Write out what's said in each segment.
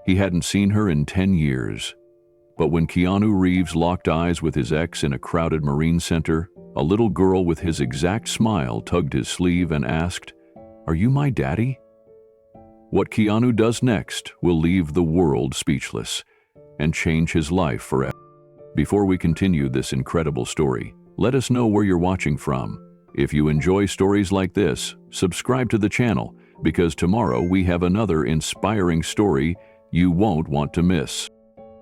He hadn't seen her in 10 years. But when Keanu Reeves locked eyes with his ex in a crowded marine center, a little girl with his exact smile tugged his sleeve and asked, "Are you my daddy?" What Keanu does next will leave the world speechless and change his life forever. Before we continue this incredible story, let us know where you're watching from. If you enjoy stories like this, subscribe to the channel, because tomorrow we have another inspiring story you won't want to miss.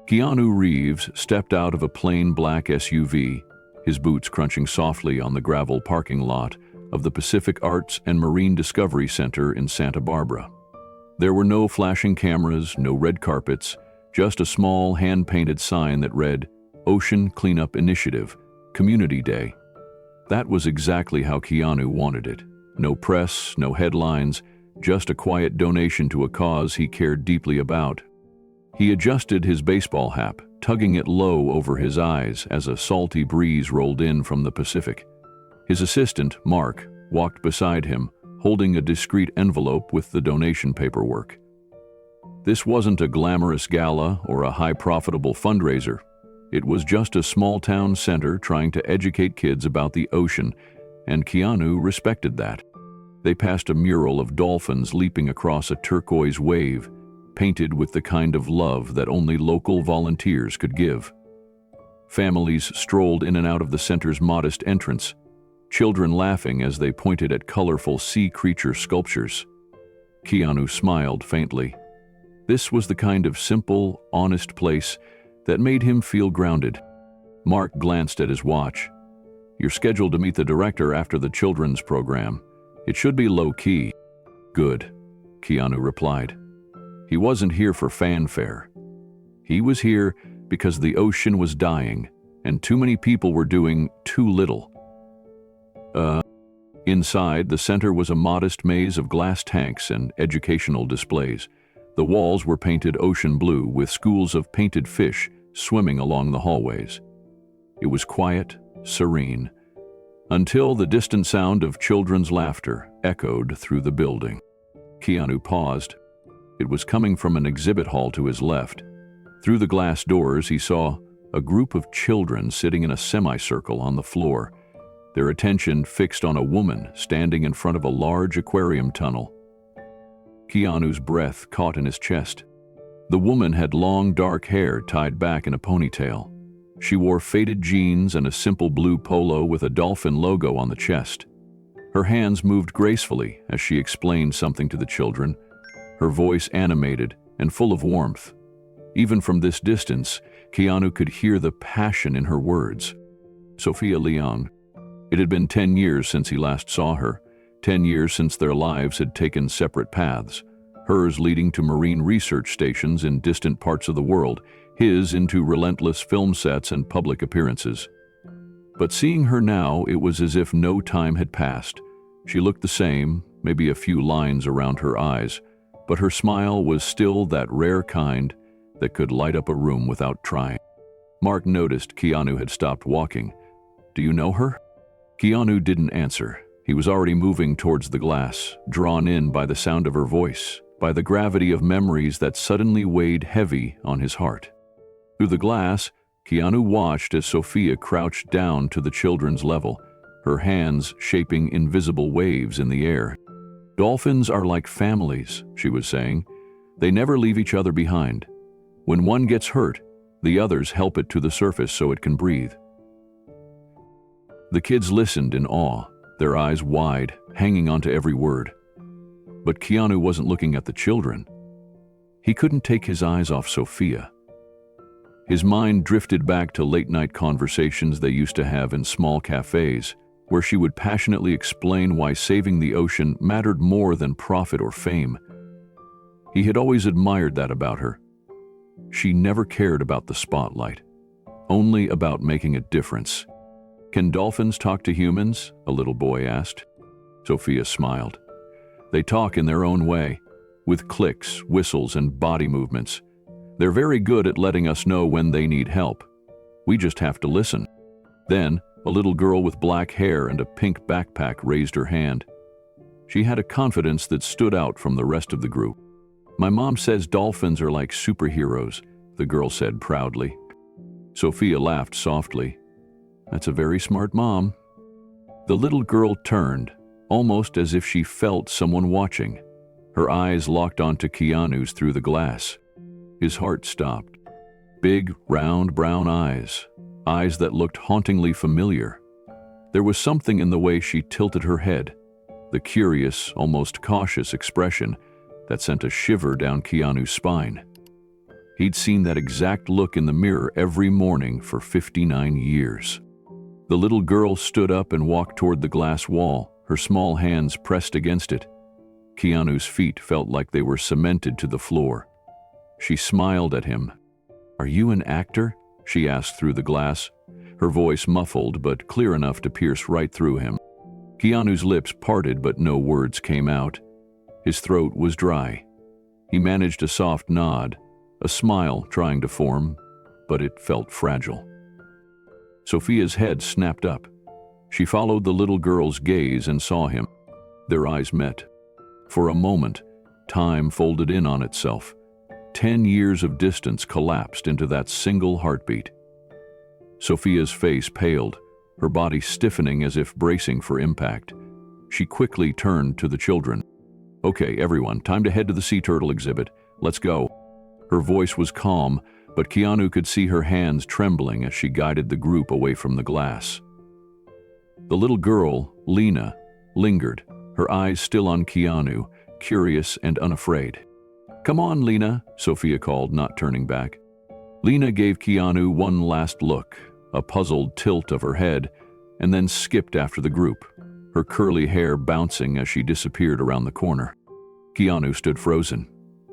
Keanu Reeves stepped out of a plain black SUV, his boots crunching softly on the gravel parking lot of the Pacific Arts and Marine Discovery Center in Santa Barbara. There were no flashing cameras, no red carpets, just a small hand-painted sign that read, "Ocean Cleanup Initiative, Community Day." That was exactly how Keanu wanted it. No press, no headlines, just a quiet donation to a cause he cared deeply about. He adjusted his baseball hat, tugging it low over his eyes as a salty breeze rolled in from the Pacific. His assistant, Mark, walked beside him, holding a discreet envelope with the donation paperwork. This wasn't a glamorous gala or a high-profitable fundraiser. It was just a small-town center trying to educate kids about the ocean, and Keanu respected that. They passed a mural of dolphins leaping across a turquoise wave, painted with the kind of love that only local volunteers could give. Families strolled in and out of the center's modest entrance, children laughing as they pointed at colorful sea creature sculptures. Keanu smiled faintly. This was the kind of simple, honest place that made him feel grounded. Mark glanced at his watch. "You're scheduled to meet the director after the children's program. It should be low-key." "Good," Keanu replied. He wasn't here for fanfare. He was here because the ocean was dying, and too many people were doing too little. Inside, the center was a modest maze of glass tanks and educational displays. The walls were painted ocean blue with schools of painted fish swimming along the hallways. It was quiet, serene, until the distant sound of children's laughter echoed through the building. Keanu paused. It was coming from an exhibit hall to his left. Through the glass doors, he saw a group of children sitting in a semicircle on the floor, their attention fixed on a woman standing in front of a large aquarium tunnel. Keanu's breath caught in his chest. The woman had long dark hair tied back in a ponytail. She wore faded jeans and a simple blue polo with a Dolphin logo on the chest. Her hands moved gracefully as she explained something to the children, her voice animated and full of warmth. Even from this distance, Keanu could hear the passion in her words. Sophia Leon. It had been 10 years since he last saw her, 10 years since their lives had taken separate paths, hers leading to marine research stations in distant parts of the world, his into relentless film sets and public appearances. But seeing her now, it was as if no time had passed. She looked the same, maybe a few lines around her eyes, but her smile was still that rare kind that could light up a room without trying. Mark noticed Keanu had stopped walking. "Do you know her?" Keanu didn't answer. He was already moving towards the glass, drawn in by the sound of her voice, by the gravity of memories that suddenly weighed heavy on his heart. Through the glass, Keanu watched as Sophia crouched down to the children's level, her hands shaping invisible waves in the air. "Dolphins are like families," she was saying. "They never leave each other behind. When one gets hurt, the others help it to the surface so it can breathe." The kids listened in awe, their eyes wide, hanging onto every word. But Keanu wasn't looking at the children. He couldn't take his eyes off Sophia. His mind drifted back to late-night conversations they used to have in small cafes, where she would passionately explain why saving the ocean mattered more than profit or fame. He had always admired that about her. She never cared about the spotlight, only about making a difference. "Can dolphins talk to humans?" a little boy asked. Sophia smiled. "They talk in their own way, with clicks, whistles, and body movements. They're very good at letting us know when they need help. We just have to listen." Then, a little girl with black hair and a pink backpack raised her hand. She had a confidence that stood out from the rest of the group. My mom says dolphins are like superheroes, the girl said proudly. Sophia laughed softly. That's a very smart mom. The little girl turned, almost as if she felt someone watching. Her eyes locked onto Keanu's through the glass. His heart stopped. Big, round, brown eyes. Eyes that looked hauntingly familiar. There was something in the way she tilted her head, the curious, almost cautious expression that sent a shiver down Keanu's spine. He'd seen that exact look in the mirror every morning for 59 years. The little girl stood up and walked toward the glass wall, her small hands pressed against it. Keanu's feet felt like they were cemented to the floor. She smiled at him. "Are you an actor?" she asked through the glass, her voice muffled but clear enough to pierce right through him. Keanu's lips parted but no words came out. His throat was dry. He managed a soft nod, a smile trying to form, but it felt fragile. Sophia's head snapped up. She followed the little girl's gaze and saw him. Their eyes met. For a moment, time folded in on itself. 10 years of distance collapsed into that single heartbeat. Sophia's face paled, her body stiffening as if bracing for impact. She quickly turned to the children. "Okay, everyone, time to head to the sea turtle exhibit. Let's go." Her voice was calm, but Keanu could see her hands trembling as she guided the group away from the glass. The little girl, Lina, lingered, her eyes still on Keanu, curious and unafraid. "Come on, Lina," Sophia called, not turning back. Lina gave Keanu one last look, a puzzled tilt of her head, and then skipped after the group, her curly hair bouncing as she disappeared around the corner. Keanu stood frozen.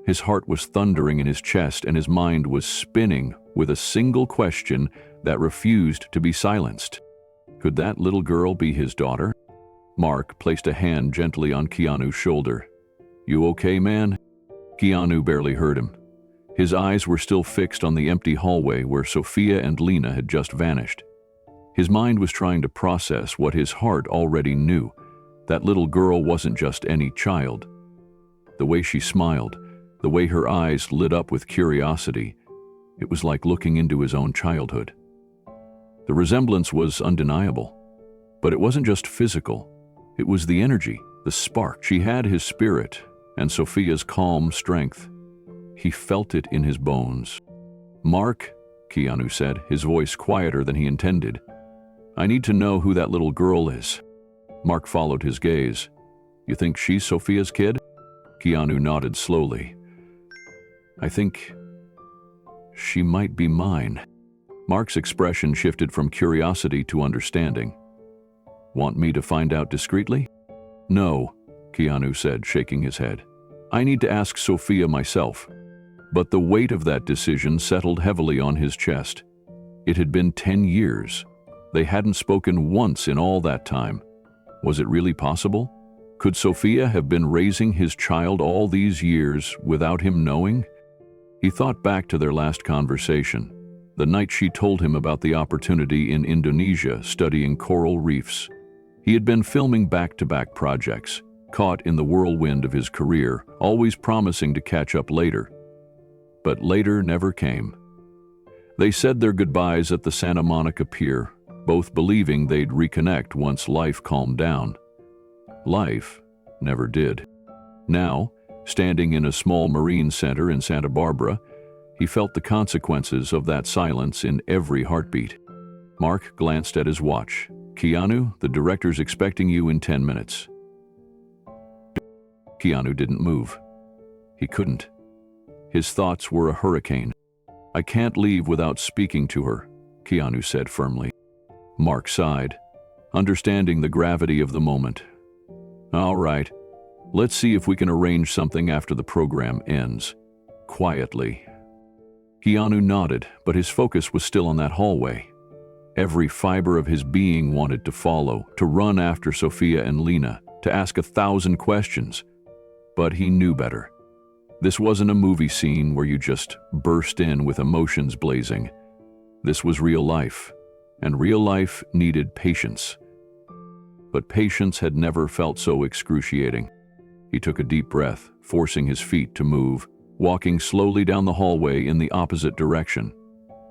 His heart was thundering in his chest and his mind was spinning with a single question that refused to be silenced. Could that little girl be his daughter? Mark placed a hand gently on Keanu's shoulder. "You okay, man?" Keanu barely heard him. His eyes were still fixed on the empty hallway where Sophia and Lina had just vanished. His mind was trying to process what his heart already knew. That little girl wasn't just any child. The way she smiled, the way her eyes lit up with curiosity, it was like looking into his own childhood. The resemblance was undeniable, but it wasn't just physical. It was the energy, the spark. She had his spirit and Sophia's calm strength. He felt it in his bones. "Mark," Keanu said, his voice quieter than he intended, "I need to know who that little girl is." Mark followed his gaze. "You think she's Sophia's kid?" Keanu nodded slowly. "I think she might be mine." Mark's expression shifted from curiosity to understanding. "Want me to find out discreetly?" "No," Keanu said, shaking his head. "I need to ask Sophia myself." But the weight of that decision settled heavily on his chest. It had been 10 years. They hadn't spoken once in all that time. Was it really possible? Could Sophia have been raising his child all these years without him knowing? He thought back to their last conversation, the night she told him about the opportunity in Indonesia studying coral reefs. He had been filming back-to-back projects, caught in the whirlwind of his career, always promising to catch up later. But later never came. They said their goodbyes at the Santa Monica Pier, both believing they'd reconnect once life calmed down. Life never did. Now, standing in a small marine center in Santa Barbara, he felt the consequences of that silence in every heartbeat. Mark glanced at his watch. "Keanu, the director's expecting you in 10 minutes. Keanu didn't move. He couldn't. His thoughts were a hurricane. "I can't leave without speaking to her," Keanu said firmly. Mark sighed, understanding the gravity of the moment. "All right, let's see if we can arrange something after the program ends." Quietly. Keanu nodded, but his focus was still on that hallway. Every fiber of his being wanted to follow, to run after Sophia and Lina, to ask 1,000 questions. But he knew better. This wasn't a movie scene where you just burst in with emotions blazing. This was real life, and real life needed patience. But patience had never felt so excruciating. He took a deep breath, forcing his feet to move, walking slowly down the hallway in the opposite direction.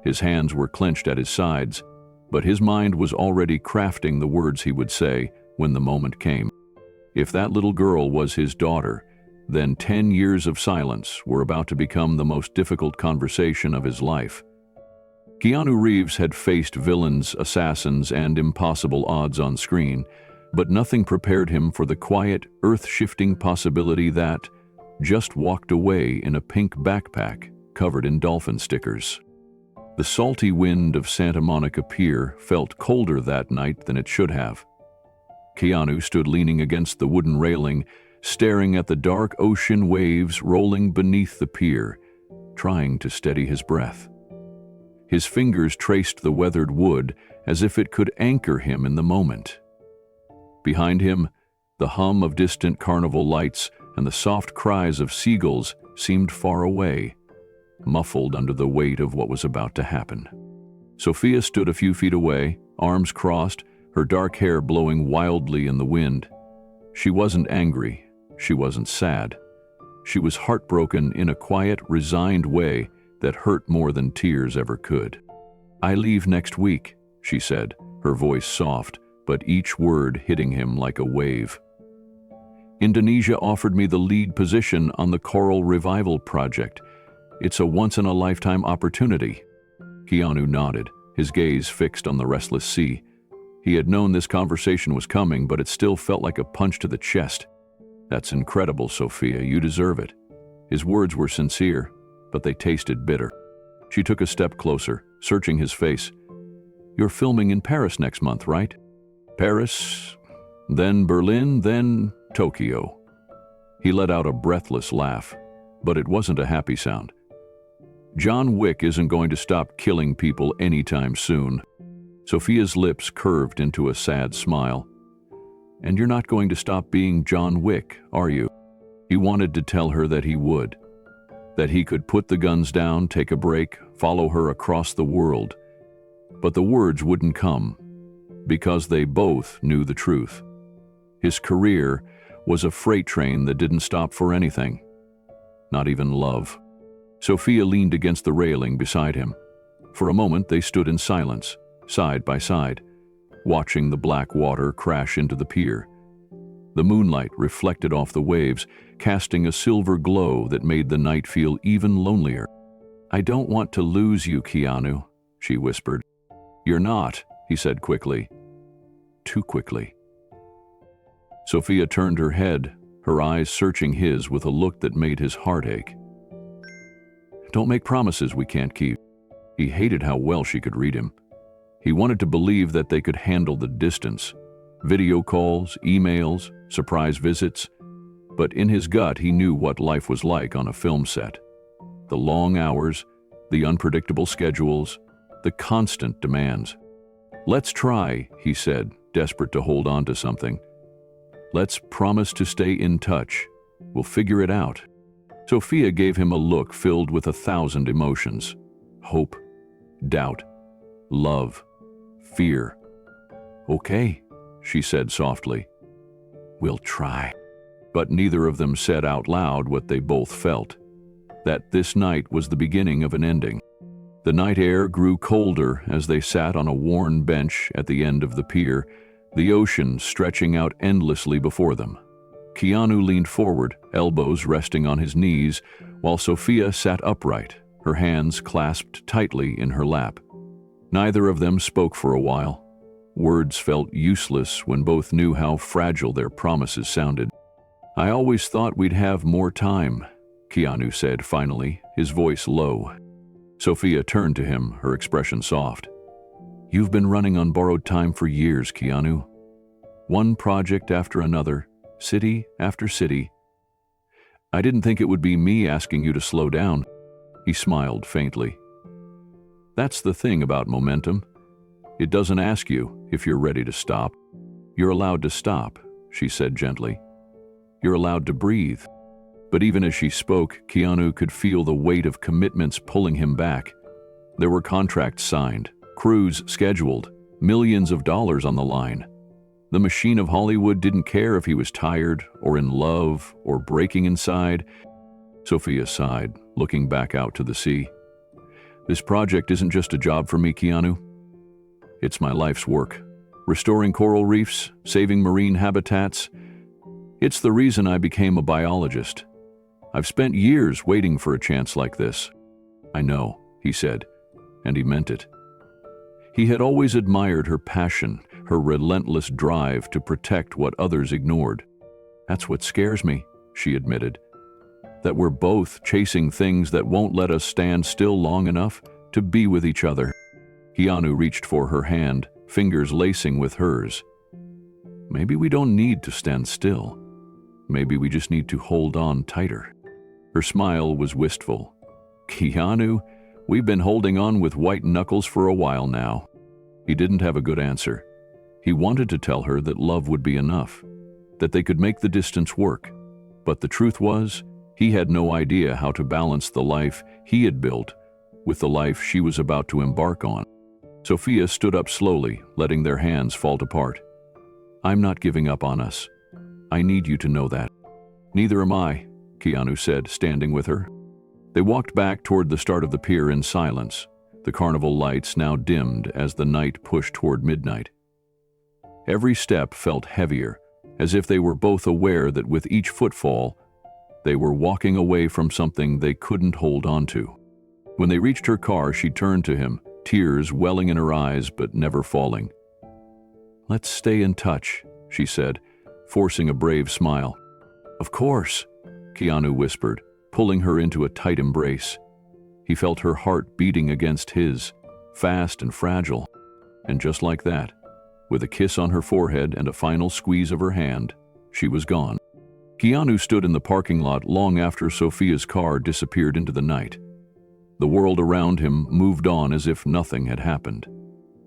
His hands were clenched at his sides, but his mind was already crafting the words he would say when the moment came. If that little girl was his daughter, then 10 years of silence were about to become the most difficult conversation of his life. Keanu Reeves had faced villains, assassins, and impossible odds on screen, but nothing prepared him for the quiet, earth-shifting possibility that just walked away in a pink backpack covered in dolphin stickers. The salty wind of Santa Monica Pier felt colder that night than it should have. Keanu stood leaning against the wooden railing, staring at the dark ocean waves rolling beneath the pier, trying to steady his breath. His fingers traced the weathered wood as if it could anchor him in the moment. Behind him, the hum of distant carnival lights and the soft cries of seagulls seemed far away, muffled under the weight of what was about to happen. Sophia stood a few feet away, arms crossed, her dark hair blowing wildly in the wind. She wasn't angry, she wasn't sad. She was heartbroken in a quiet, resigned way that hurt more than tears ever could. "I leave next week," she said, her voice soft, but each word hitting him like a wave. "Indonesia offered me the lead position on the Coral Revival project. It's a once-in-a-lifetime opportunity." Keanu nodded, his gaze fixed on the restless sea. He had known this conversation was coming, but it still felt like a punch to the chest. "That's incredible, Sophia. You deserve it." His words were sincere, but they tasted bitter. She took a step closer, searching his face. "You're filming in Paris next month, right?" "Paris, then Berlin, then Tokyo." He let out a breathless laugh, but it wasn't a happy sound. "John Wick isn't going to stop killing people anytime soon." Sophia's lips curved into a sad smile. "And you're not going to stop being John Wick, are you?" He wanted to tell her that he would. That he could put the guns down, take a break, follow her across the world. But the words wouldn't come, because they both knew the truth. His career was a freight train that didn't stop for anything, not even love. Sophia leaned against the railing beside him. For a moment they stood in silence, side by side, watching the black water crash into the pier. The moonlight reflected off the waves, casting a silver glow that made the night feel even lonelier. "I don't want to lose you, Keanu," she whispered. "You're not," he said quickly. Too quickly. Sophia turned her head, her eyes searching his with a look that made his heart ache. "Don't make promises we can't keep." He hated how well she could read him. He wanted to believe that they could handle the distance. Video calls, emails, surprise visits. But in his gut, he knew what life was like on a film set. The long hours, the unpredictable schedules, the constant demands. "Let's try," he said, desperate to hold on to something. "Let's promise to stay in touch. We'll figure it out." Sophia gave him a look filled with 1,000 emotions. Hope, doubt, love, fear. "Okay," she said softly. "We'll try." But neither of them said out loud what they both felt. That this night was the beginning of an ending. The night air grew colder as they sat on a worn bench at the end of the pier, the ocean stretching out endlessly before them. Keanu leaned forward, elbows resting on his knees, while Sophia sat upright, her hands clasped tightly in her lap. Neither of them spoke for a while. Words felt useless when both knew how fragile their promises sounded. "I always thought we'd have more time," Keanu said finally, his voice low. Sophia turned to him, her expression soft. "You've been running on borrowed time for years, Keanu. One project after another, city after city. I didn't think it would be me asking you to slow down." He smiled faintly. "That's the thing about momentum. It doesn't ask you if you're ready to stop. You're allowed to stop," she said gently. "You're allowed to breathe." But even as she spoke, Keanu could feel the weight of commitments pulling him back. There were contracts signed, crews scheduled, millions of dollars on the line. The machine of Hollywood didn't care if he was tired or in love or breaking inside. Sophia sighed, looking back out to the sea. This project isn't just a job for me, Keanu. It's my life's work. Restoring coral reefs, saving marine habitats. It's the reason I became a biologist. I've spent years waiting for a chance like this. I know, he said, and he meant it. He had always admired her passion, her relentless drive to protect what others ignored. That's what scares me, she admitted. That we're both chasing things that won't let us stand still long enough to be with each other. Keanu reached for her hand, fingers lacing with hers. Maybe we don't need to stand still. Maybe we just need to hold on tighter. Her smile was wistful. Keanu, we've been holding on with white knuckles for a while now. He didn't have a good answer. He wanted to tell her that love would be enough, that they could make the distance work. But the truth was, he had no idea how to balance the life he had built with the life she was about to embark on. Sophia stood up slowly, letting their hands fall apart. I'm not giving up on us. I need you to know that. Neither am I, Keanu said, standing with her. They walked back toward the start of the pier in silence, the carnival lights now dimmed as the night pushed toward midnight. Every step felt heavier, as if they were both aware that with each footfall, they were walking away from something they couldn't hold on to. When they reached her car, she turned to him, tears welling in her eyes but never falling. Let's stay in touch, she said, forcing a brave smile. Of course, Keanu whispered, pulling her into a tight embrace. He felt her heart beating against his, fast and fragile. And just like that, with a kiss on her forehead and a final squeeze of her hand, she was gone. Keanu stood in the parking lot long after Sophia's car disappeared into the night. The world around him moved on as if nothing had happened.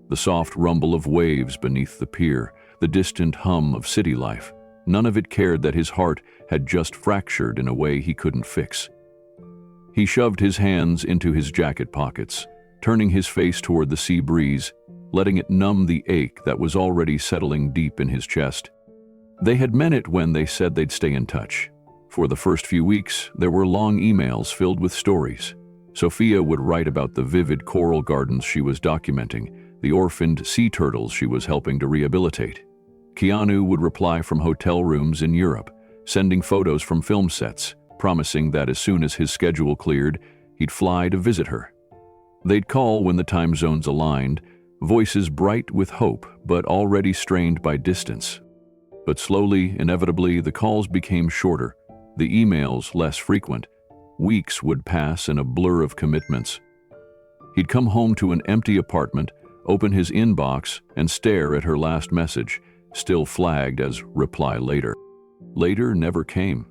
The soft rumble of waves beneath the pier, the distant hum of city life, none of it cared that his heart had just fractured in a way he couldn't fix. He shoved his hands into his jacket pockets, turning his face toward the sea breeze, letting it numb the ache that was already settling deep in his chest. They had meant it when they said they'd stay in touch. For the first few weeks, there were long emails filled with stories. Sophia would write about the vivid coral gardens she was documenting, the orphaned sea turtles she was helping to rehabilitate. Keanu would reply from hotel rooms in Europe, sending photos from film sets, promising that as soon as his schedule cleared, he'd fly to visit her. They'd call when the time zones aligned, voices bright with hope but already strained by distance. But slowly, inevitably, the calls became shorter, the emails less frequent. Weeks would pass in a blur of commitments. He'd come home to an empty apartment, open his inbox, and stare at her last message, still flagged as reply later. Later never came.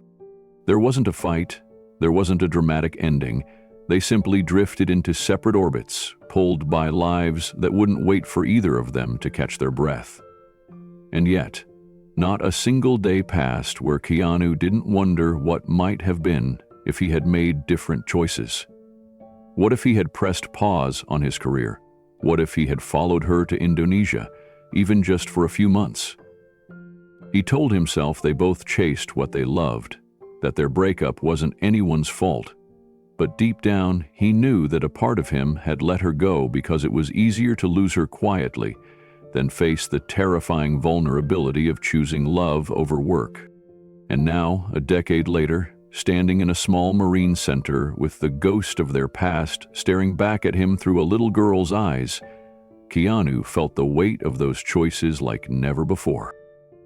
There wasn't a fight, there wasn't a dramatic ending. They simply drifted into separate orbits, pulled by lives that wouldn't wait for either of them to catch their breath. And yet, not a single day passed where Keanu didn't wonder what might have been if he had made different choices. What if he had pressed pause on his career? What if he had followed her to Indonesia, even just for a few months? He told himself they both chased what they loved, that their breakup wasn't anyone's fault. But deep down, he knew that a part of him had let her go because it was easier to lose her quietly than face the terrifying vulnerability of choosing love over work. And now, a decade later, standing in a small marine center with the ghost of their past staring back at him through a little girl's eyes, Keanu felt the weight of those choices like never before.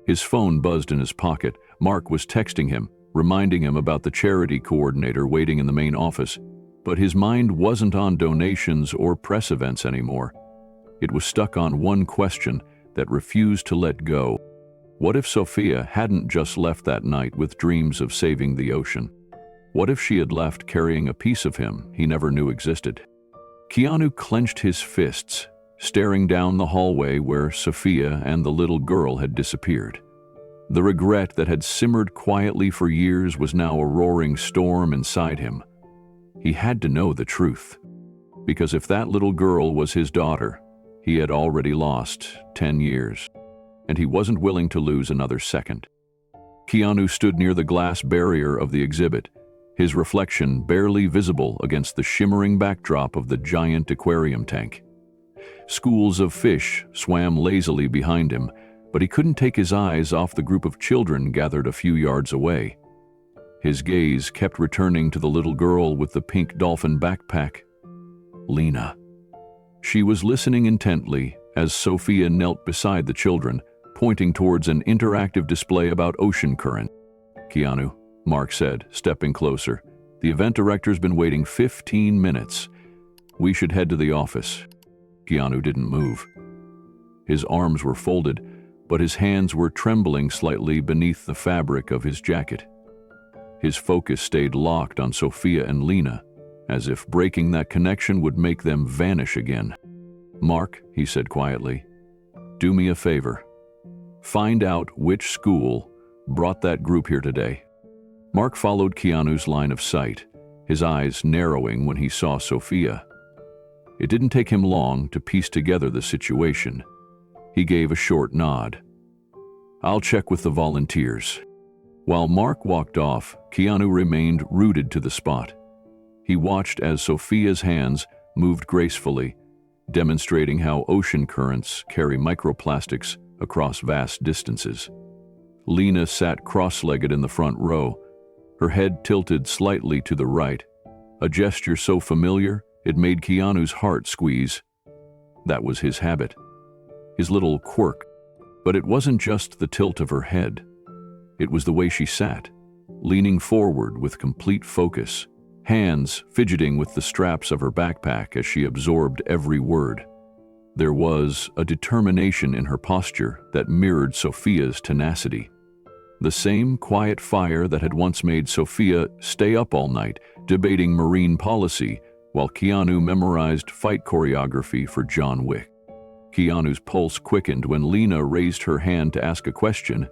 His phone buzzed in his pocket. Mark was texting him, reminding him about the charity coordinator waiting in the main office. But his mind wasn't on donations or press events anymore. It was stuck on one question that refused to let go. What if Sophia hadn't just left that night with dreams of saving the ocean? What if she had left carrying a piece of him he never knew existed? Keanu clenched his fists, staring down the hallway where Sophia and the little girl had disappeared. The regret that had simmered quietly for years was now a roaring storm inside him. He had to know the truth, because if that little girl was his daughter, he had already lost 10 years. And he wasn't willing to lose another second. Keanu stood near the glass barrier of the exhibit, his reflection barely visible against the shimmering backdrop of the giant aquarium tank. Schools of fish swam lazily behind him, but he couldn't take his eyes off the group of children gathered a few yards away. His gaze kept returning to the little girl with the pink dolphin backpack, Lina. She was listening intently as Sophia knelt beside the children, pointing towards an interactive display about ocean current. "Keanu," Mark said, stepping closer. "The event director's been waiting 15 minutes. We should head to the office." Keanu didn't move. His arms were folded, but his hands were trembling slightly beneath the fabric of his jacket. His focus stayed locked on Sophia and Lina, as if breaking that connection would make them vanish again. "Mark," he said quietly, "do me a favor. Find out which school brought that group here today." Mark followed Keanu's line of sight, his eyes narrowing when he saw Sophia. It didn't take him long to piece together the situation. He gave a short nod. "I'll check with the volunteers." While Mark walked off, Keanu remained rooted to the spot. He watched as Sophia's hands moved gracefully, demonstrating how ocean currents carry microplastics across vast distances. Lina sat cross-legged in the front row, her head tilted slightly to the right, a gesture so familiar it made Keanu's heart squeeze. That was his habit, his little quirk. But it wasn't just the tilt of her head. It was the way she sat, leaning forward with complete focus, hands fidgeting with the straps of her backpack as she absorbed every word. There was a determination in her posture that mirrored Sophia's tenacity. The same quiet fire that had once made Sophia stay up all night, debating marine policy, while Keanu memorized fight choreography for John Wick. Keanu's pulse quickened when Lina raised her hand to ask a question.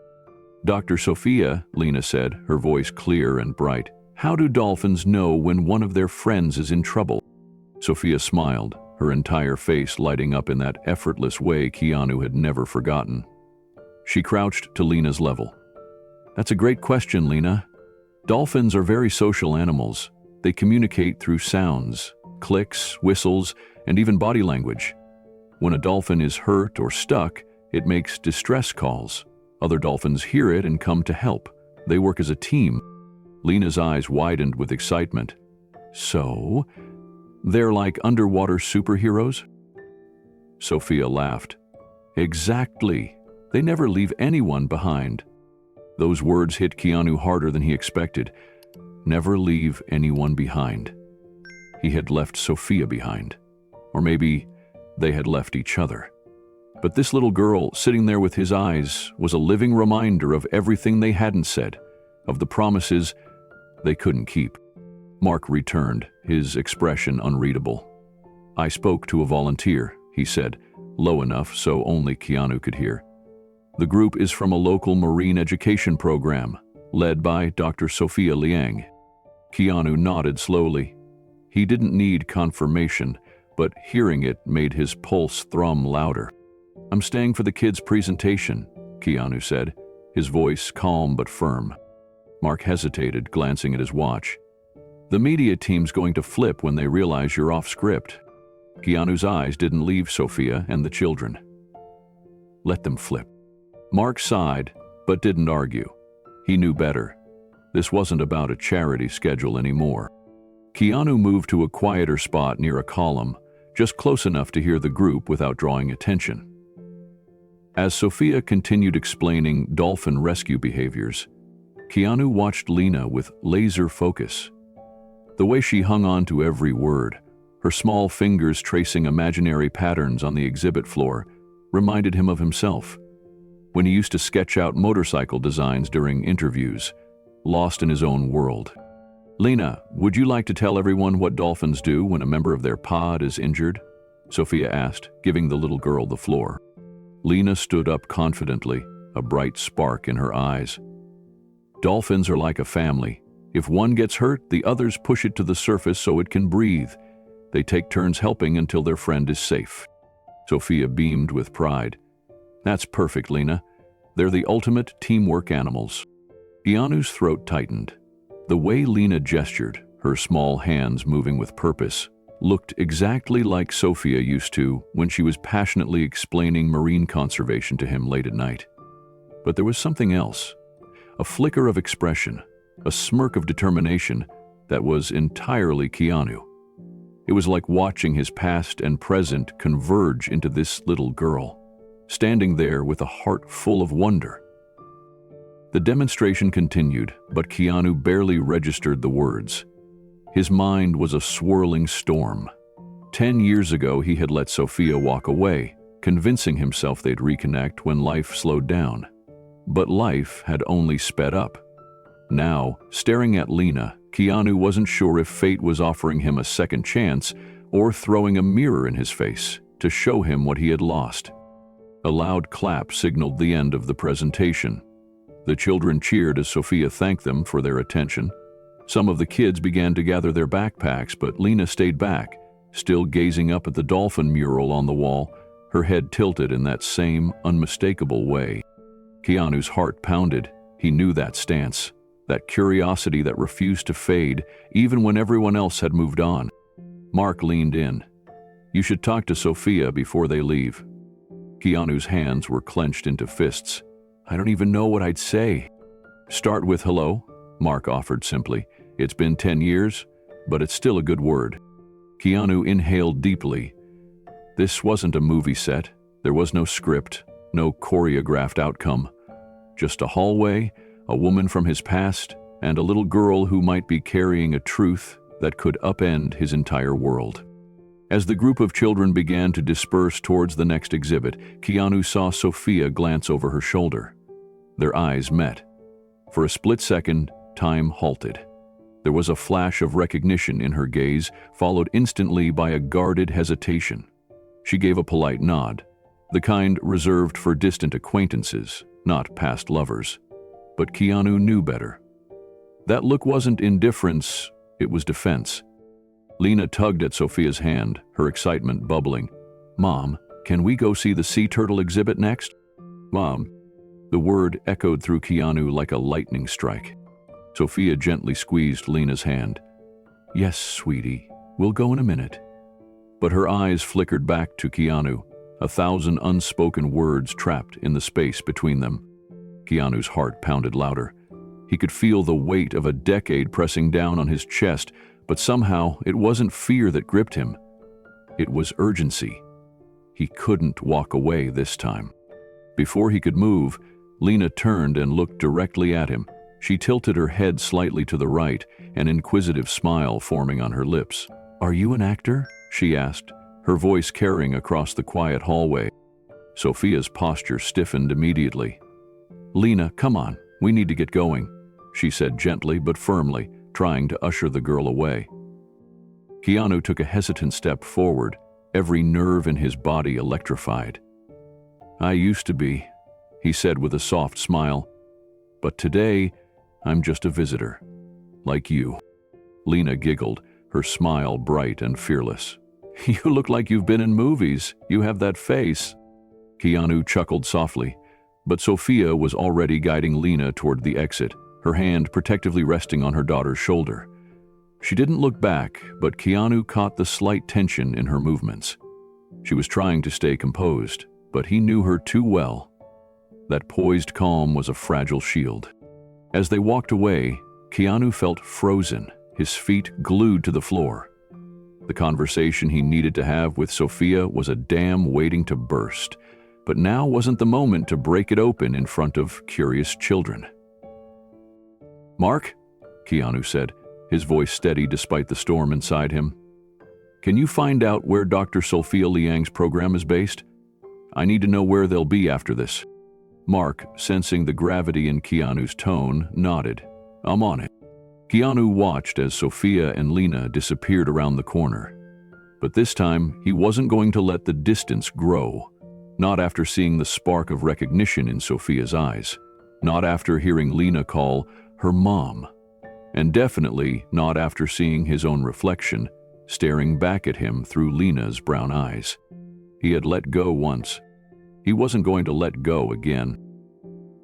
"Dr. Sophia," Lina said, her voice clear and bright, "how do dolphins know when one of their friends is in trouble?" Sophia smiled, her entire face lighting up in that effortless way Keanu had never forgotten. She crouched to Lina's level. "That's a great question, Lina. Dolphins are very social animals. They communicate through sounds, clicks, whistles, and even body language. When a dolphin is hurt or stuck, it makes distress calls. Other dolphins hear it and come to help. They work as a team." Lina's eyes widened with excitement. "So, they're like underwater superheroes?" Sophia laughed. "Exactly. They never leave anyone behind." Those words hit Keanu harder than he expected. Never leave anyone behind. He had left Sophia behind. Or maybe they had left each other. But this little girl sitting there with his eyes was a living reminder of everything they hadn't said, of the promises they couldn't keep. Mark returned, his expression unreadable. "I spoke to a volunteer," he said, low enough so only Keanu could hear. "The group is from a local marine education program, led by Dr. Sophia Liang." Keanu nodded slowly. He didn't need confirmation, but hearing it made his pulse thrum louder. "I'm staying for the kids' presentation," Keanu said, his voice calm but firm. Mark hesitated, glancing at his watch. "The media team's going to flip when they realize you're off script." Keanu's eyes didn't leave Sophia and the children. "Let them flip." Mark sighed, but didn't argue. He knew better. This wasn't about a charity schedule anymore. Keanu moved to a quieter spot near a column, just close enough to hear the group without drawing attention. As Sophia continued explaining dolphin rescue behaviors, Keanu watched Lina with laser focus. The way she hung on to every word, her small fingers tracing imaginary patterns on the exhibit floor, reminded him of himself, when he used to sketch out motorcycle designs during interviews, lost in his own world. "Lina, would you like to tell everyone what dolphins do when a member of their pod is injured?" Sophia asked, giving the little girl the floor. Lina stood up confidently, a bright spark in her eyes. "Dolphins are like a family. If one gets hurt, the others push it to the surface so it can breathe. They take turns helping until their friend is safe." Sophia beamed with pride. "That's perfect, Lina. They're the ultimate teamwork animals." Keanu's throat tightened. The way Lina gestured, her small hands moving with purpose, looked exactly like Sophia used to when she was passionately explaining marine conservation to him late at night. But there was something else, a flicker of expression, a smirk of determination that was entirely Keanu. It was like watching his past and present converge into this little girl, standing there with a heart full of wonder. The demonstration continued, but Keanu barely registered the words. His mind was a swirling storm. 10 years ago, he had let Sophia walk away, convincing himself they'd reconnect when life slowed down. But life had only sped up. Now, staring at Lina, Keanu wasn't sure if fate was offering him a second chance or throwing a mirror in his face to show him what he had lost. A loud clap signaled the end of the presentation. The children cheered as Sophia thanked them for their attention. Some of the kids began to gather their backpacks, but Lina stayed back, still gazing up at the Dolphin mural on the wall, her head tilted in that same unmistakable way. Keanu's heart pounded. He knew that stance, that curiosity that refused to fade even when everyone else had moved on. Mark leaned in. "You should talk to Sophia before they leave." Keanu's hands were clenched into fists. "I don't even know what I'd say." "Start with hello," Mark offered simply. "It's been 10 years, but it's still a good word." Keanu inhaled deeply. This wasn't a movie set. There was no script, no choreographed outcome. Just a hallway, a woman from his past, and a little girl who might be carrying a truth that could upend his entire world. As the group of children began to disperse towards the next exhibit, Keanu saw Sophia glance over her shoulder. Their eyes met. For a split second, time halted. There was a flash of recognition in her gaze, followed instantly by a guarded hesitation. She gave a polite nod, the kind reserved for distant acquaintances, not past lovers. But Keanu knew better. That look wasn't indifference, it was defense. Lina tugged at Sophia's hand, her excitement bubbling. "Mom, can we go see the sea turtle exhibit next?" "Mom." The word echoed through Keanu like a lightning strike. Sophia gently squeezed Lina's hand. "Yes, sweetie, we'll go in a minute." But her eyes flickered back to Keanu, 1,000 unspoken words trapped in the space between them. Keanu's heart pounded louder. He could feel the weight of a decade pressing down on his chest, but somehow it wasn't fear that gripped him. It was urgency. He couldn't walk away this time. Before he could move, Lina turned and looked directly at him. She tilted her head slightly to the right, an inquisitive smile forming on her lips. "Are you an actor?" she asked, her voice carrying across the quiet hallway. Sophia's posture stiffened immediately. "Lina, come on, we need to get going," she said gently but firmly, trying to usher the girl away. Keanu took a hesitant step forward, every nerve in his body electrified. "I used to be," he said with a soft smile, "but today, I'm just a visitor, like you." Lina giggled, her smile bright and fearless. "You look like you've been in movies. You have that face." Keanu chuckled softly, but Sophia was already guiding Lina toward the exit, her hand protectively resting on her daughter's shoulder. She didn't look back, but Keanu caught the slight tension in her movements. She was trying to stay composed, but he knew her too well. That poised calm was a fragile shield. As they walked away, Keanu felt frozen, his feet glued to the floor. The conversation he needed to have with Sophia was a dam waiting to burst, but now wasn't the moment to break it open in front of curious children. "Mark," Keanu said, his voice steady despite the storm inside him, "can you find out where Dr. Sophia Liang's program is based? I need to know where they'll be after this." Mark, sensing the gravity in Keanu's tone, nodded. "I'm on it." Keanu watched as Sophia and Lina disappeared around the corner. But this time, he wasn't going to let the distance grow. Not after seeing the spark of recognition in Sophia's eyes. Not after hearing Lina call her mom. And definitely not after seeing his own reflection, staring back at him through Lina's brown eyes. He had let go once. He wasn't going to let go again.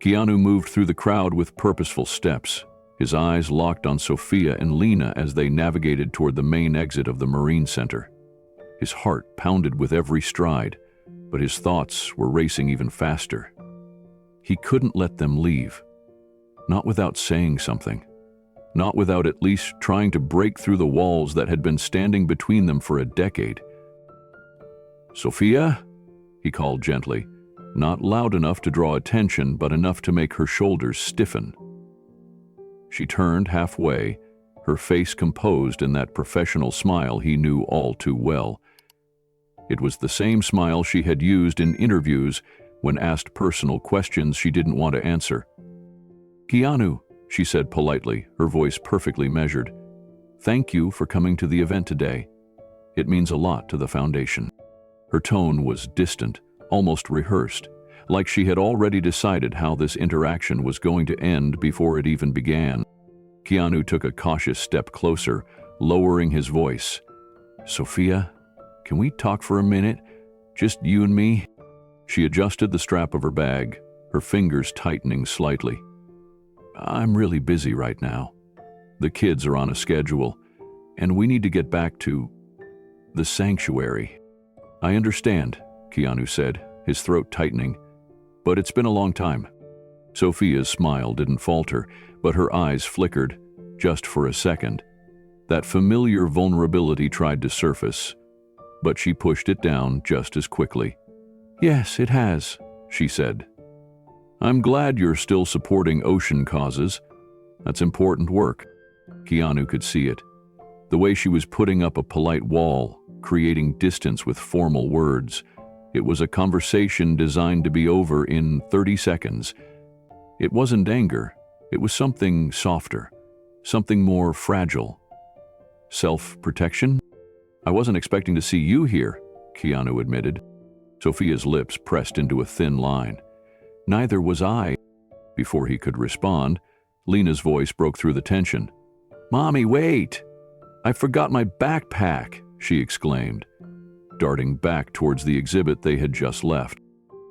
Keanu moved through the crowd with purposeful steps, His eyes locked on Sophia and Lina as they navigated toward the main exit of the Marine Center. His heart pounded with every stride, but his thoughts were racing even faster. He couldn't let them leave. Not without saying something. Not without at least trying to break through the walls that had been standing between them for a decade. "Sophia?" he called gently, not loud enough to draw attention, but enough to make her shoulders stiffen. She turned halfway, her face composed in that professional smile he knew all too well. It was the same smile she had used in interviews when asked personal questions she didn't want to answer. "Keanu," she said politely, her voice perfectly measured. "Thank you for coming to the event today. It means a lot to the Foundation." Her tone was distant, almost rehearsed, like she had already decided how this interaction was going to end before it even began. Keanu took a cautious step closer, lowering his voice. "Sophia, can we talk for a minute? Just you and me?" She adjusted the strap of her bag, her fingers tightening slightly. "I'm really busy right now. The kids are on a schedule, and we need to get back to the sanctuary." "I understand," Keanu said, his throat tightening, "but it's been a long time." Sophia's smile didn't falter, but her eyes flickered, just for a second. That familiar vulnerability tried to surface, but she pushed it down just as quickly. "Yes, it has," she said. "I'm glad you're still supporting ocean causes. That's important work." Keanu could see it. The way she was putting up a polite wall, creating distance with formal words. It was a conversation designed to be over in 30 seconds. It wasn't anger. It was something softer, something more fragile. "Self-protection? I wasn't expecting to see you here," Keanu admitted. Sophia's lips pressed into a thin line. "Neither was I." Before he could respond, Lina's voice broke through the tension. "Mommy, wait! I forgot my backpack!" she exclaimed, darting back towards the exhibit they had just left.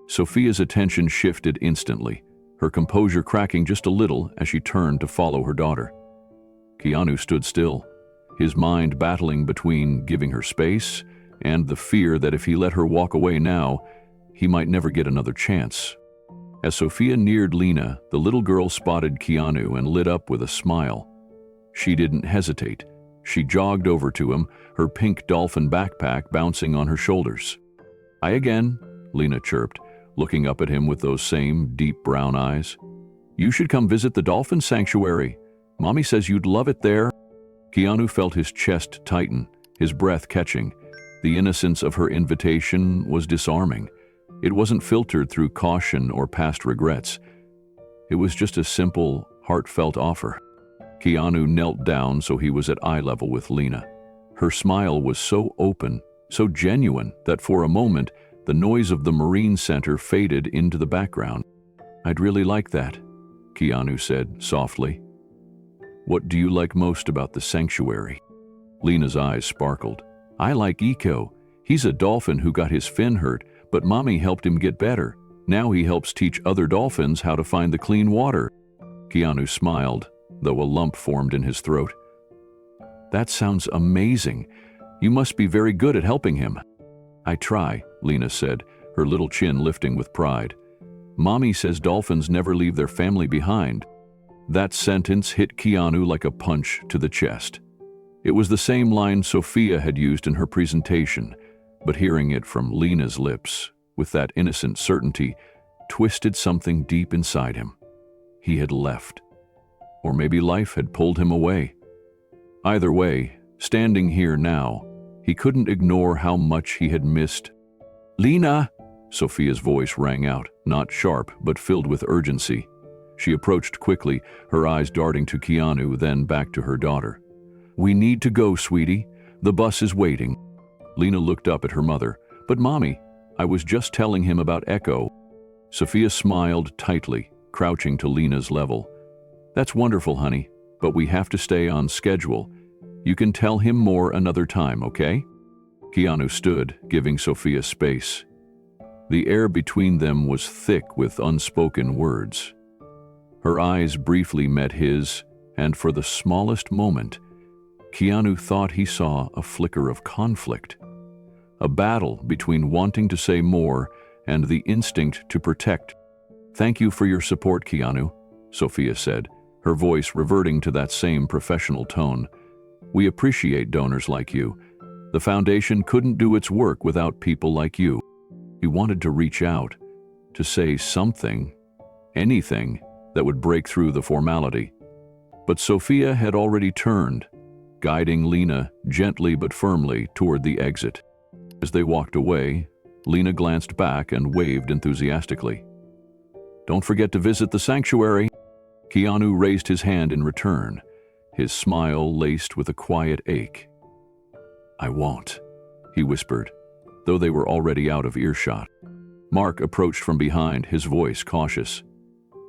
Sophia's attention shifted instantly, her composure cracking just a little as she turned to follow her daughter. Keanu stood still, his mind battling between giving her space and the fear that if he let her walk away now, he might never get another chance. As Sophia neared Lina, the little girl spotted Keanu and lit up with a smile. She didn't hesitate. She jogged over to him, her pink Dolphin backpack bouncing on her shoulders. "Hi again," Lina chirped, looking up at him with those same deep brown eyes. "You should come visit the Dolphin sanctuary. Mommy says you'd love it there." Keanu felt his chest tighten, his breath catching. The innocence of her invitation was disarming. It wasn't filtered through caution or past regrets. It was just a simple, heartfelt offer. Keanu knelt down so he was at eye level with Lina. Her smile was so open, so genuine, that for a moment, the noise of the Marine Center faded into the background. "I'd really like that," Keanu said softly. "What do you like most about the sanctuary?" Lina's eyes sparkled. "I like Eco. He's a dolphin who got his fin hurt, but Mommy helped him get better. Now he helps teach other dolphins how to find the clean water." Keanu smiled, though a lump formed in his throat. "That sounds amazing. You must be very good at helping him." "I try," Lina said, her little chin lifting with pride. "Mommy says dolphins never leave their family behind." That sentence hit Keanu like a punch to the chest. It was the same line Sophia had used in her presentation, but hearing it from Lina's lips, with that innocent certainty, twisted something deep inside him. He had left. Or maybe life had pulled him away. Either way, standing here now, he couldn't ignore how much he had missed. "Lina!" Sophia's voice rang out, not sharp, but filled with urgency. She approached quickly, her eyes darting to Keanu, then back to her daughter. "We need to go, sweetie. The bus is waiting." Lina looked up at her mother. "But Mommy, I was just telling him about Echo." Sophia smiled tightly, crouching to Lina's level. "That's wonderful, honey, but we have to stay on schedule. You can tell him more another time, okay?" Keanu stood, giving Sophia space. The air between them was thick with unspoken words. Her eyes briefly met his, and for the smallest moment, Keanu thought he saw a flicker of conflict. A battle between wanting to say more and the instinct to protect. "Thank you for your support, Keanu," Sophia said, her voice reverting to that same professional tone. "We appreciate donors like you. The foundation couldn't do its work without people like you." He wanted to reach out, to say something, anything that would break through the formality. But Sophia had already turned, guiding Lina gently but firmly toward the exit. As they walked away, Lina glanced back and waved enthusiastically. "Don't forget to visit the sanctuary." Keanu raised his hand in return, his smile laced with a quiet ache. "I won't," he whispered, though they were already out of earshot. Mark approached from behind, his voice cautious.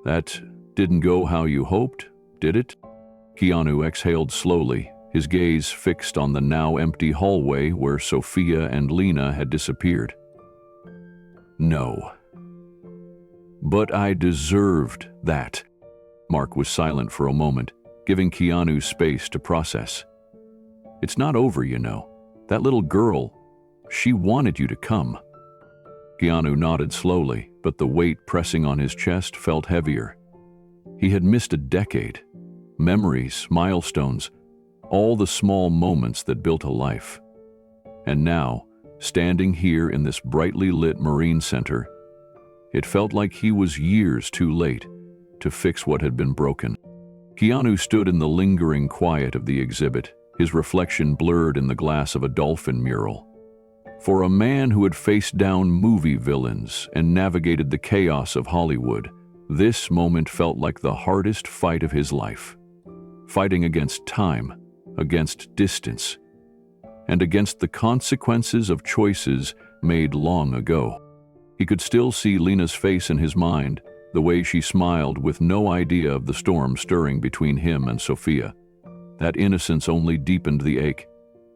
"That didn't go how you hoped, did it?" Keanu exhaled slowly, his gaze fixed on the now empty hallway where Sophia and Lina had disappeared. "No. But I deserved that." Mark was silent for a moment, giving Keanu space to process. "It's not over, you know. That little girl, she wanted you to come." Keanu nodded slowly, but the weight pressing on his chest felt heavier. He had missed a decade. Memories, milestones, all the small moments that built a life. And now, standing here in this brightly lit Marine Center, it felt like he was years too late to fix what had been broken. Keanu stood in the lingering quiet of the exhibit, his reflection blurred in the glass of a Dolphin mural. For a man who had faced down movie villains and navigated the chaos of Hollywood, this moment felt like the hardest fight of his life. Fighting against time, against distance, and against the consequences of choices made long ago. He could still see Lina's face in his mind, the way she smiled with no idea of the storm stirring between him and Sophia. That innocence only deepened the ache.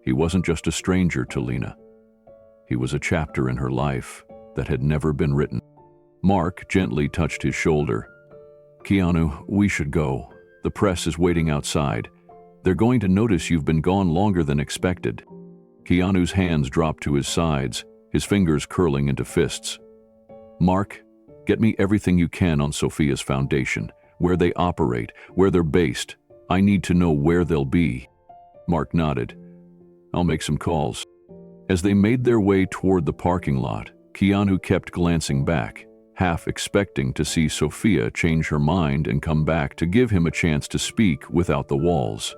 He wasn't just a stranger to Lina. He was a chapter in her life that had never been written. Mark gently touched his shoulder. "Keanu, we should go. The press is waiting outside. They're going to notice you've been gone longer than expected." Keanu's hands dropped to his sides, his fingers curling into fists. "Mark, get me everything you can on Sophia's foundation, where they operate, where they're based. I need to know where they'll be." Mark nodded. "I'll make some calls." As they made their way toward the parking lot, Keanu kept glancing back, half expecting to see Sophia change her mind and come back to give him a chance to speak without the walls.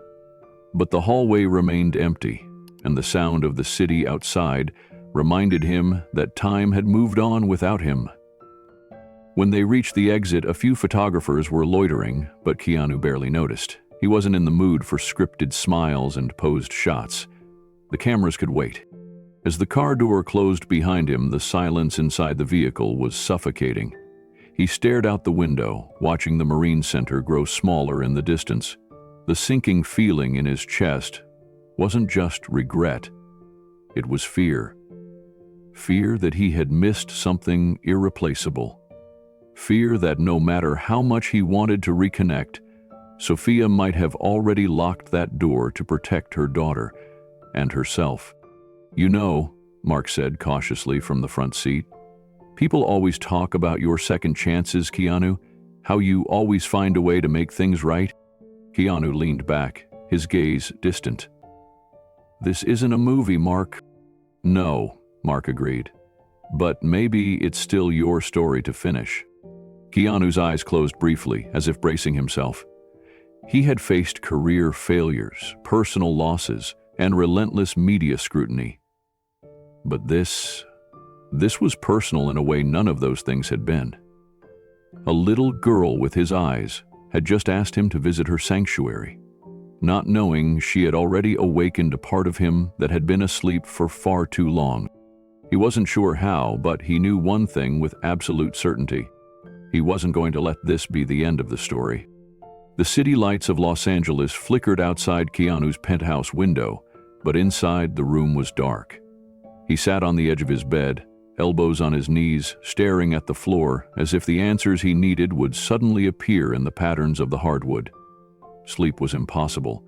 But the hallway remained empty, and the sound of the city outside reminded him that time had moved on without him. When they reached the exit, a few photographers were loitering, but Keanu barely noticed. He wasn't in the mood for scripted smiles and posed shots. The cameras could wait. As the car door closed behind him, the silence inside the vehicle was suffocating. He stared out the window, watching the Marine Center grow smaller in the distance. The sinking feeling in his chest wasn't just regret. It was fear. Fear that he had missed something irreplaceable. Fear that no matter how much he wanted to reconnect, Sophia might have already locked that door to protect her daughter and herself. "You know," Mark said cautiously from the front seat, "people always talk about your second chances, Keanu, how you always find a way to make things right." Keanu leaned back, his gaze distant. "This isn't a movie, Mark." "No," Mark agreed. "But maybe it's still your story to finish." Keanu's eyes closed briefly, as if bracing himself. He had faced career failures, personal losses, and relentless media scrutiny. But this was personal in a way none of those things had been. A little girl with his eyes had just asked him to visit her sanctuary, not knowing she had already awakened a part of him that had been asleep for far too long. He wasn't sure how, but he knew one thing with absolute certainty. He wasn't going to let this be the end of the story. The city lights of Los Angeles flickered outside Keanu's penthouse window, but inside the room was dark. He sat on the edge of his bed, elbows on his knees, staring at the floor as if the answers he needed would suddenly appear in the patterns of the hardwood. Sleep was impossible.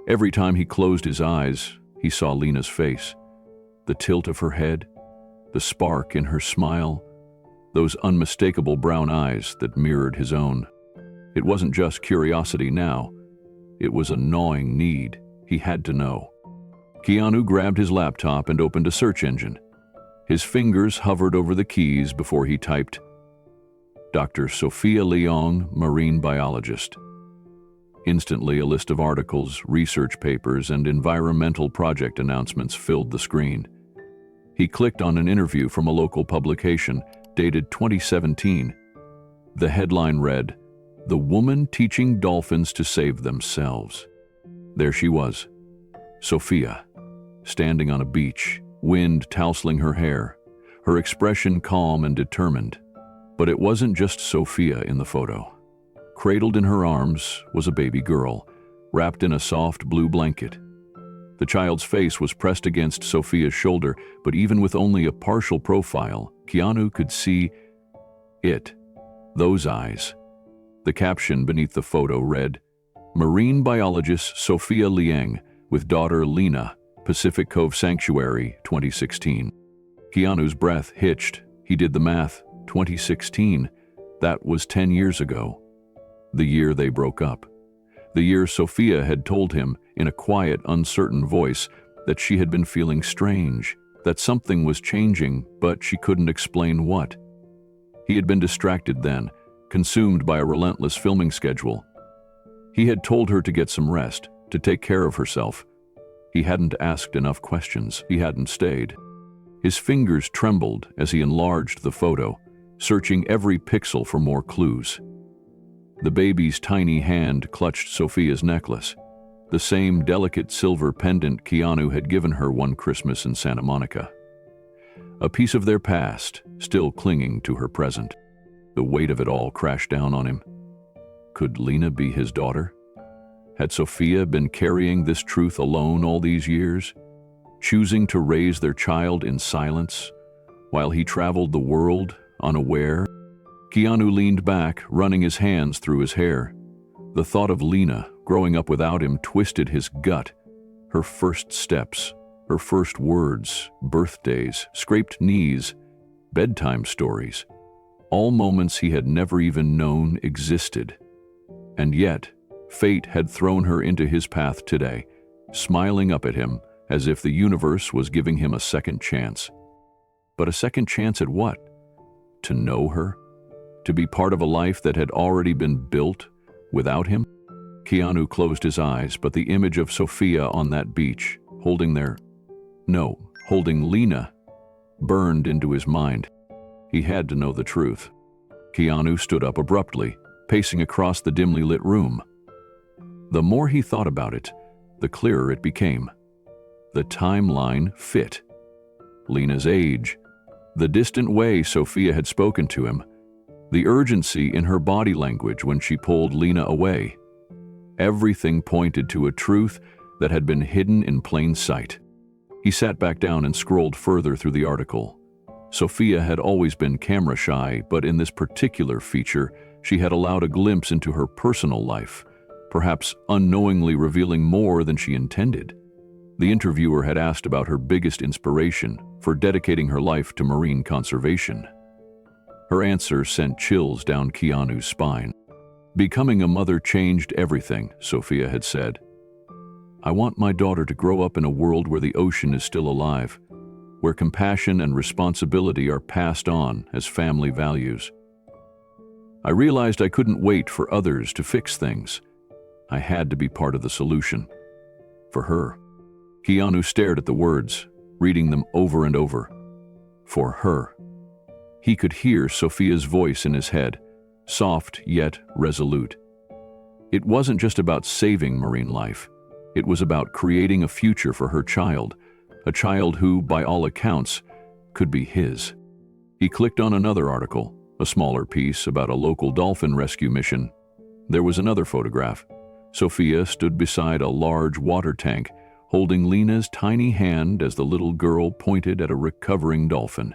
Every time he closed his eyes, he saw Lina's face. The tilt of her head, the spark in her smile, those unmistakable brown eyes that mirrored his own. It wasn't just curiosity now. It was a gnawing need. He had to know. Keanu grabbed his laptop and opened a search engine. His fingers hovered over the keys before he typed, Dr. Sophia Leong, marine biologist. Instantly, a list of articles, research papers, and environmental project announcements filled the screen. He clicked on an interview from a local publication, dated 2017. The headline read, "The woman teaching dolphins to save themselves." There she was, Sophia, standing on a beach, wind tousling her hair, her expression calm and determined. But it wasn't just Sophia in the photo. Cradled in her arms was a baby girl, wrapped in a soft blue blanket. The child's face was pressed against Sophia's shoulder, but even with only a partial profile, Keanu could see it, those eyes. The caption beneath the photo read, "Marine biologist Sophia Liang with daughter Lina, Pacific Cove Sanctuary, 2016. Keanu's breath hitched. He did the math. 2016. That was 10 years ago. The year they broke up. The year Sophia had told him, in a quiet, uncertain voice, that she had been feeling strange, that something was changing, but she couldn't explain what. He had been distracted then, consumed by a relentless filming schedule. He had told her to get some rest, to take care of herself. He hadn't asked enough questions. He hadn't stayed. His fingers trembled as he enlarged the photo, searching every pixel for more clues. The baby's tiny hand clutched Sophia's necklace, the same delicate silver pendant Keanu had given her one Christmas in Santa Monica. A piece of their past, still clinging to her present. The weight of it all crashed down on him. Could Lina be his daughter? Had Sophia been carrying this truth alone all these years, choosing to raise their child in silence, while he traveled the world unaware? Keanu leaned back, running his hands through his hair. The thought of Lina growing up without him twisted his gut. Her first steps, her first words, birthdays, scraped knees, bedtime stories, all moments he had never even known existed. And yet, fate had thrown her into his path today, smiling up at him as if the universe was giving him a second chance. But a second chance at what? To know her? To be part of a life that had already been built without him? Keanu closed his eyes, but the image of Sophia on that beach, holding Lina, burned into his mind. He had to know the truth. Keanu stood up abruptly, pacing across the dimly lit room. The more he thought about it, the clearer it became. The timeline fit. Lina's age, the distant way Sophia had spoken to him, the urgency in her body language when she pulled Lina away. Everything pointed to a truth that had been hidden in plain sight. He sat back down and scrolled further through the article. Sophia had always been camera shy, but in this particular feature, she had allowed a glimpse into her personal life, perhaps unknowingly revealing more than she intended. The interviewer had asked about her biggest inspiration for dedicating her life to marine conservation. Her answer sent chills down Keanu's spine. "Becoming a mother changed everything," Sophia had said. "I want my daughter to grow up in a world where the ocean is still alive, where compassion and responsibility are passed on as family values. I realized I couldn't wait for others to fix things. I had to be part of the solution. For her." Keanu stared at the words, reading them over and over. For her. He could hear Sophia's voice in his head, soft yet resolute. It wasn't just about saving marine life. It was about creating a future for her child, a child who, by all accounts, could be his. He clicked on another article, a smaller piece about a local dolphin rescue mission. There was another photograph. Sophia stood beside a large water tank, holding Lina's tiny hand as the little girl pointed at a recovering dolphin.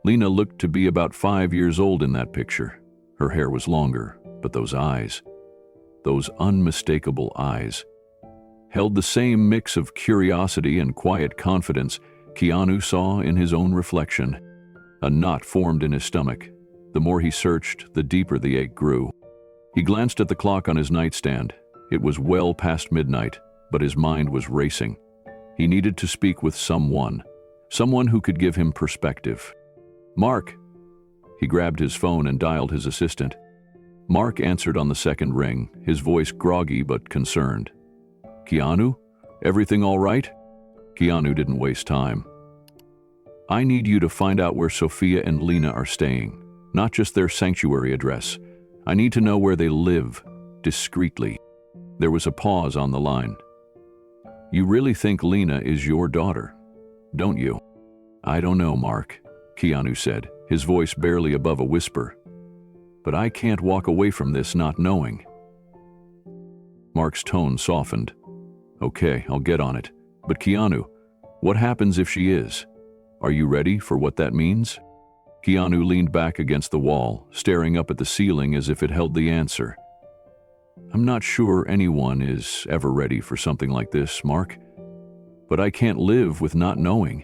Lina looked to be about 5 years old in that picture. Her hair was longer, but those eyes, those unmistakable eyes, held the same mix of curiosity and quiet confidence Keanu saw in his own reflection. A knot formed in his stomach. The more he searched, the deeper the ache grew. He glanced at the clock on his nightstand. It was well past midnight, but his mind was racing. He needed to speak with someone who could give him perspective. "Mark!" He grabbed his phone and dialed his assistant. Mark answered on the second ring, his voice groggy but concerned. "Keanu? Everything all right?" Keanu didn't waste time. "I need you to find out where Sophia and Lina are staying, not just their sanctuary address. I need to know where they live, discreetly." There was a pause on the line. "You really think Lina is your daughter, don't you?" "I don't know, Mark," Keanu said, his voice barely above a whisper. "But I can't walk away from this not knowing." Mark's tone softened. "Okay, I'll get on it. But Keanu, what happens if she is? Are you ready for what that means?" Keanu leaned back against the wall, staring up at the ceiling as if it held the answer. "I'm not sure anyone is ever ready for something like this, Mark. But I can't live with not knowing."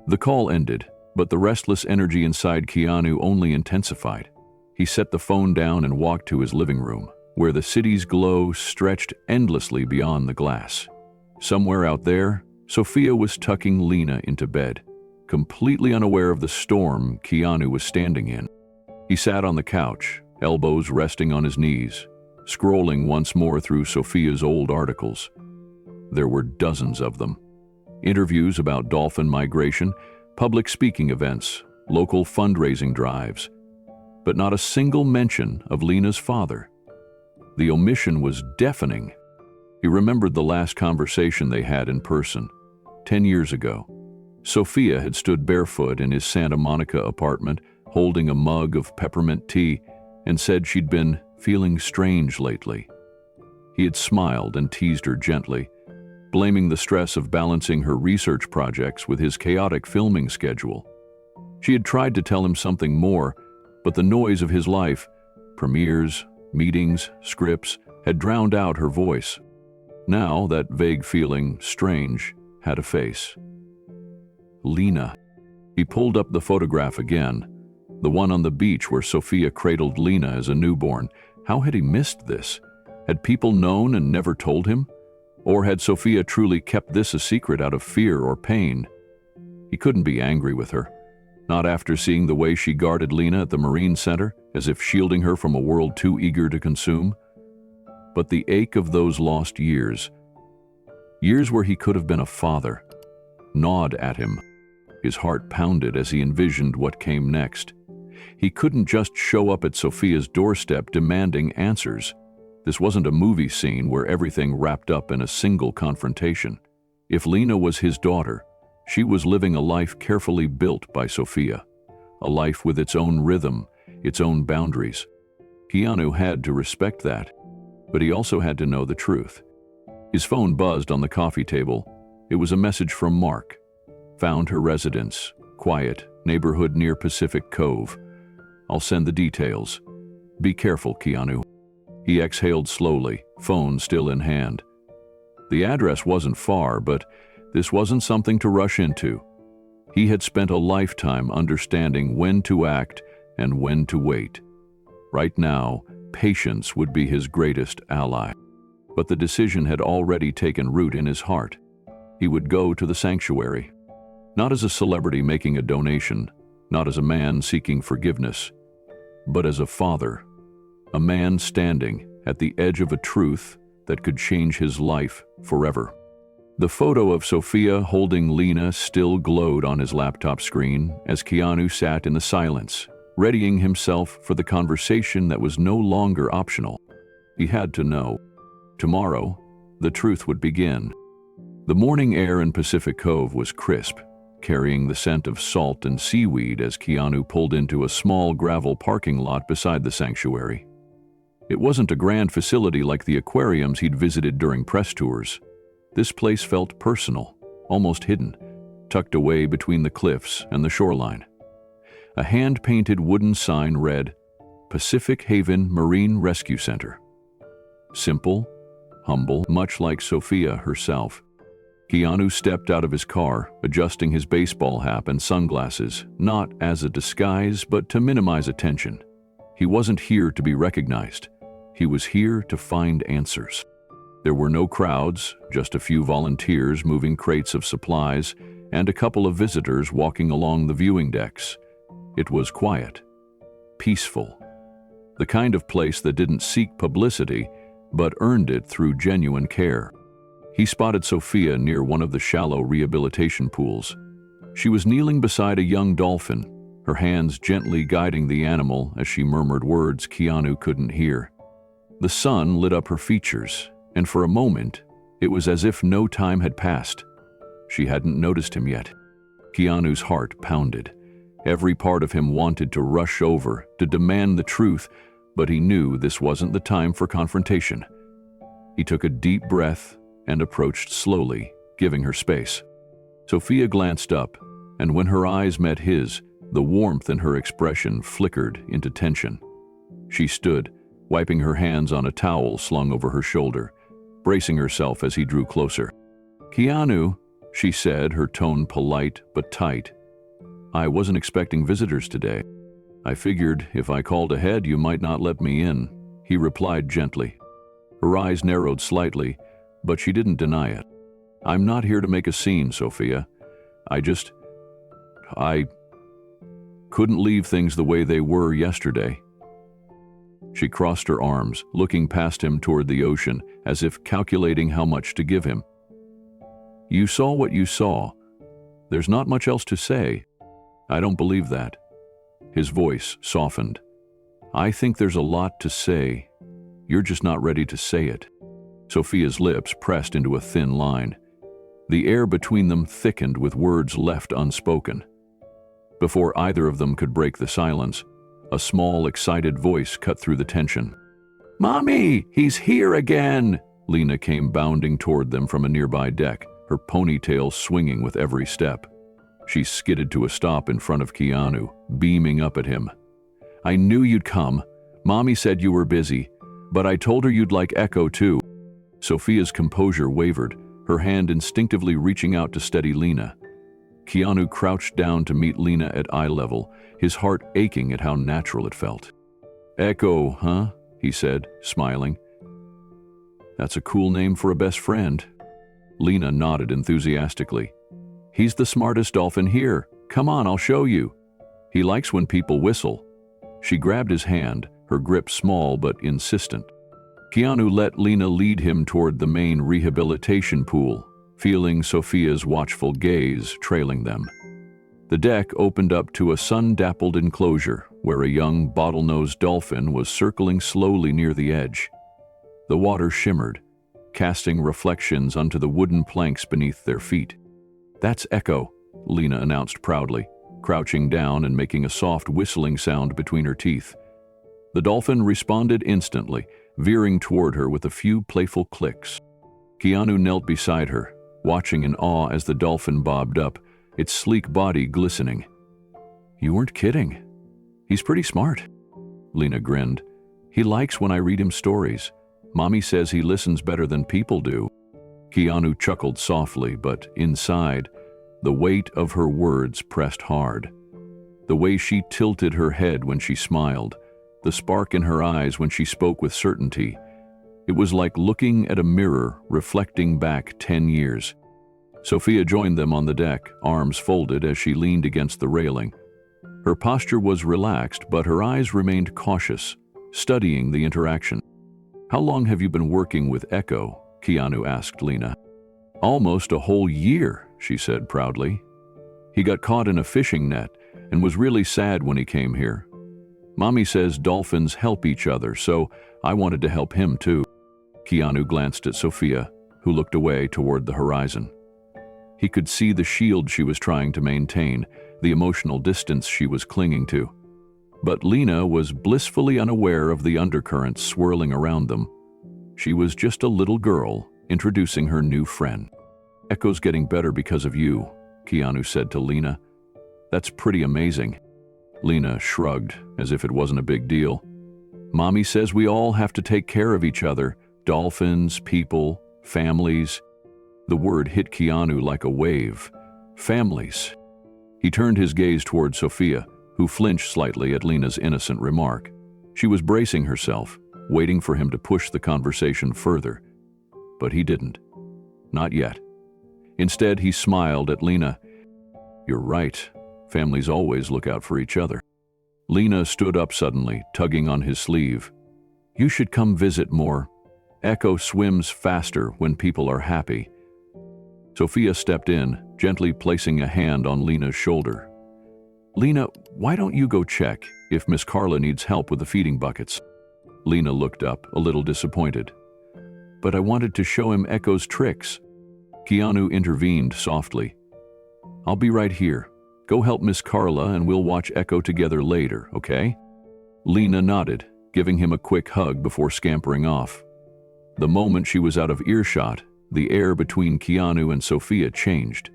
The call ended, but the restless energy inside Keanu only intensified. He set the phone down and walked to his living room, where the city's glow stretched endlessly beyond the glass. Somewhere out there, Sophia was tucking Lina into bed, completely unaware of the storm Keanu was standing in. He sat on the couch, elbows resting on his knees, scrolling once more through Sophia's old articles. There were dozens of them. Interviews about dolphin migration, public speaking events, local fundraising drives, but not a single mention of Lina's father. The omission was deafening. He remembered the last conversation they had in person, 10 years ago. Sophia had stood barefoot in his Santa Monica apartment, holding a mug of peppermint tea, and said she'd been feeling strange lately. He had smiled and teased her gently, blaming the stress of balancing her research projects with his chaotic filming schedule. She had tried to tell him something more, but the noise of his life, premieres, meetings, scripts, had drowned out her voice. Now that vague feeling, strange, had a face. Lina. He pulled up the photograph again, the one on the beach where Sophia cradled Lina as a newborn. How had he missed this? Had people known and never told him? Or had Sophia truly kept this a secret out of fear or pain? He couldn't be angry with her, not after seeing the way she guarded Lina at the Marine Center, as if shielding her from a world too eager to consume. But the ache of those lost years where he could have been a father, gnawed at him. His heart pounded as he envisioned what came next. He couldn't just show up at Sophia's doorstep demanding answers. This wasn't a movie scene where everything wrapped up in a single confrontation. If Lina was his daughter, she was living a life carefully built by Sophia, a life with its own rhythm, its own boundaries. Keanu had to respect that, but he also had to know the truth. His phone buzzed on the coffee table. It was a message from Mark. Found her residence, quiet, neighborhood near Pacific Cove. I'll send the details. Be careful, Keanu. He exhaled slowly, phone still in hand. The address wasn't far, but this wasn't something to rush into. He had spent a lifetime understanding when to act and when to wait. Right now, patience would be his greatest ally. But the decision had already taken root in his heart. He would go to the sanctuary. Not as a celebrity making a donation, not as a man seeking forgiveness, but as a father, a man standing at the edge of a truth that could change his life forever. The photo of Sophia holding Lina still glowed on his laptop screen as Keanu sat in the silence, readying himself for the conversation that was no longer optional. He had to know. Tomorrow, the truth would begin. The morning air in Pacific Cove was crisp, carrying the scent of salt and seaweed as Keanu pulled into a small gravel parking lot beside the sanctuary. It wasn't a grand facility like the aquariums he'd visited during press tours. This place felt personal, almost hidden, tucked away between the cliffs and the shoreline. A hand-painted wooden sign read, "Pacific Haven Marine Rescue Center." Simple, humble, much like Sophia herself. Keanu stepped out of his car, adjusting his baseball hat and sunglasses, not as a disguise, but to minimize attention. He wasn't here to be recognized. He was here to find answers. There were no crowds, just a few volunteers moving crates of supplies, and a couple of visitors walking along the viewing decks. It was quiet, peaceful, the kind of place that didn't seek publicity, but earned it through genuine care. He spotted Sophia near one of the shallow rehabilitation pools. She was kneeling beside a young dolphin, her hands gently guiding the animal as she murmured words Keanu couldn't hear. The sun lit up her features, and for a moment, it was as if no time had passed. She hadn't noticed him yet. Keanu's heart pounded. Every part of him wanted to rush over, to demand the truth, but he knew this wasn't the time for confrontation. He took a deep breath and approached slowly, giving her space. Sophia glanced up, and when her eyes met his, the warmth in her expression flickered into tension. She stood, wiping her hands on a towel slung over her shoulder, bracing herself as he drew closer. "Keanu," she said, her tone polite but tight. "I wasn't expecting visitors today. I figured if I called ahead you might not let me in," he replied gently. Her eyes narrowed slightly, but she didn't deny it. "I'm not here to make a scene, Sophia. I couldn't leave things the way they were yesterday." She crossed her arms, looking past him toward the ocean, as if calculating how much to give him. "You saw what you saw. There's not much else to say." "I don't believe that." His voice softened. "I think there's a lot to say. You're just not ready to say it." Sophia's lips pressed into a thin line. The air between them thickened with words left unspoken. Before either of them could break the silence, a small, excited voice cut through the tension. "Mommy, he's here again!" Lina came bounding toward them from a nearby deck, her ponytail swinging with every step. She skidded to a stop in front of Keanu, beaming up at him. "I knew you'd come. Mommy said you were busy, but I told her you'd like Echo too." Sophia's composure wavered, her hand instinctively reaching out to steady Lina. Keanu crouched down to meet Lina at eye level, his heart aching at how natural it felt. "Echo, huh?" he said, smiling. "That's a cool name for a best friend." Lina nodded enthusiastically. "He's the smartest dolphin here. Come on, I'll show you. He likes when people whistle." She grabbed his hand, her grip small but insistent. Keanu let Lina lead him toward the main rehabilitation pool, feeling Sophia's watchful gaze trailing them. The deck opened up to a sun-dappled enclosure where a young bottlenose dolphin was circling slowly near the edge. The water shimmered, casting reflections onto the wooden planks beneath their feet. "That's Echo," Lina announced proudly, crouching down and making a soft whistling sound between her teeth. The dolphin responded instantly, veering toward her with a few playful clicks. Keanu knelt beside her, watching in awe as the dolphin bobbed up, its sleek body glistening. "You weren't kidding. He's pretty smart." Lina grinned. "He likes when I read him stories. Mommy says he listens better than people do." Keanu chuckled softly, but inside, the weight of her words pressed hard. The way she tilted her head when she smiled, the spark in her eyes when she spoke with certainty. It was like looking at a mirror reflecting back 10 years. Sophia joined them on the deck, arms folded as she leaned against the railing. Her posture was relaxed, but her eyes remained cautious, studying the interaction. "How long have you been working with Echo?" Keanu asked Lina. "Almost a whole year," she said proudly. "He got caught in a fishing net and was really sad when he came here. Mommy says dolphins help each other, so I wanted to help him too." Keanu glanced at Sophia, who looked away toward the horizon. He could see the shield she was trying to maintain, the emotional distance she was clinging to. But Lina was blissfully unaware of the undercurrents swirling around them. She was just a little girl introducing her new friend. "Echo's getting better because of you," Keanu said to Lina. "That's pretty amazing." Lina shrugged, as if it wasn't a big deal. "Mommy says we all have to take care of each other, Dolphins, people, families. The word hit Keanu like a wave. Families. He turned his gaze toward Sophia, who flinched slightly at Lina's innocent remark. She was bracing herself, waiting for him to push the conversation further. But he didn't. Not yet. Instead, he smiled at Lina. "You're right. Families always look out for each other." Lina stood up suddenly, tugging on his sleeve. "You should come visit more. Echo swims faster when people are happy." Sophia stepped in, gently placing a hand on Lina's shoulder. "Lina, why don't you go check if Miss Carla needs help with the feeding buckets?" Lina looked up, a little disappointed. "But I wanted to show him Echo's tricks." Keanu intervened softly. "I'll be right here. Go help Miss Carla and we'll watch Echo together later, okay?" Lina nodded, giving him a quick hug before scampering off. The moment she was out of earshot, the air between Keanu and Sophia changed.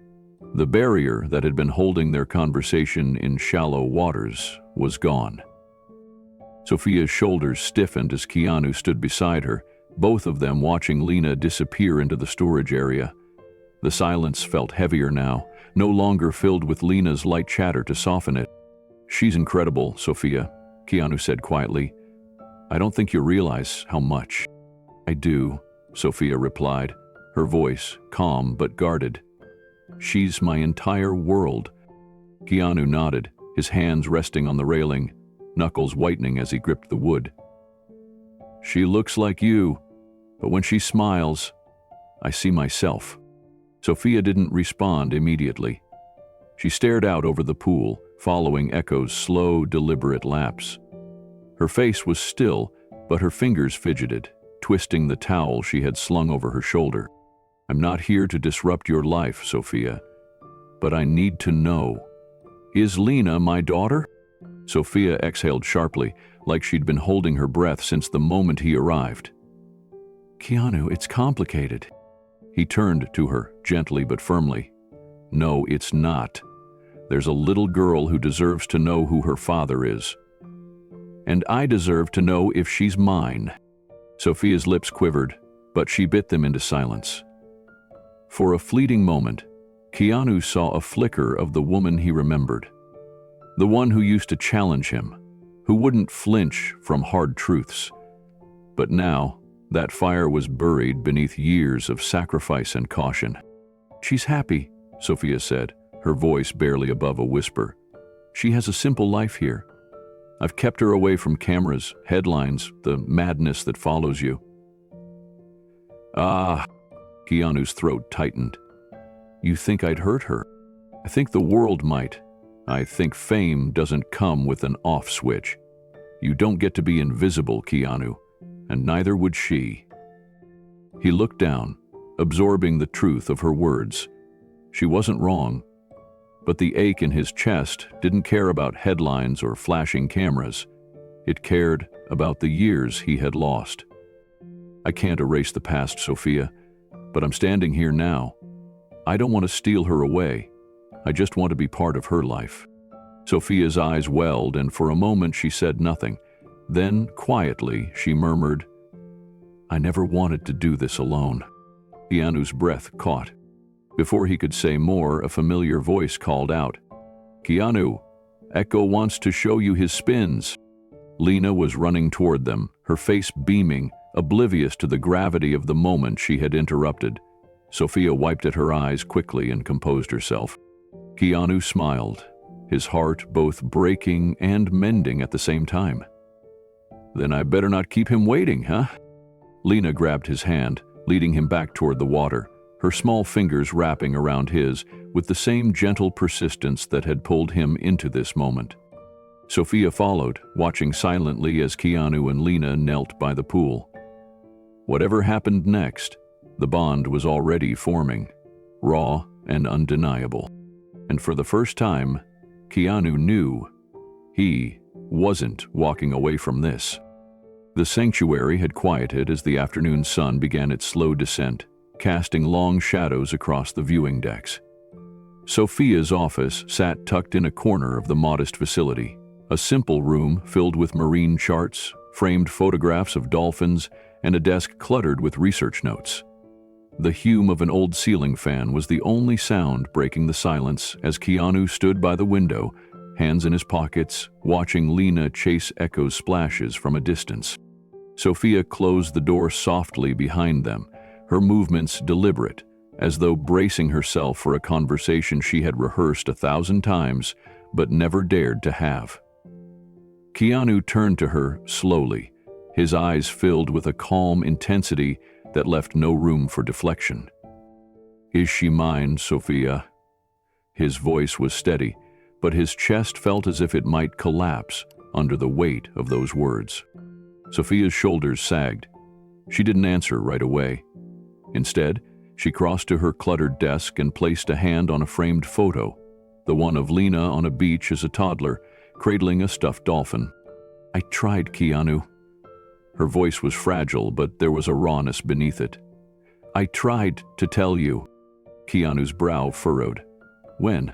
The barrier that had been holding their conversation in shallow waters was gone. Sophia's shoulders stiffened as Keanu stood beside her, both of them watching Lina disappear into the storage area. The silence felt heavier now, no longer filled with Lina's light chatter to soften it. "She's incredible, Sophia," Keanu said quietly. "I don't think you realize how much." "I do," Sophia replied, her voice calm but guarded. "She's my entire world." Keanu nodded, his hands resting on the railing, knuckles whitening as he gripped the wood. "She looks like you, but when she smiles, I see myself." Sophia didn't respond immediately. She stared out over the pool, following Echo's slow, deliberate laps. Her face was still, but her fingers fidgeted, twisting the towel she had slung over her shoulder. "I'm not here to disrupt your life, Sophia, but I need to know. Is Lina my daughter?" Sophia exhaled sharply, like she'd been holding her breath since the moment he arrived. "Keanu, it's complicated." He turned to her, gently but firmly. "No, it's not. There's a little girl who deserves to know who her father is. And I deserve to know if she's mine." Sophia's lips quivered, but she bit them into silence. For a fleeting moment, Keanu saw a flicker of the woman he remembered. The one who used to challenge him, who wouldn't flinch from hard truths. But now, that fire was buried beneath years of sacrifice and caution. "She's happy," Sophia said, her voice barely above a whisper. "She has a simple life here. I've kept her away from cameras, headlines, the madness that follows you." "Ah," Keanu's throat tightened. "You think I'd hurt her? I think the world might. I think fame doesn't come with an off switch. You don't get to be invisible, Keanu, and neither would she." He looked down, absorbing the truth of her words. She wasn't wrong, but the ache in his chest didn't care about headlines or flashing cameras. It cared about the years he had lost. "I can't erase the past, Sophia, but I'm standing here now. I don't want to steal her away. I just want to be part of her life." Sophia's eyes welled, and for a moment she said nothing. Then, quietly, she murmured, "I never wanted to do this alone." Keanu's breath caught. Before he could say more, a familiar voice called out, "Keanu, Echo wants to show you his spins." Lina was running toward them, her face beaming, oblivious to the gravity of the moment she had interrupted. Sophia wiped at her eyes quickly and composed herself. Keanu smiled, his heart both breaking and mending at the same time. "Then I better not keep him waiting, huh?" Lina grabbed his hand, leading him back toward the water, her small fingers wrapping around his with the same gentle persistence that had pulled him into this moment. Sophia followed, watching silently as Keanu and Lina knelt by the pool. Whatever happened next, the bond was already forming, raw and undeniable. And for the first time, Keanu knew he wasn't walking away from this. The sanctuary had quieted as the afternoon sun began its slow descent, casting long shadows across the viewing decks. Sophia's office sat tucked in a corner of the modest facility, a simple room filled with marine charts, framed photographs of dolphins, and a desk cluttered with research notes. The hum of an old ceiling fan was the only sound breaking the silence as Keanu stood by the window, hands in his pockets, watching Lina chase Echo's splashes from a distance. Sophia closed the door softly behind them, her movements deliberate, as though bracing herself for a conversation she had rehearsed 1,000 times but never dared to have. Keanu turned to her slowly, his eyes filled with a calm intensity that left no room for deflection. "Is she mine, Sophia?" His voice was steady, but his chest felt as if it might collapse under the weight of those words. Sophia's shoulders sagged. She didn't answer right away. Instead, she crossed to her cluttered desk and placed a hand on a framed photo, the one of Lina on a beach as a toddler, cradling a stuffed dolphin. "I tried, Keanu." Her voice was fragile, but there was a rawness beneath it. "I tried to tell you." Keanu's brow furrowed. "When?"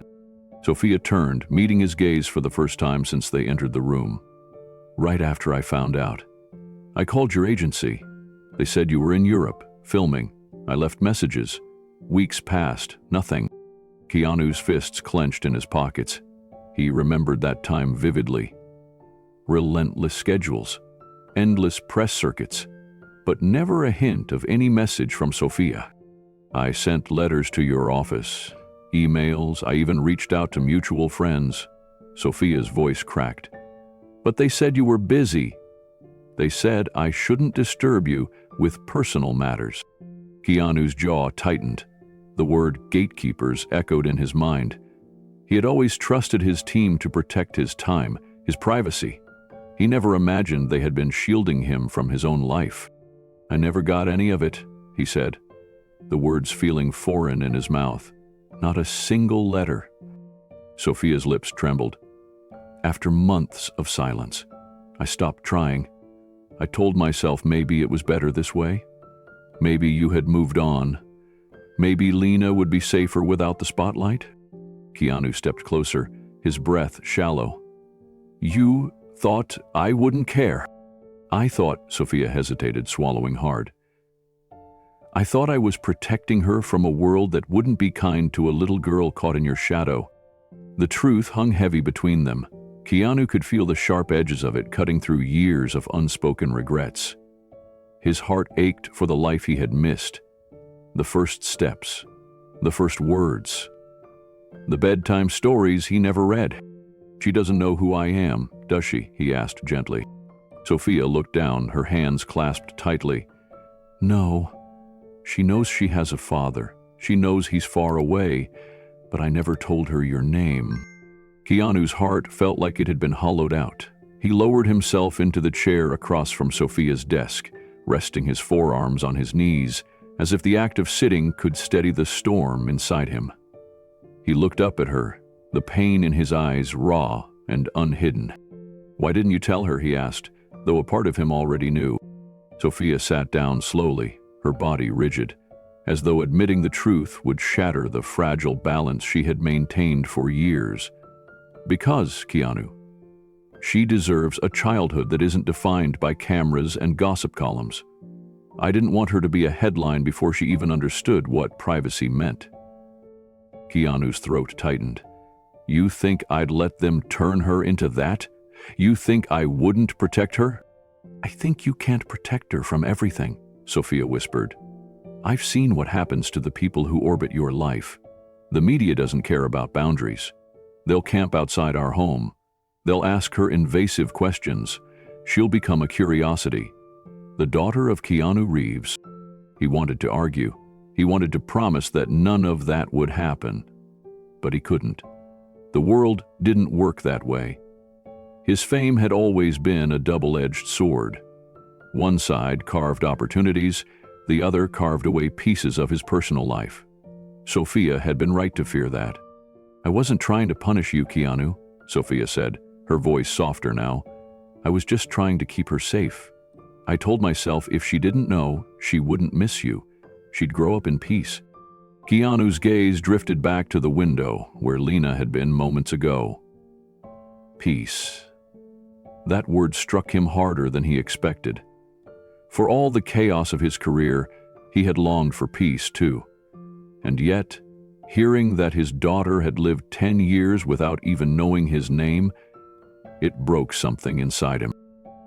Sophia turned, meeting his gaze for the first time since they entered the room. "Right after I found out. I called your agency. They said you were in Europe, filming. I left messages. Weeks passed, nothing." Keanu's fists clenched in his pockets. He remembered that time vividly. Relentless schedules, endless press circuits, but never a hint of any message from Sophia. "I sent letters to your office, emails, I even reached out to mutual friends." Sophia's voice cracked. "But they said you were busy. They said I shouldn't disturb you with personal matters." Keanu's jaw tightened. The word gatekeepers echoed in his mind. He had always trusted his team to protect his time, his privacy. He never imagined they had been shielding him from his own life. "I never got any of it," he said, the words feeling foreign in his mouth. "Not a single letter." Sophia's lips trembled. "After months of silence, I stopped trying. I told myself maybe it was better this way. Maybe you had moved on. Maybe Lina would be safer without the spotlight." Keanu stepped closer, his breath shallow. "You thought I wouldn't care." "I thought," Sophia hesitated, swallowing hard. "I thought I was protecting her from a world that wouldn't be kind to a little girl caught in your shadow." The truth hung heavy between them. Keanu could feel the sharp edges of it cutting through years of unspoken regrets. His heart ached for the life he had missed. The first steps, the first words, the bedtime stories he never read. "She doesn't know who I am, does she?" he asked gently. Sophia looked down, her hands clasped tightly. "No. She knows she has a father. She knows he's far away, but I never told her your name." Keanu's heart felt like it had been hollowed out. He lowered himself into the chair across from Sophia's desk, resting his forearms on his knees, as if the act of sitting could steady the storm inside him. He looked up at her, the pain in his eyes raw and unhidden. "Why didn't you tell her?" he asked, though a part of him already knew. Sophia sat down slowly, her body rigid, as though admitting the truth would shatter the fragile balance she had maintained for years. "Because, Keanu, she deserves a childhood that isn't defined by cameras and gossip columns. I didn't want her to be a headline before she even understood what privacy meant." Keanu's throat tightened. "You think I'd let them turn her into that? You think I wouldn't protect her?" "I think you can't protect her from everything," Sophia whispered. "I've seen what happens to the people who orbit your life. The media doesn't care about boundaries. They'll camp outside our home. They'll ask her invasive questions. She'll become a curiosity. The daughter of Keanu Reeves." He wanted to argue. He wanted to promise that none of that would happen. But he couldn't. The world didn't work that way. His fame had always been a double-edged sword. One side carved opportunities, the other carved away pieces of his personal life. Sophia had been right to fear that. "I wasn't trying to punish you, Keanu," Sophia said, her voice softer now. "I was just trying to keep her safe. I told myself if she didn't know, she wouldn't miss you. She'd grow up in peace." Keanu's gaze drifted back to the window where Lina had been moments ago. Peace. That word struck him harder than he expected. For all the chaos of his career, he had longed for peace too. And yet, hearing that his daughter had lived 10 years without even knowing his name, it broke something inside him.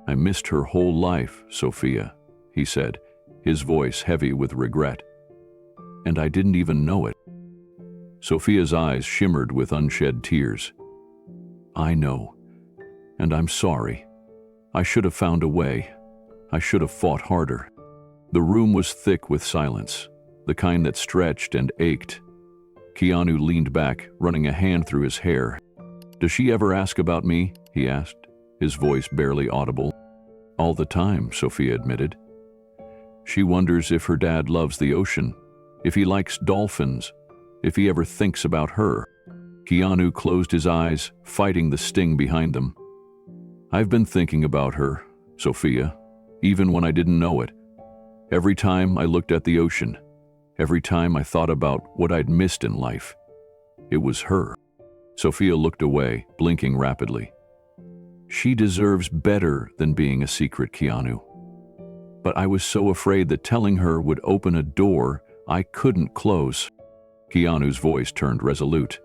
"I missed her whole life, Sophia," he said, his voice heavy with regret. "And I didn't even know it." Sophia's eyes shimmered with unshed tears. "I know, and I'm sorry. I should have found a way. I should have fought harder." The room was thick with silence, the kind that stretched and ached. Keanu leaned back, running a hand through his hair. "Does she ever ask about me?" he asked, his voice barely audible. "All the time," Sophia admitted. "She wonders if her dad loves the ocean, if he likes dolphins, if he ever thinks about her." Keanu closed his eyes, fighting the sting behind them. "I've been thinking about her, Sophia, even when I didn't know it. Every time I looked at the ocean, every time I thought about what I'd missed in life, it was her." Sophia looked away, blinking rapidly. "She deserves better than being a secret, Keanu. But I was so afraid that telling her would open a door I couldn't close." Keanu's voice turned resolute.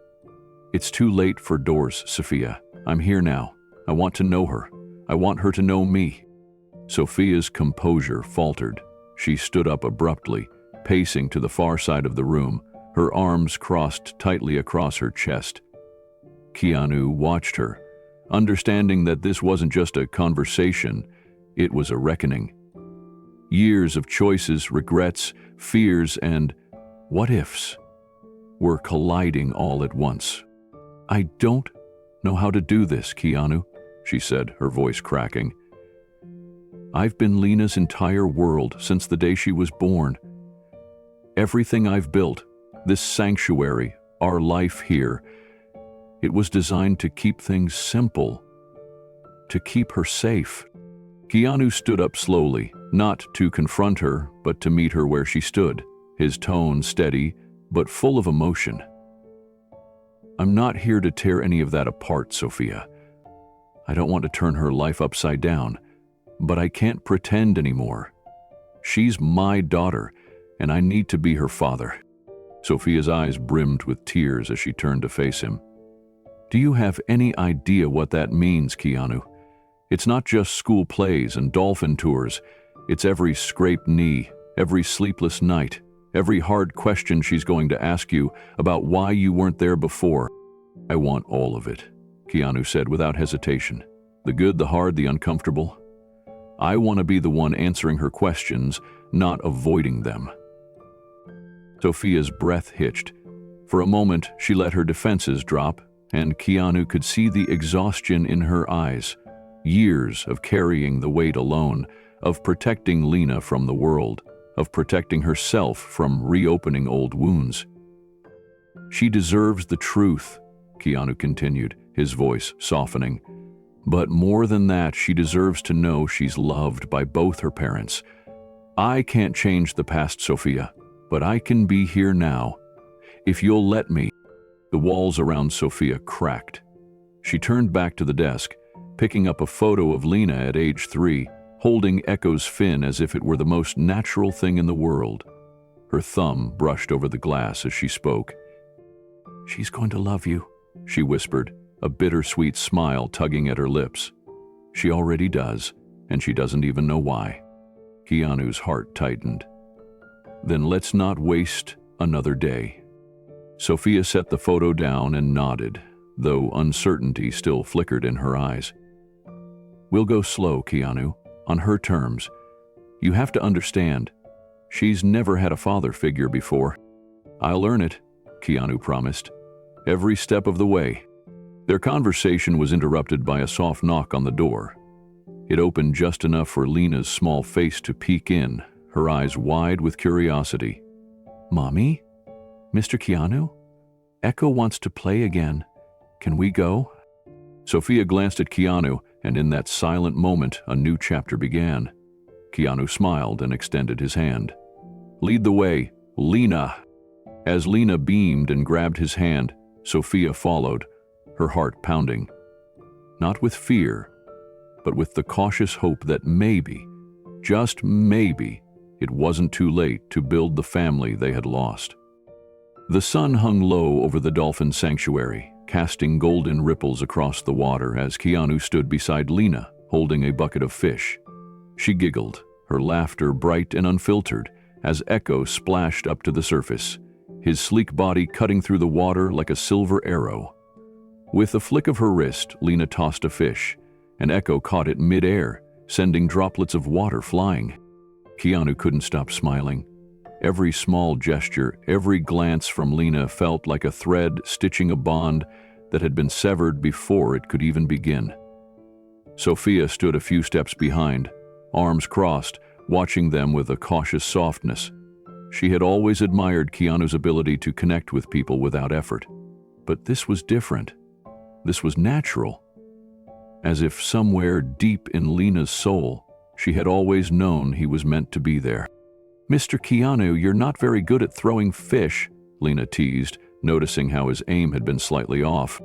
"It's too late for doors, Sophia. I'm here now. I want to know her. I want her to know me." Sophia's composure faltered. She stood up abruptly, pacing to the far side of the room, her arms crossed tightly across her chest. Keanu watched her, understanding that this wasn't just a conversation, it was a reckoning. Years of choices, regrets, fears, and what-ifs were colliding all at once. "I don't know how to do this, Keanu," she said, her voice cracking. "I've been Lina's entire world since the day she was born. Everything I've built, this sanctuary, our life here, it was designed to keep things simple, to keep her safe." Keanu stood up slowly, not to confront her, but to meet her where she stood, his tone steady, but full of emotion. "I'm not here to tear any of that apart, Sophia. I don't want to turn her life upside down, but I can't pretend anymore. She's my daughter, and I need to be her father." Sophia's eyes brimmed with tears as she turned to face him. "Do you have any idea what that means, Keanu? It's not just school plays and dolphin tours. It's every scraped knee, every sleepless night, every hard question she's going to ask you about why you weren't there before." "I want all of it," Keanu said without hesitation. "The good, the hard, the uncomfortable. I want to be the one answering her questions, not avoiding them." Sophia's breath hitched. For a moment, she let her defenses drop, and Keanu could see the exhaustion in her eyes. Years of carrying the weight alone, of protecting Lina from the world, of protecting herself from reopening old wounds. "She deserves the truth," Keanu continued, his voice softening. "But more than that, she deserves to know she's loved by both her parents. I can't change the past, Sophia, but I can be here now. If you'll let me." The walls around Sophia cracked. She turned back to the desk, picking up a photo of Lina at age 3, holding Echo's fin as if it were the most natural thing in the world. Her thumb brushed over the glass as she spoke. "She's going to love you," she whispered, a bittersweet smile tugging at her lips. "She already does, and she doesn't even know why." Keanu's heart tightened. "Then let's not waste another day." Sophia set the photo down and nodded, though uncertainty still flickered in her eyes. "We'll go slow, Keanu, on her terms. You have to understand, she's never had a father figure before." "I'll earn it," Keanu promised, "every step of the way." Their conversation was interrupted by a soft knock on the door. It opened just enough for Lina's small face to peek in, her eyes wide with curiosity. "Mommy? Mr. Keanu? Echo wants to play again. Can we go?" Sophia glanced at Keanu, and in that silent moment, a new chapter began. Keanu smiled and extended his hand. "Lead the way, Lina." As Lina beamed and grabbed his hand, Sophia followed, her heart pounding. Not with fear, but with the cautious hope that maybe, just maybe, it wasn't too late to build the family they had lost. The sun hung low over the Dolphin sanctuary, casting golden ripples across the water as Keanu stood beside Lina, holding a bucket of fish. She giggled, her laughter bright and unfiltered, as Echo splashed up to the surface, his sleek body cutting through the water like a silver arrow. With a flick of her wrist, Lina tossed a fish, and Echo caught it mid-air, sending droplets of water flying. Keanu couldn't stop smiling. Every small gesture, every glance from Lina felt like a thread stitching a bond that had been severed before it could even begin. Sophia stood a few steps behind, arms crossed, watching them with a cautious softness. She had always admired Keanu's ability to connect with people without effort. But this was different. This was natural. As if somewhere deep in Lina's soul, she had always known he was meant to be there. "Mr. Keanu, you're not very good at throwing fish," Lina teased, noticing how his aim had been slightly off.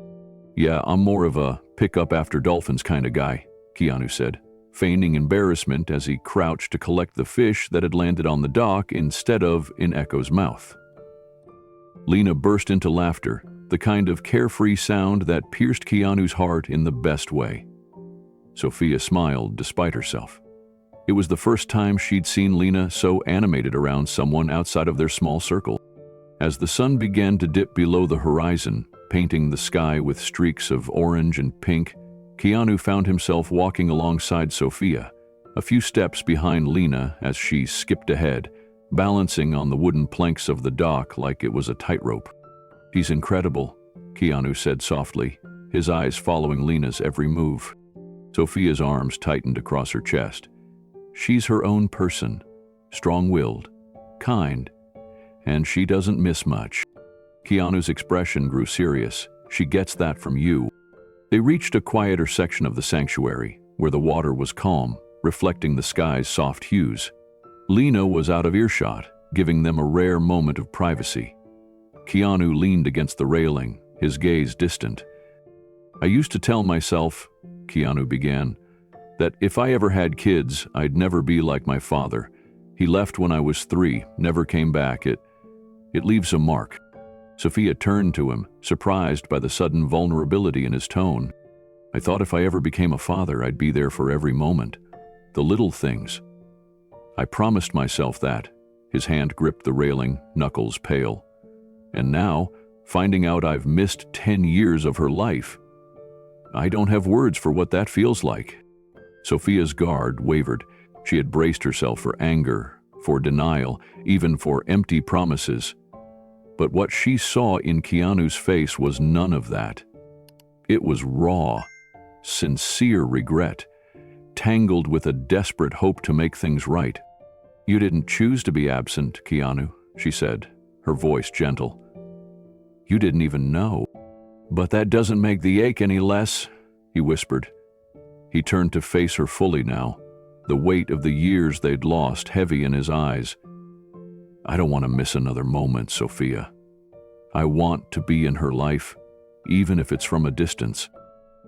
"Yeah, I'm more of a pick-up-after-dolphins kind of guy," Keanu said, feigning embarrassment as he crouched to collect the fish that had landed on the dock instead of in Echo's mouth. Lina burst into laughter, the kind of carefree sound that pierced Keanu's heart in the best way. Sophia smiled despite herself. It was the first time she'd seen Lina so animated around someone outside of their small circle. As the sun began to dip below the horizon, painting the sky with streaks of orange and pink, Keanu found himself walking alongside Sophia, a few steps behind Lina as she skipped ahead, balancing on the wooden planks of the dock like it was a tightrope. "He's incredible," Keanu said softly, his eyes following Lina's every move. Sophia's arms tightened across her chest. "She's her own person, strong-willed, kind, and she doesn't miss much." Keanu's expression grew serious. "She gets that from you." They reached a quieter section of the sanctuary, where the water was calm, reflecting the sky's soft hues. Lina was out of earshot, giving them a rare moment of privacy. Keanu leaned against the railing, his gaze distant. "I used to tell myself," Keanu began, "that if I ever had kids, I'd never be like my father. He left when I was 3, never came back. It leaves a mark." Sophia turned to him, surprised by the sudden vulnerability in his tone. "I thought if I ever became a father, I'd be there for every moment. The little things. I promised myself that." His hand gripped the railing, knuckles pale. "And now, finding out I've missed 10 years of her life. I don't have words for what that feels like." Sophia's guard wavered. She had braced herself for anger, for denial, even for empty promises. But what she saw in Keanu's face was none of that. It was raw, sincere regret, tangled with a desperate hope to make things right. "You didn't choose to be absent, Keanu," she said, her voice gentle. "You didn't even know." "But that doesn't make the ache any less," he whispered. He turned to face her fully now, the weight of the years they'd lost heavy in his eyes. "I don't want to miss another moment, Sophia. I want to be in her life, even if it's from a distance."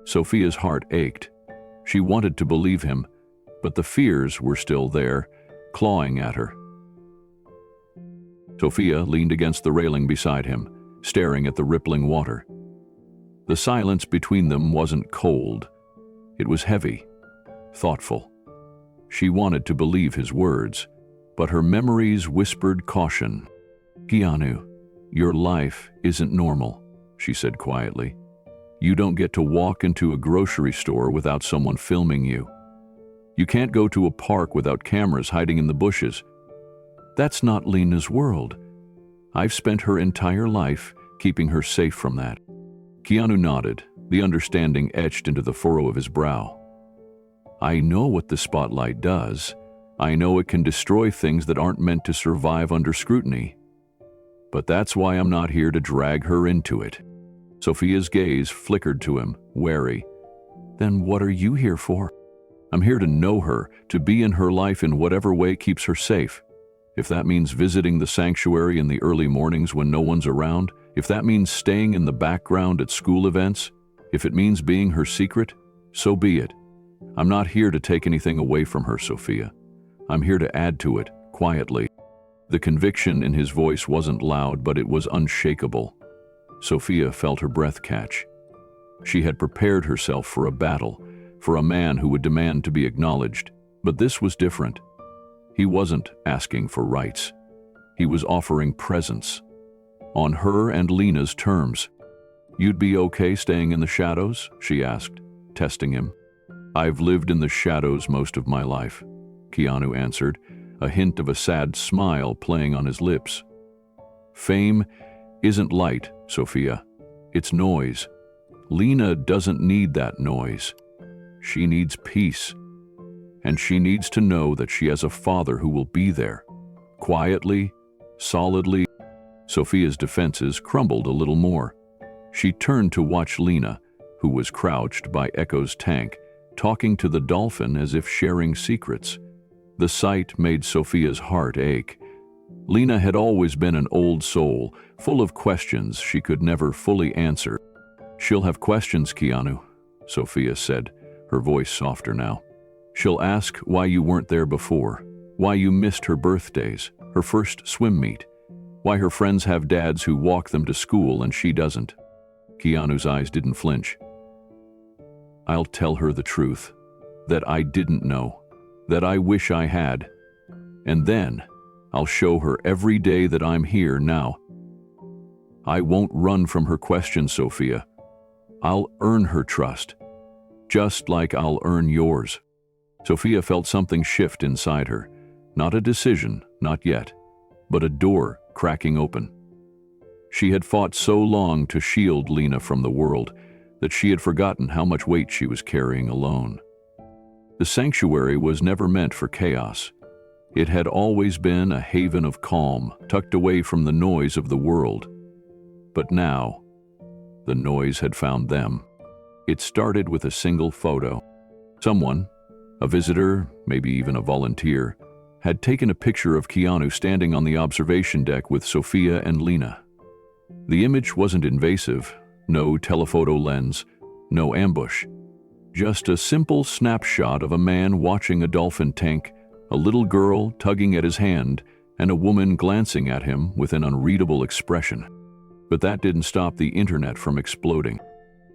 Sophia's heart ached. She wanted to believe him, but the fears were still there, clawing at her. Sophia leaned against the railing beside him, staring at the rippling water. The silence between them wasn't cold. It was heavy, thoughtful. She wanted to believe his words, but her memories whispered caution. "Keanu, your life isn't normal," she said quietly. "You don't get to walk into a grocery store without someone filming you. You can't go to a park without cameras hiding in the bushes. That's not Lina's world. I've spent her entire life keeping her safe from that." Keanu nodded, the understanding etched into the furrow of his brow. "I know what the spotlight does. I know it can destroy things that aren't meant to survive under scrutiny. But that's why I'm not here to drag her into it." Sophia's gaze flickered to him, wary. "Then what are you here for?" "I'm here to know her, to be in her life in whatever way keeps her safe. If that means visiting the sanctuary in the early mornings when no one's around, if that means staying in the background at school events, if it means being her secret, so be it. I'm not here to take anything away from her, Sophia. I'm here to add to it, quietly. The conviction in his voice wasn't loud, but it was unshakable. Sophia felt her breath catch. She had prepared herself for a battle, for a man who would demand to be acknowledged, but this was different. He wasn't asking for rights. He was offering presence. On her and Lina's terms. "You'd be okay staying in the shadows?" she asked, testing him. "I've lived in the shadows most of my life," Keanu answered, a hint of a sad smile playing on his lips. "Fame isn't light, Sophia. It's noise. Lina doesn't need that noise. She needs peace. And she needs to know that she has a father who will be there. Quietly, solidly." Sophia's defenses crumbled a little more. She turned to watch Lina, who was crouched by Echo's tank, talking to the Dolphin as if sharing secrets. The sight made Sophia's heart ache. Lina had always been an old soul, full of questions she could never fully answer. "She'll have questions, Keanu," Sophia said, her voice softer now. "She'll ask why you weren't there before, why you missed her birthdays, her first swim meet, why her friends have dads who walk them to school and she doesn't." Keanu's eyes didn't flinch. "I'll tell her the truth, that I didn't know, that I wish I had. And then I'll show her every day that I'm here now. I won't run from her questions, Sophia. I'll earn her trust, just like I'll earn yours." Sophia felt something shift inside her. Not a decision, not yet, but a door cracking open. She had fought so long to shield Lina from the world that she had forgotten how much weight she was carrying alone. The sanctuary was never meant for chaos. It had always been a haven of calm, tucked away from the noise of the world. But now, the noise had found them. It started with a single photo. Someone, a visitor, maybe even a volunteer, had taken a picture of Keanu standing on the observation deck with Sophia and Lina. The image wasn't invasive, no telephoto lens, no ambush. Just a simple snapshot of a man watching a dolphin tank, a little girl tugging at his hand, and a woman glancing at him with an unreadable expression. But that didn't stop the internet from exploding.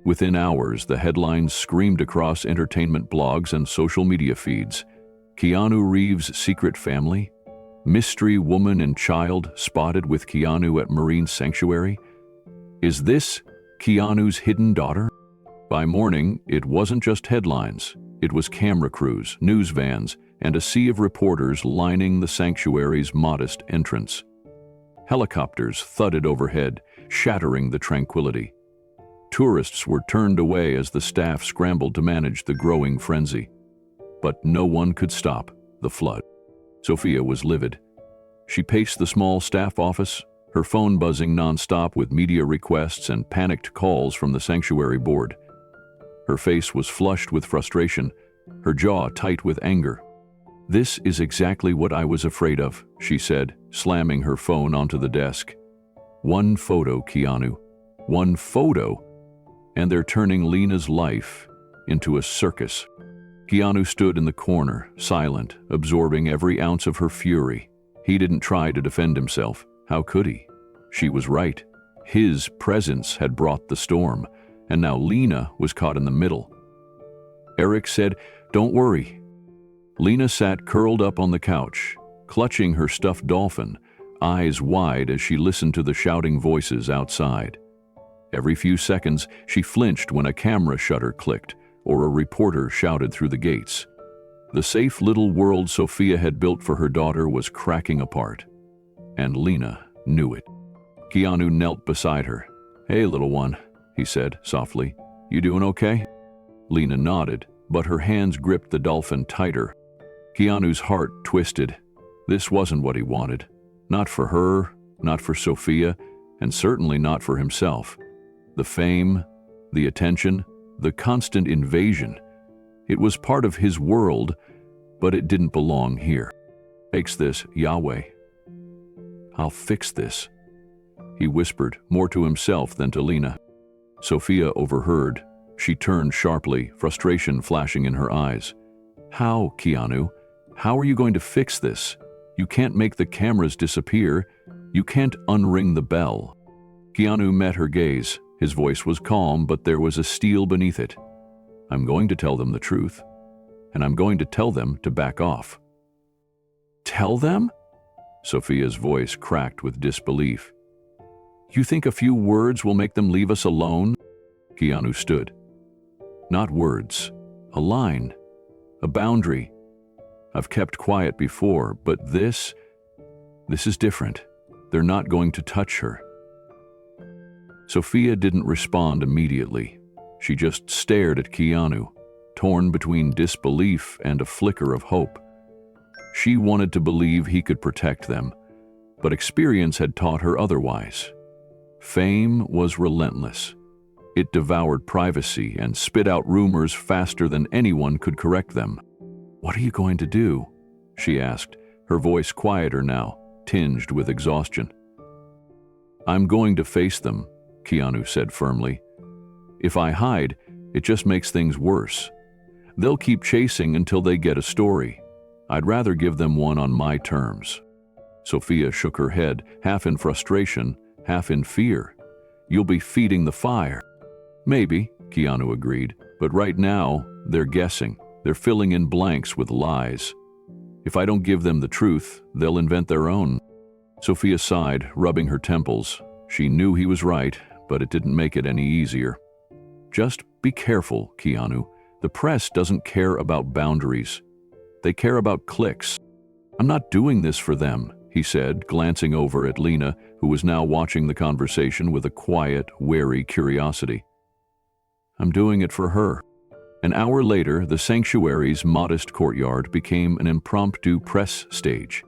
Within hours, the headlines screamed across entertainment blogs and social media feeds. Keanu Reeves' secret family? Mystery woman and child spotted with Keanu at marine sanctuary? Is this Keanu's hidden daughter? By morning, it wasn't just headlines. It was camera crews, news vans, and a sea of reporters lining the sanctuary's modest entrance. Helicopters thudded overhead, shattering the tranquility. Tourists were turned away as the staff scrambled to manage the growing frenzy. But no one could stop the flood. Sophia was livid. She paced the small staff office, her phone buzzing nonstop with media requests and panicked calls from the sanctuary board. Her face was flushed with frustration, her jaw tight with anger. "This is exactly what I was afraid of," she said, slamming her phone onto the desk. "One photo, Keanu. One photo. And they're turning Lina's life into a circus." Keanu stood in the corner, silent, absorbing every ounce of her fury. He didn't try to defend himself. How could he? She was right. His presence had brought the storm, and now Lina was caught in the middle. Eric said, "Don't worry." Lina sat curled up on the couch, clutching her stuffed dolphin, eyes wide as she listened to the shouting voices outside. Every few seconds, she flinched when a camera shutter clicked or a reporter shouted through the gates. The safe little world Sophia had built for her daughter was cracking apart, and Lina knew it. Keanu knelt beside her. "Hey, little one," he said softly. "You doing okay?" Lina nodded, but her hands gripped the dolphin tighter. Keanu's heart twisted. This wasn't what he wanted. Not for her, not for Sophia, and certainly not for himself. The fame, the attention, the constant invasion. It was part of his world, but it didn't belong here. "Fix this, Yahweh. I'll fix this," he whispered, more to himself than to Lina. Sophia overheard. She turned sharply, frustration flashing in her eyes. "How, Keanu? How are you going to fix this? You can't make the cameras disappear. You can't unring the bell." Keanu met her gaze. His voice was calm, but there was a steel beneath it. "I'm going to tell them the truth, and I'm going to tell them to back off." "Tell them?" Sophia's voice cracked with disbelief. "You think a few words will make them leave us alone?" Keanu stood. "Not words. A line. A boundary. I've kept quiet before, but this is different. They're not going to touch her." Sophia didn't respond immediately. She just stared at Keanu, torn between disbelief and a flicker of hope. She wanted to believe he could protect them, but experience had taught her otherwise. Fame was relentless. It devoured privacy and spit out rumors faster than anyone could correct them. "What are you going to do?" she asked, her voice quieter now, tinged with exhaustion. "I'm going to face them," Keanu said firmly. "If I hide, it just makes things worse. They'll keep chasing until they get a story. I'd rather give them one on my terms." Sophia shook her head, half in frustration, half in fear. "You'll be feeding the fire." "Maybe," Keanu agreed, "but right now, they're guessing. They're filling in blanks with lies. If I don't give them the truth, they'll invent their own." Sophia sighed, rubbing her temples. She knew he was right, but it didn't make it any easier. "Just be careful, Keanu. The press doesn't care about boundaries. They care about clicks." "I'm not doing this for them," he said, glancing over at Lina, who was now watching the conversation with a quiet, wary curiosity. "I'm doing it for her." An hour later, the sanctuary's modest courtyard became an impromptu press stage.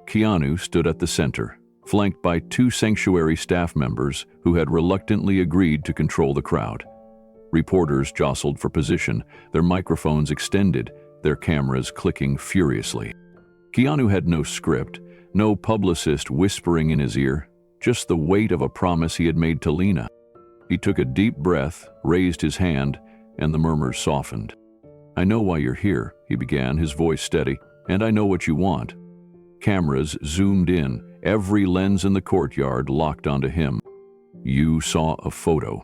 Keanu stood at the center, flanked by 2 sanctuary staff members who had reluctantly agreed to control the crowd. Reporters jostled for position, their microphones extended, their cameras clicking furiously. Keanu had no script, no publicist whispering in his ear, just the weight of a promise he had made to Lina. He took a deep breath, raised his hand, and the murmurs softened. "I know why you're here," he began, his voice steady, "and I know what you want." Cameras zoomed in, every lens in the courtyard locked onto him. "You saw a photo.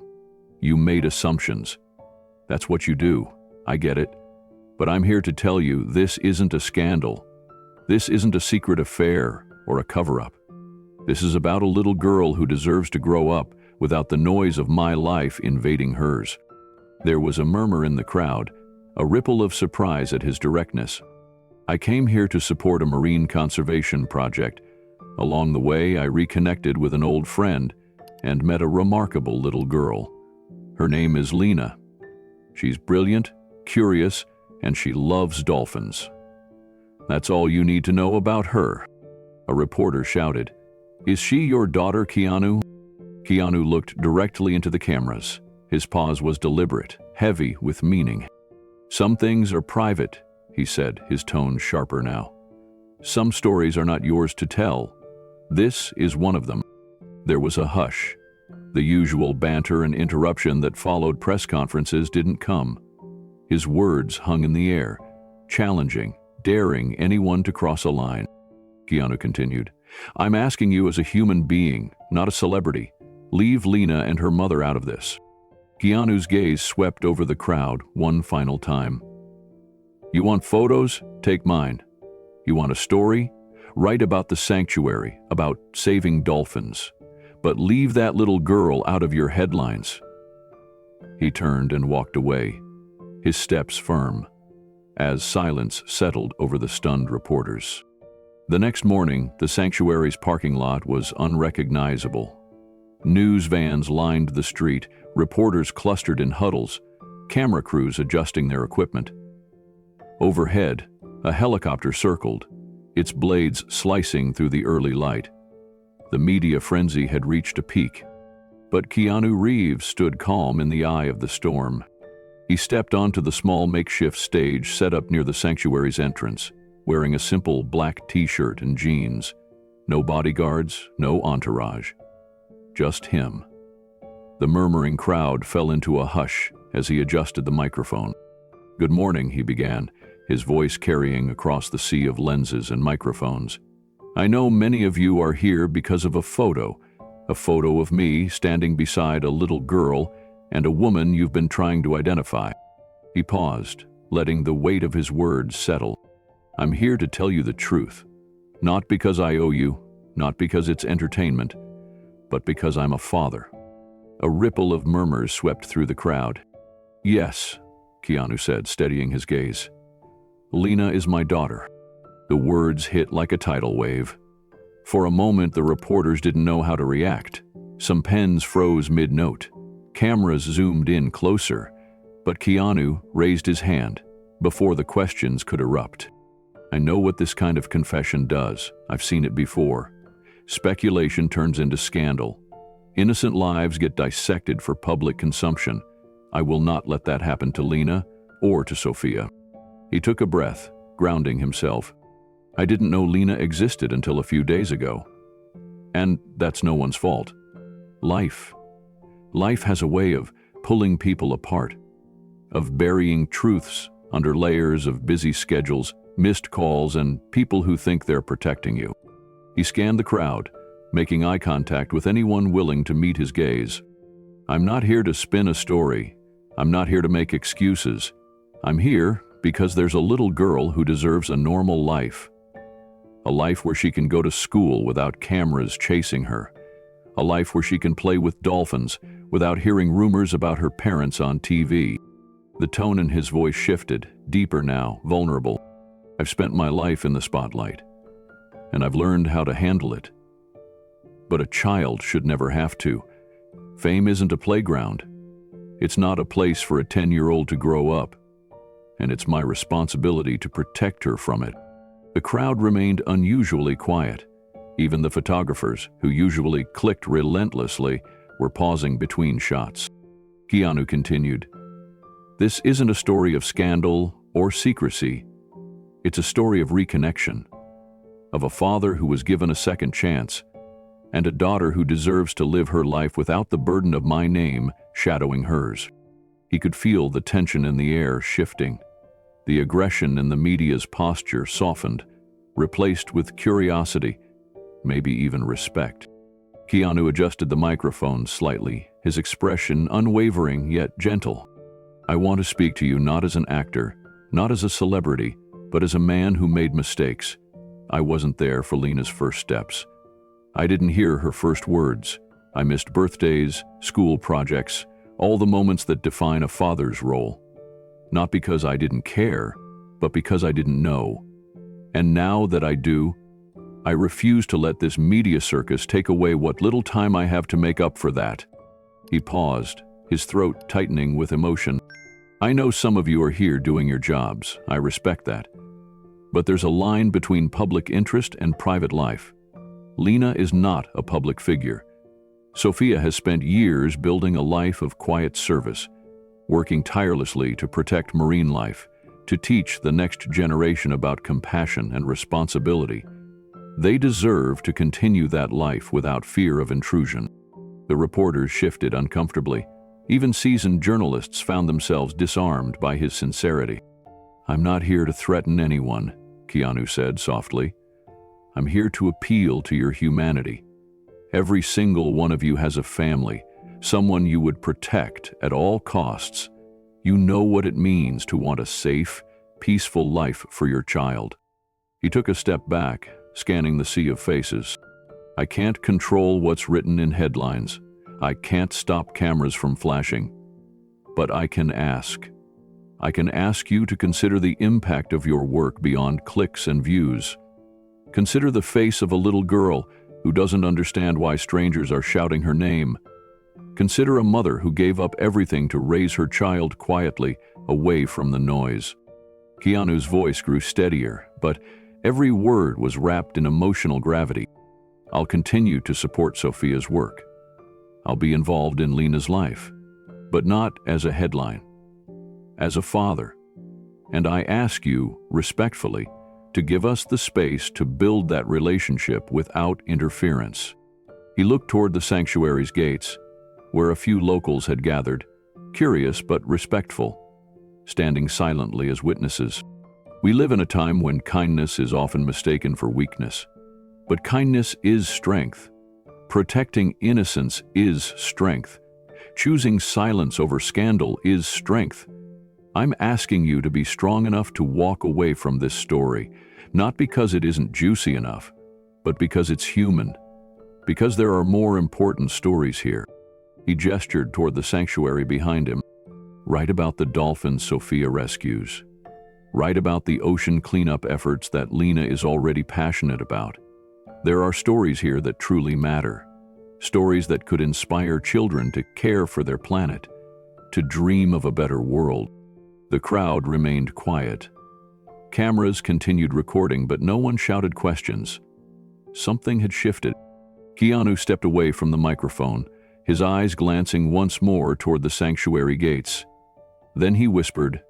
You made assumptions. That's what you do. I get it. But I'm here to tell you this isn't a scandal. This isn't a secret affair or a cover-up. This is about a little girl who deserves to grow up without the noise of my life invading hers." There was a murmur in the crowd, a ripple of surprise at his directness. "I came here to support a marine conservation project. Along the way, I reconnected with an old friend and met a remarkable little girl. Her name is Lina. She's brilliant, curious, and she loves dolphins. That's all you need to know about her." A reporter shouted, "Is she your daughter, Keanu?" Keanu looked directly into the cameras. His pause was deliberate, heavy with meaning. "Some things are private," he said, his tone sharper now. "Some stories are not yours to tell. This is one of them." There was a hush. The usual banter and interruption that followed press conferences didn't come. His words hung in the air, challenging, daring anyone to cross a line. Keanu continued, "I'm asking you as a human being, not a celebrity. Leave Lina and her mother out of this." Keanu's gaze swept over the crowd one final time. "You want photos? Take mine. You want a story? Write about the sanctuary, about saving dolphins. But leave that little girl out of your headlines." He turned and walked away, his steps firm, as silence settled over the stunned reporters. The next morning, the sanctuary's parking lot was unrecognizable. News vans lined the street, reporters clustered in huddles, camera crews adjusting their equipment. Overhead, a helicopter circled, its blades slicing through the early light. The media frenzy had reached a peak. But Keanu Reeves stood calm in the eye of the storm. He stepped onto the small makeshift stage set up near the sanctuary's entrance, wearing a simple black t-shirt and jeans. No bodyguards, no entourage. Just him. The murmuring crowd fell into a hush as he adjusted the microphone. "Good morning," he began, his voice carrying across the sea of lenses and microphones. I know many of you are here because of a photo of me standing beside a little girl and a woman you've been trying to identify. He paused, letting the weight of his words settle. I'm here to tell you the truth, not because I owe you, not because it's entertainment, but because I'm a father. A ripple of murmurs swept through the crowd. Yes, Keanu said, steadying his gaze. Lina is my daughter. The words hit like a tidal wave. For a moment, the reporters didn't know how to react. Some pens froze mid-note. Cameras zoomed in closer, but Keanu raised his hand before the questions could erupt. I know what this kind of confession does. I've seen it before. Speculation turns into scandal. Innocent lives get dissected for public consumption. I will not let that happen to Lina or to Sophia. He took a breath, grounding himself. I didn't know Lina existed until a few days ago. And that's no one's fault. Life has a way of pulling people apart, of burying truths under layers of busy schedules, missed calls, and people who think they're protecting you. He scanned the crowd, making eye contact with anyone willing to meet his gaze. I'm not here to spin a story. I'm not here to make excuses. I'm here because there's a little girl who deserves a normal life. A life where she can go to school without cameras chasing her. A life where she can play with dolphins without hearing rumors about her parents on TV. The tone in his voice shifted, deeper now, vulnerable. I've spent my life in the spotlight, and I've learned how to handle it. But a child should never have to. Fame isn't a playground. It's not a place for a 10-year-old to grow up, and it's my responsibility to protect her from it. The crowd remained unusually quiet. Even the photographers, who usually clicked relentlessly, were pausing between shots. Keanu continued, This isn't a story of scandal or secrecy. It's a story of reconnection, of a father who was given a second chance, and a daughter who deserves to live her life without the burden of my name shadowing hers. He could feel the tension in the air shifting. The aggression in the media's posture softened, replaced with curiosity, maybe even respect. Keanu adjusted the microphone slightly, his expression unwavering yet gentle. I want to speak to you not as an actor, not as a celebrity, but as a man who made mistakes. I wasn't there for Lina's first steps. I didn't hear her first words. I missed birthdays, school projects, all the moments that define a father's role. Not because I didn't care, but because I didn't know. And now that I do, I refuse to let this media circus take away what little time I have to make up for that. He paused, his throat tightening with emotion. I know some of you are here doing your jobs. I respect that. But there's a line between public interest and private life. Lina is not a public figure. Sophia has spent years building a life of quiet service, working tirelessly to protect marine life, to teach the next generation about compassion and responsibility. They deserve to continue that life without fear of intrusion. The reporters shifted uncomfortably. Even seasoned journalists found themselves disarmed by his sincerity. I'm not here to threaten anyone, Keanu said softly. I'm here to appeal to your humanity. Every single one of you has a family, someone you would protect at all costs. You know what it means to want a safe, peaceful life for your child. He took a step back, scanning the sea of faces. I can't control what's written in headlines. I can't stop cameras from flashing. But I can ask. I can ask you to consider the impact of your work beyond clicks and views. Consider the face of a little girl who doesn't understand why strangers are shouting her name. Consider a mother who gave up everything to raise her child quietly, away from the noise. Keanu's voice grew steadier, but every word was wrapped in emotional gravity. I'll continue to support Sophia's work. I'll be involved in Lina's life, but not as a headline, as a father. And I ask you, respectfully, to give us the space to build that relationship without interference. He looked toward the sanctuary's gates, where a few locals had gathered, curious but respectful, standing silently as witnesses. We live in a time when kindness is often mistaken for weakness. But kindness is strength. Protecting innocence is strength. Choosing silence over scandal is strength. I'm asking you to be strong enough to walk away from this story, not because it isn't juicy enough, but because it's human. Because there are more important stories here. He gestured toward the sanctuary behind him. Write about the dolphin Sophia rescues. Write about the ocean cleanup efforts that Lina is already passionate about. There are stories here that truly matter. Stories that could inspire children to care for their planet, to dream of a better world. The crowd remained quiet. Cameras continued recording, but no one shouted questions. Something had shifted. Keanu stepped away from the microphone, his eyes glancing once more toward the sanctuary gates. Then he whispered,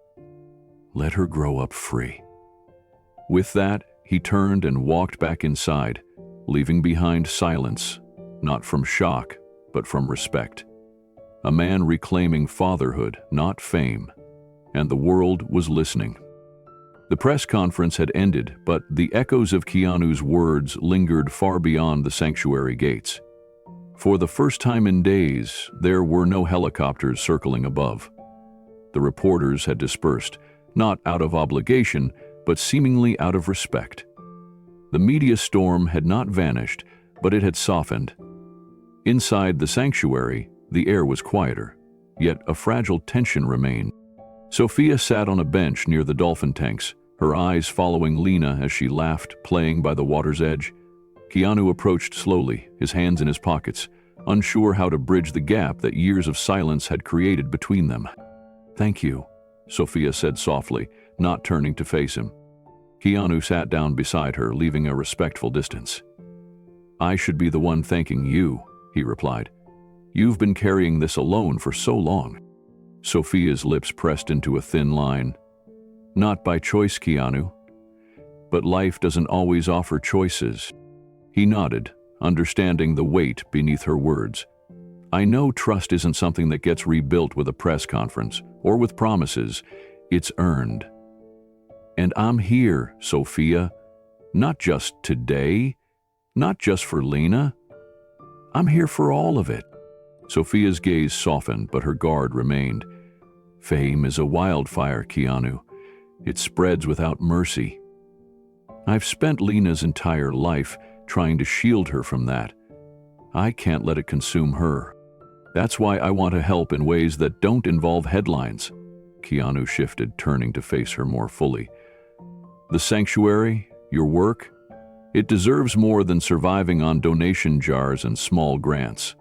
"Let her grow up free." With that, he turned and walked back inside, leaving behind silence, not from shock, but from respect. A man reclaiming fatherhood, not fame, and the world was listening. The press conference had ended, but the echoes of Keanu's words lingered far beyond the sanctuary gates. For the first time in days, there were no helicopters circling above. The reporters had dispersed, not out of obligation, but seemingly out of respect. The media storm had not vanished, but it had softened. Inside the sanctuary, the air was quieter, yet a fragile tension remained. Sophia sat on a bench near the dolphin tanks, her eyes following Lina as she laughed, playing by the water's edge. Keanu approached slowly, his hands in his pockets, unsure how to bridge the gap that years of silence had created between them. "Thank you," Sophia said softly, not turning to face him. Keanu sat down beside her, leaving a respectful distance. "I should be the one thanking you," he replied. "You've been carrying this alone for so long." Sophia's lips pressed into a thin line. "Not by choice, Keanu. But life doesn't always offer choices." He nodded, understanding the weight beneath her words. "I know trust isn't something that gets rebuilt with a press conference or with promises. It's earned. And I'm here, Sophia. Not just today, not just for Lina. I'm here for all of it." Sophia's gaze softened, but her guard remained. "Fame is a wildfire, Keanu. It spreads without mercy. I've spent Lina's entire life trying to shield her from that. I can't let it consume her. That's why I want to help in ways that don't involve headlines." Keanu shifted, turning to face her more fully. "The sanctuary, your work, it deserves more than surviving on donation jars and small grants.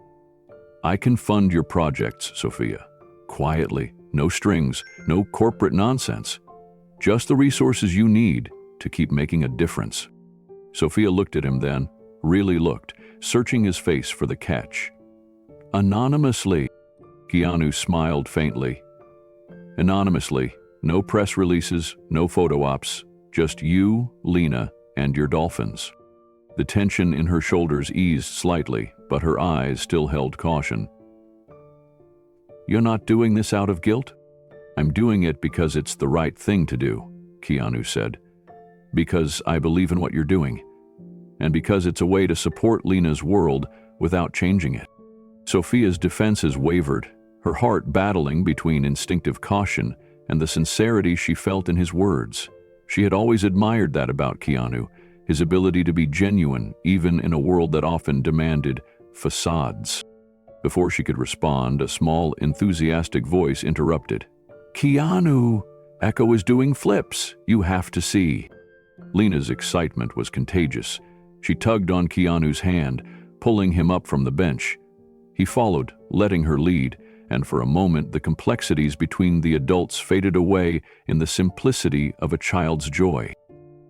I can fund your projects, Sophia. Quietly, no strings, no corporate nonsense. Just the resources you need to keep making a difference." Sophia looked at him then, really looked, searching his face for the catch. "Anonymously," Keanu smiled faintly. "Anonymously, no press releases, no photo ops, just you, Lina, and your dolphins." The tension in her shoulders eased slightly, but her eyes still held caution. "You're not doing this out of guilt?" "I'm doing it because it's the right thing to do," Keanu said. "Because I believe in what you're doing. And because it's a way to support Lina's world without changing it." Sophia's defenses wavered, her heart battling between instinctive caution and the sincerity she felt in his words. She had always admired that about Keanu, his ability to be genuine even in a world that often demanded facades. Before she could respond, a small, enthusiastic voice interrupted. "Keanu, Echo is doing flips. You have to see." Lina's excitement was contagious. She tugged on Keanu's hand, pulling him up from the bench. He followed, letting her lead, and for a moment the complexities between the adults faded away in the simplicity of a child's joy.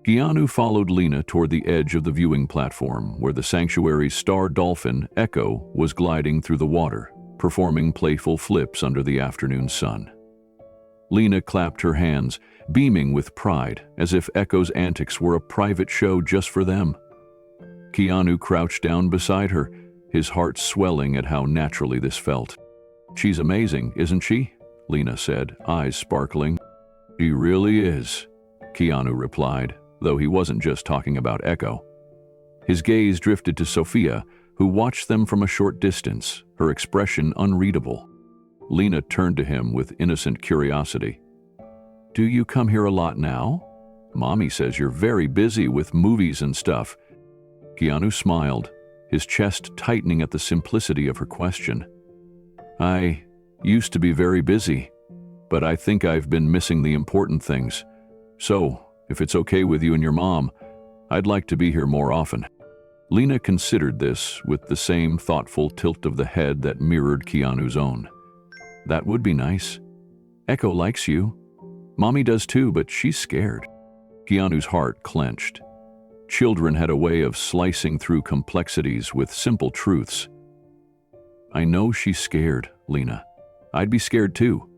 Keanu followed Lina toward the edge of the viewing platform, where the sanctuary's star dolphin, Echo, was gliding through the water, performing playful flips under the afternoon sun. Lina clapped her hands, beaming with pride, as if Echo's antics were a private show just for them. Keanu crouched down beside her, his heart swelling at how naturally this felt. "She's amazing, isn't she?" Lina said, eyes sparkling. "She really is." Keanu replied, though he wasn't just talking about Echo. His gaze drifted to Sophia, who watched them from a short distance, her expression unreadable. Lina turned to him with innocent curiosity. "Do you come here a lot now? Mommy says you're very busy with movies and stuff." Keanu smiled, his chest tightening at the simplicity of her question. "I used to be very busy, but I think I've been missing the important things. So, if it's okay with you and your mom, I'd like to be here more often." Lina considered this with the same thoughtful tilt of the head that mirrored Keanu's own. "That would be nice. Echo likes you. Mommy does too, but she's scared." Keanu's heart clenched. Children had a way of slicing through complexities with simple truths. "I know she's scared, Lina. I'd be scared too.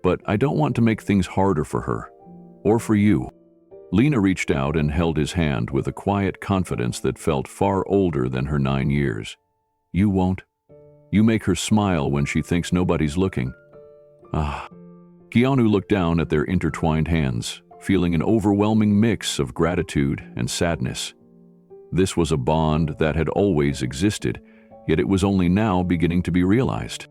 But I don't want to make things harder for her. Or for you." Lina reached out and held his hand with a quiet confidence that felt far older than her 9 years. "You won't. You make her smile when she thinks nobody's looking." Ah. Keanu looked down at their intertwined hands, feeling an overwhelming mix of gratitude and sadness. This was a bond that had always existed, yet it was only now beginning to be realized.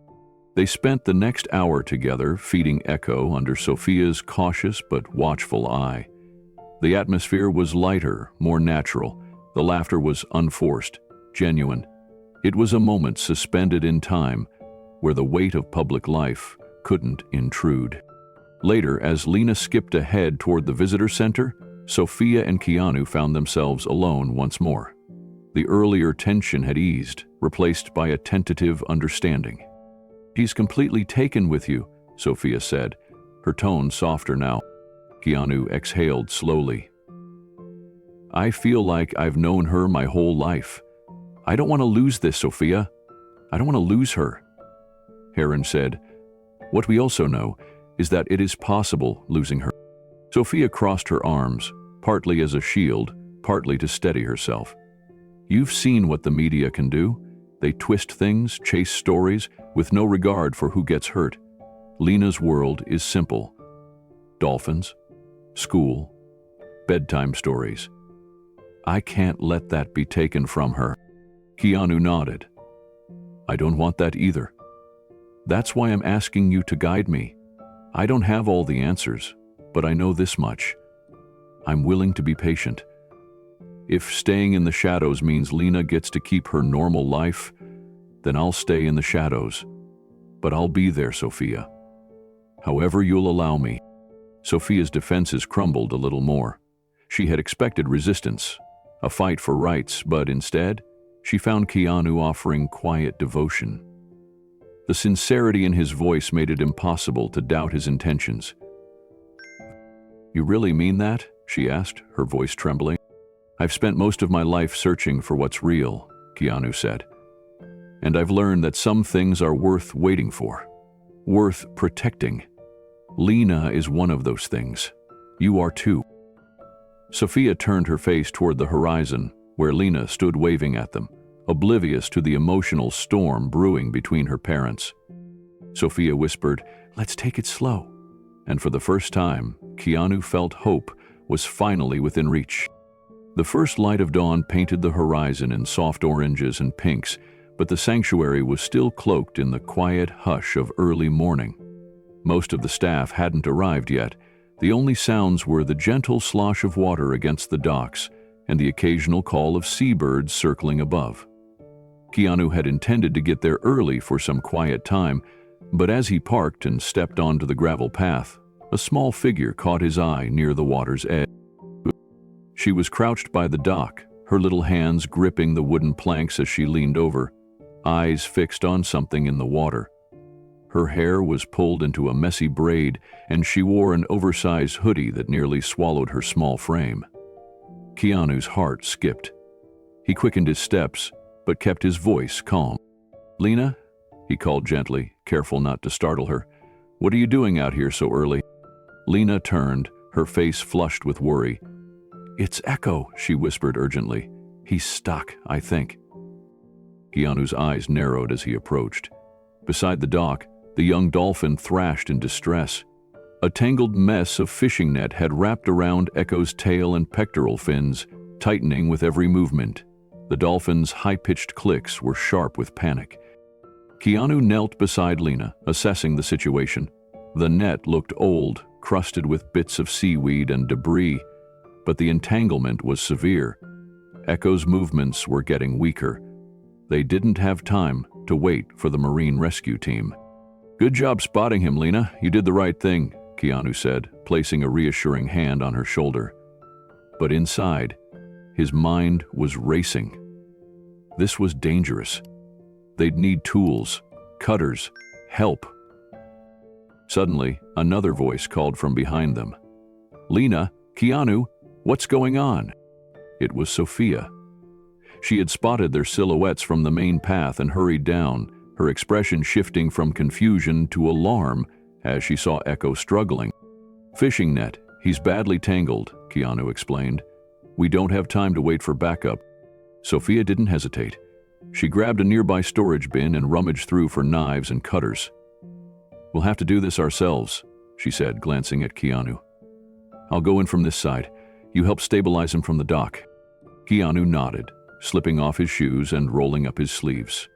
They spent the next hour together, feeding Echo under Sophia's cautious but watchful eye. The atmosphere was lighter, more natural. The laughter was unforced, genuine. It was a moment suspended in time, where the weight of public life couldn't intrude. Later, as Lina skipped ahead toward the visitor center, Sophia and Keanu found themselves alone once more. The earlier tension had eased, replaced by a tentative understanding. "He's completely taken with you," Sophia said, her tone softer now. Keanu exhaled slowly. "I feel like I've known her my whole life. I don't want to lose this, Sophia. I don't want to lose her." Heron said, "What we also know is that it is possible losing her." Sophia crossed her arms, partly as a shield, partly to steady herself. "You've seen what the media can do. They twist things, chase stories, with no regard for who gets hurt. Lina's world is simple. Dolphins, school, bedtime stories. I can't let that be taken from her." Keanu nodded. "I don't want that either. That's why I'm asking you to guide me. I don't have all the answers, but I know this much. I'm willing to be patient. If staying in the shadows means Lina gets to keep her normal life, then I'll stay in the shadows. But I'll be there, Sophia. However you'll allow me." Sophia's defenses crumbled a little more. She had expected resistance, a fight for rights, but instead, she found Keanu offering quiet devotion. The sincerity in his voice made it impossible to doubt his intentions. "You really mean that?" she asked, her voice trembling. "I've spent most of my life searching for what's real," Keanu said. "And I've learned that some things are worth waiting for, worth protecting. Lina is one of those things. You are too." Sophia turned her face toward the horizon, where Lina stood waving at them, oblivious to the emotional storm brewing between her parents. Sophia whispered, "Let's take it slow." And for the first time, Keanu felt hope was finally within reach. The first light of dawn painted the horizon in soft oranges and pinks, but the sanctuary was still cloaked in the quiet hush of early morning. Most of the staff hadn't arrived yet. The only sounds were the gentle slosh of water against the docks and the occasional call of seabirds circling above. Keanu had intended to get there early for some quiet time, but as he parked and stepped onto the gravel path, a small figure caught his eye near the water's edge. She was crouched by the dock, her little hands gripping the wooden planks as she leaned over, eyes fixed on something in the water. Her hair was pulled into a messy braid, and she wore an oversized hoodie that nearly swallowed her small frame. Keanu's heart skipped. He quickened his steps, but kept his voice calm. "Lina?" he called gently, careful not to startle her. "What are you doing out here so early?" Lina turned, her face flushed with worry. "It's Echo," she whispered urgently. "He's stuck, I think." Keanu's eyes narrowed as he approached. Beside the dock, the young Dolphin thrashed in distress. A tangled mess of fishing net had wrapped around Echo's tail and pectoral fins, tightening with every movement. The dolphin's high-pitched clicks were sharp with panic. Keanu knelt beside Lina, assessing the situation. The net looked old, crusted with bits of seaweed and debris, but the entanglement was severe. Echo's movements were getting weaker. They didn't have time to wait for the marine rescue team. "Good job spotting him, Lina. You did the right thing," Keanu said, placing a reassuring hand on her shoulder. But inside, his mind was racing. This was dangerous. They'd need tools, cutters, help. Suddenly, another voice called from behind them. "Lina, Keanu, what's going on?" It was Sophia. She had spotted their silhouettes from the main path and hurried down, her expression shifting from confusion to alarm as she saw Echo struggling. "Fishing net, he's badly tangled," Keanu explained. "We don't have time to wait for backup." Sophia didn't hesitate. She grabbed a nearby storage bin and rummaged through for knives and cutters. "We'll have to do this ourselves," she said, glancing at Keanu. "I'll go in from this side. You help stabilize him from the dock." Keanu nodded, slipping off his shoes and rolling up his sleeves.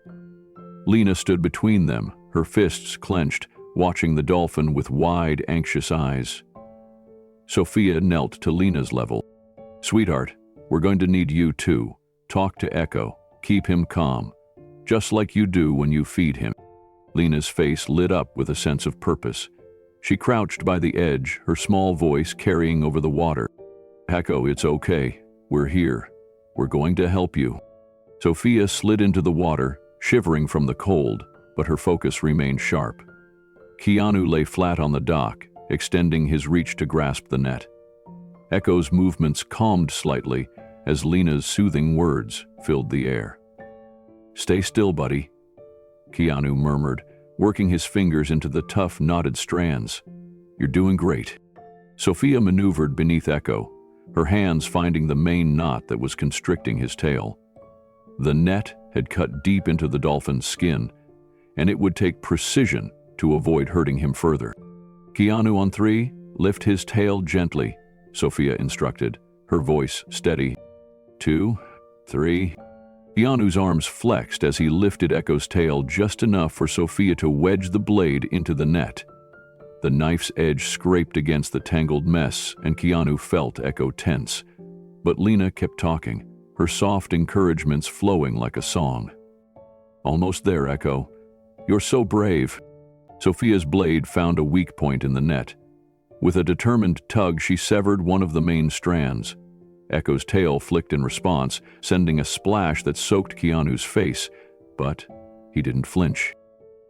Lina stood between them, her fists clenched, watching the dolphin with wide, anxious eyes. Sophia knelt to Lina's level. "Sweetheart, we're going to need you too. Talk to Echo. Keep him calm, just like you do when you feed him." Lina's face lit up with a sense of purpose. She crouched by the edge, her small voice carrying over the water. "Echo, it's okay. We're here. We're going to help you." Sophia slid into the water, shivering from the cold, but her focus remained sharp. Keanu lay flat on the dock, extending his reach to grasp the net. Echo's movements calmed slightly as Lina's soothing words filled the air. "Stay still, buddy," Keanu murmured, working his fingers into the tough, knotted strands. "You're doing great." Sophia maneuvered beneath Echo, her hands finding the main knot that was constricting his tail. The net had cut deep into the dolphin's skin, and it would take precision to avoid hurting him further. "Keanu, on 3, lift his tail gently," Sophia instructed, her voice steady. 2, 3. Keanu's arms flexed as he lifted Echo's tail just enough for Sophia to wedge the blade into the net. The knife's edge scraped against the tangled mess, and Keanu felt Echo tense. But Lina kept talking, her soft encouragements flowing like a song. "Almost there, Echo. You're so brave." Sophia's blade found a weak point in the net. With a determined tug, she severed one of the main strands. Echo's tail flicked in response, sending a splash that soaked Keanu's face, but he didn't flinch.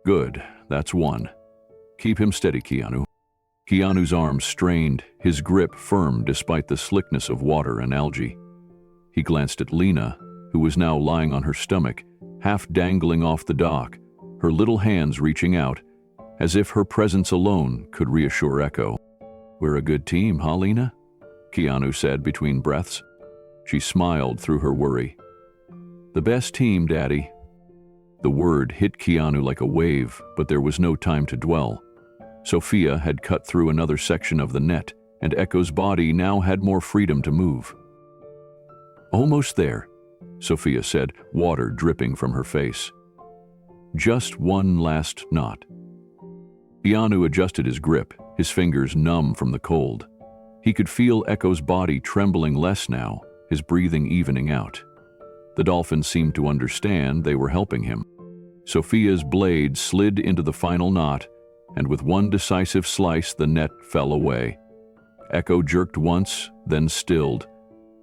"Good, that's one. Keep him steady, Keanu." Keanu's arms strained, his grip firm despite the slickness of water and algae. He glanced at Lina, who was now lying on her stomach, half dangling off the dock, her little hands reaching out, as if her presence alone could reassure Echo. "We're a good team, huh, Lina?" Keanu said between breaths. She smiled through her worry. "The best team, Daddy." The word hit Keanu like a wave, but there was no time to dwell. Sophia had cut through another section of the net, and Echo's body now had more freedom to move. "Almost there," Sophia said, water dripping from her face. "Just one last knot." Keanu adjusted his grip, his fingers numb from the cold. He could feel Echo's body trembling less now, his breathing evening out. The dolphin seemed to understand they were helping him. Sophia's blade slid into the final knot, and with one decisive slice the net fell away. Echo jerked once, then stilled.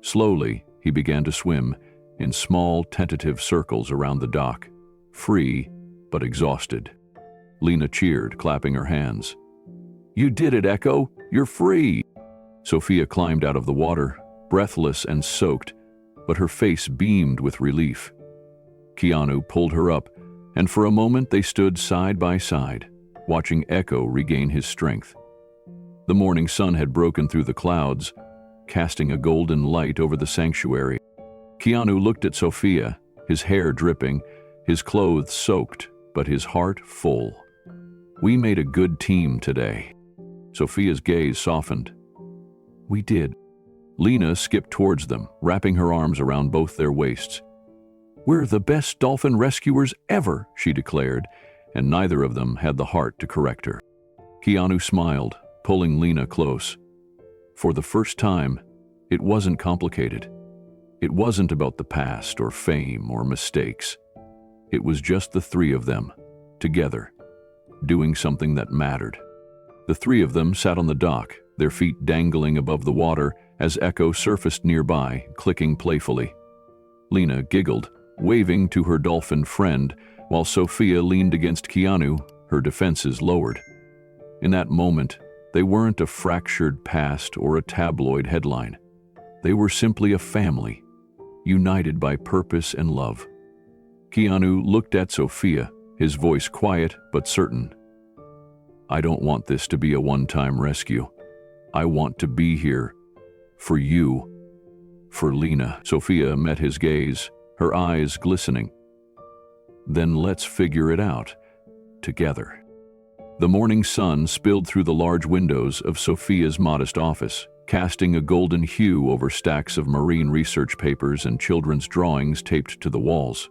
Slowly, he began to swim, in small, tentative circles around the dock, free but exhausted. Lina cheered, clapping her hands. "You did it, Echo! You're free!" Sophia climbed out of the water, breathless and soaked, but her face beamed with relief. Keanu pulled her up, and for a moment they stood side by side, watching Echo regain his strength. The morning sun had broken through the clouds, casting a golden light over the sanctuary. Keanu looked at Sophia, his hair dripping, his clothes soaked, but his heart full. "We made a good team today." Sophia's gaze softened. We did. Lina skipped towards them, wrapping her arms around both their waists. We're the best dolphin rescuers ever, she declared, and neither of them had the heart to correct her. Keanu smiled, pulling Lina close. For the first time, it wasn't complicated. It wasn't about the past or fame or mistakes. It was just the three of them, together, doing something that mattered. The three of them sat on the dock, their feet dangling above the water as Echo surfaced nearby, clicking playfully. Lina giggled, waving to her dolphin friend, while Sophia leaned against Keanu, her defenses lowered. In that moment, they weren't a fractured past or a tabloid headline. They were simply a family, united by purpose and love. Keanu looked at Sophia, his voice quiet but certain. I don't want this to be a one-time rescue. I want to be here. For you. For Lina. Sophia met his gaze, her eyes glistening. Then let's figure it out. Together. The morning sun spilled through the large windows of Sophia's modest office, casting a golden hue over stacks of marine research papers and children's drawings taped to the walls.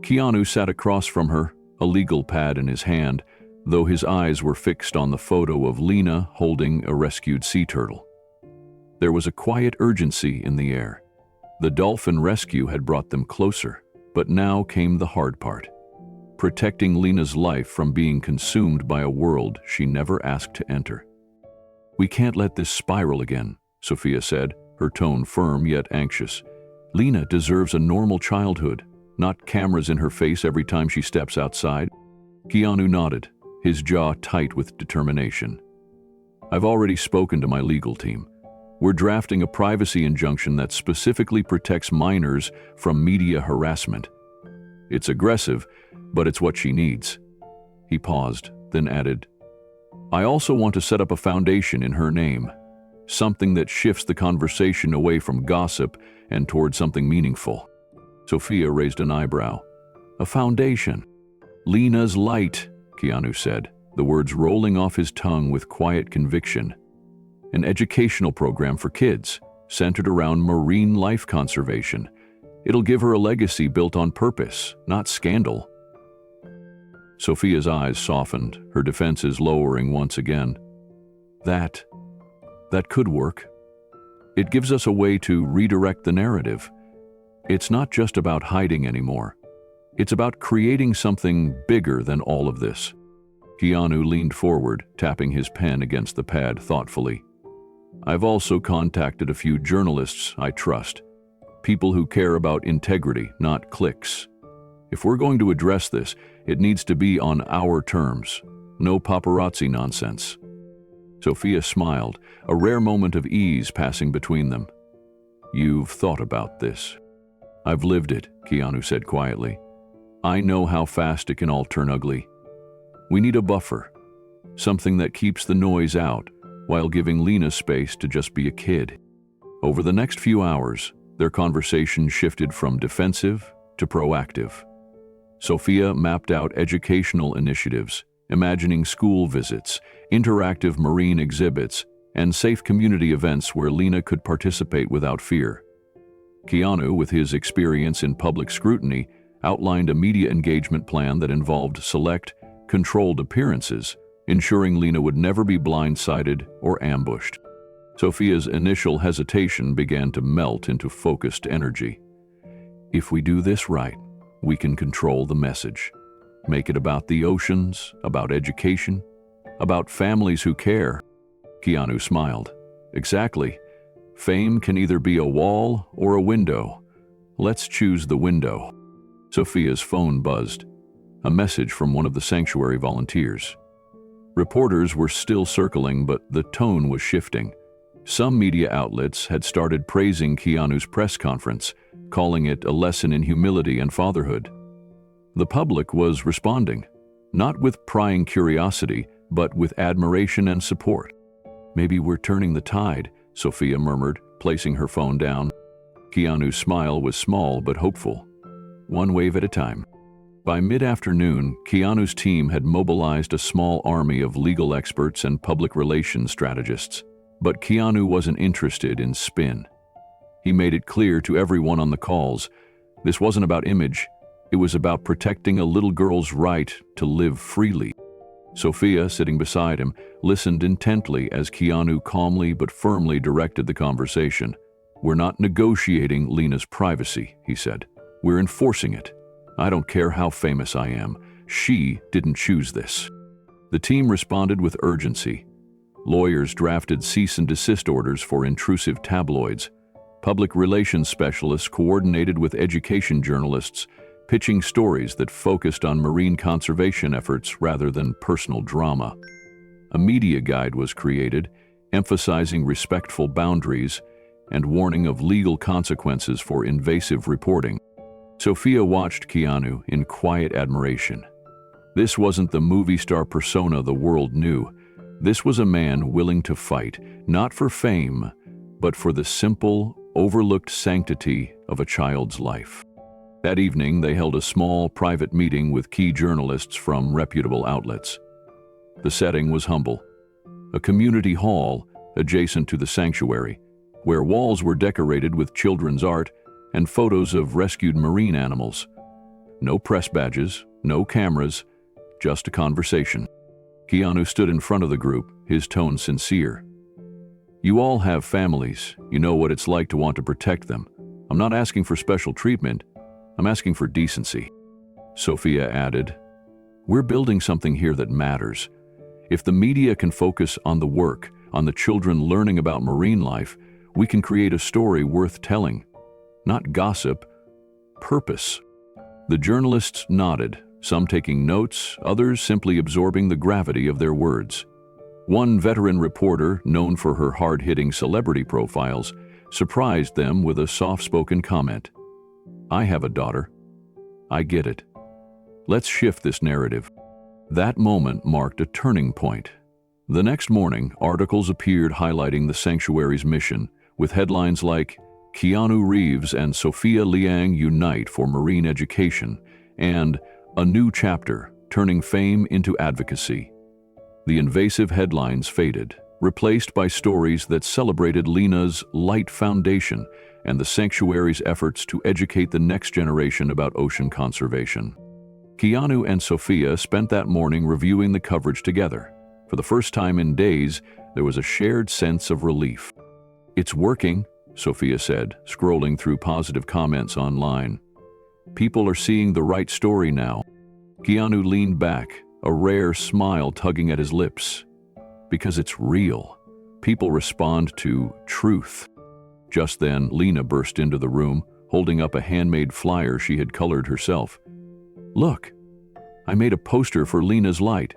Keanu sat across from her, a legal pad in his hand, though his eyes were fixed on the photo of Lina holding a rescued sea turtle. There was a quiet urgency in the air. The dolphin rescue had brought them closer, but now came the hard part. Protecting Lina's life from being consumed by a world she never asked to enter. We can't let this spiral again, Sophia said, her tone firm yet anxious. Lina deserves a normal childhood, not cameras in her face every time she steps outside. Keanu nodded, his jaw tight with determination. I've already spoken to my legal team. We're drafting a privacy injunction that specifically protects minors from media harassment. It's aggressive, but it's what she needs. He paused, then added, I also want to set up a foundation in her name, something that shifts the conversation away from gossip and toward something meaningful. Sophia raised an eyebrow. A foundation. Lina's light, Keanu said, the words rolling off his tongue with quiet conviction. An educational program for kids, centered around marine life conservation. It'll give her a legacy built on purpose, not scandal. Sophia's eyes softened, her defenses lowering once again. That could work. It gives us a way to redirect the narrative. It's not just about hiding anymore. It's about creating something bigger than all of this. Keanu leaned forward, tapping his pen against the pad thoughtfully. I've also contacted a few journalists I trust. People who care about integrity, not clicks. If we're going to address this, it needs to be on our terms. No paparazzi nonsense. Sophia smiled, a rare moment of ease passing between them. You've thought about this. I've lived it, Keanu said quietly. I know how fast it can all turn ugly. We need a buffer, something that keeps the noise out while giving Lina space to just be a kid. Over the next few hours, their conversation shifted from defensive to proactive. Sophia mapped out educational initiatives, imagining school visits, interactive marine exhibits, and safe community events where Lina could participate without fear. Keanu, with his experience in public scrutiny, outlined a media engagement plan that involved select, controlled appearances, ensuring Lina would never be blindsided or ambushed. Sophia's initial hesitation began to melt into focused energy. If we do this right, we can control the message. Make it about the oceans, about education, about families who care. Keanu smiled. Exactly. Fame can either be a wall or a window. Let's choose the window. Sophia's phone buzzed. A message from one of the sanctuary volunteers. Reporters were still circling, but the tone was shifting. Some media outlets had started praising Keanu's press conference, calling it a lesson in humility and fatherhood. The public was responding, not with prying curiosity, but with admiration and support. Maybe we're turning the tide, Sophia murmured, placing her phone down. Keanu's smile was small but hopeful. One wave at a time. By mid-afternoon, Keanu's team had mobilized a small army of legal experts and public relations strategists. But Keanu wasn't interested in spin. He made it clear to everyone on the calls, this wasn't about image, it was about protecting a little girl's right to live freely. Sophia, sitting beside him, listened intently as Keanu calmly but firmly directed the conversation. "We're not negotiating Lina's privacy," he said. "We're enforcing it. I don't care how famous I am. She didn't choose this." The team responded with urgency. Lawyers drafted cease and desist orders for intrusive tabloids. Public relations specialists coordinated with education journalists, pitching stories that focused on marine conservation efforts rather than personal drama. A media guide was created, emphasizing respectful boundaries and warning of legal consequences for invasive reporting. Sophia watched Keanu in quiet admiration. This wasn't the movie star persona the world knew. This was a man willing to fight, not for fame, but for the simple, overlooked sanctity of a child's life. That evening, they held a small, private meeting with key journalists from reputable outlets. The setting was humble. A community hall adjacent to the sanctuary, where walls were decorated with children's art and photos of rescued marine animals. No press badges, no cameras, just a conversation. Keanu stood in front of the group, his tone sincere. "You all have families. You know what it's like to want to protect them. I'm not asking for special treatment. I'm asking for decency." Sophia added, "We're building something here that matters. If the media can focus on the work, on the children learning about marine life, we can create a story worth telling. Not gossip, purpose." The journalists nodded, some taking notes, others simply absorbing the gravity of their words. One veteran reporter, known for her hard-hitting celebrity profiles, surprised them with a soft-spoken comment. "I have a daughter. I get it. Let's shift this narrative." That moment marked a turning point. The next morning, articles appeared highlighting the sanctuary's mission, with headlines like, "Keanu Reeves and Sophia Liang unite for marine education," and "A new chapter, turning fame into advocacy." The invasive headlines faded, replaced by stories that celebrated Lina's light foundation and the sanctuary's efforts to educate the next generation about ocean conservation. Keanu and Sophia spent that morning reviewing the coverage together. For the first time in days, there was a shared sense of relief. "It's working," Sophia said, scrolling through positive comments online. "People are seeing the right story now." Keanu leaned back, a rare smile tugging at his lips. Because it's real. People respond to truth. Just then, Lina burst into the room, holding up a handmade flyer she had colored herself. "Look, I made a poster for Lina's Light.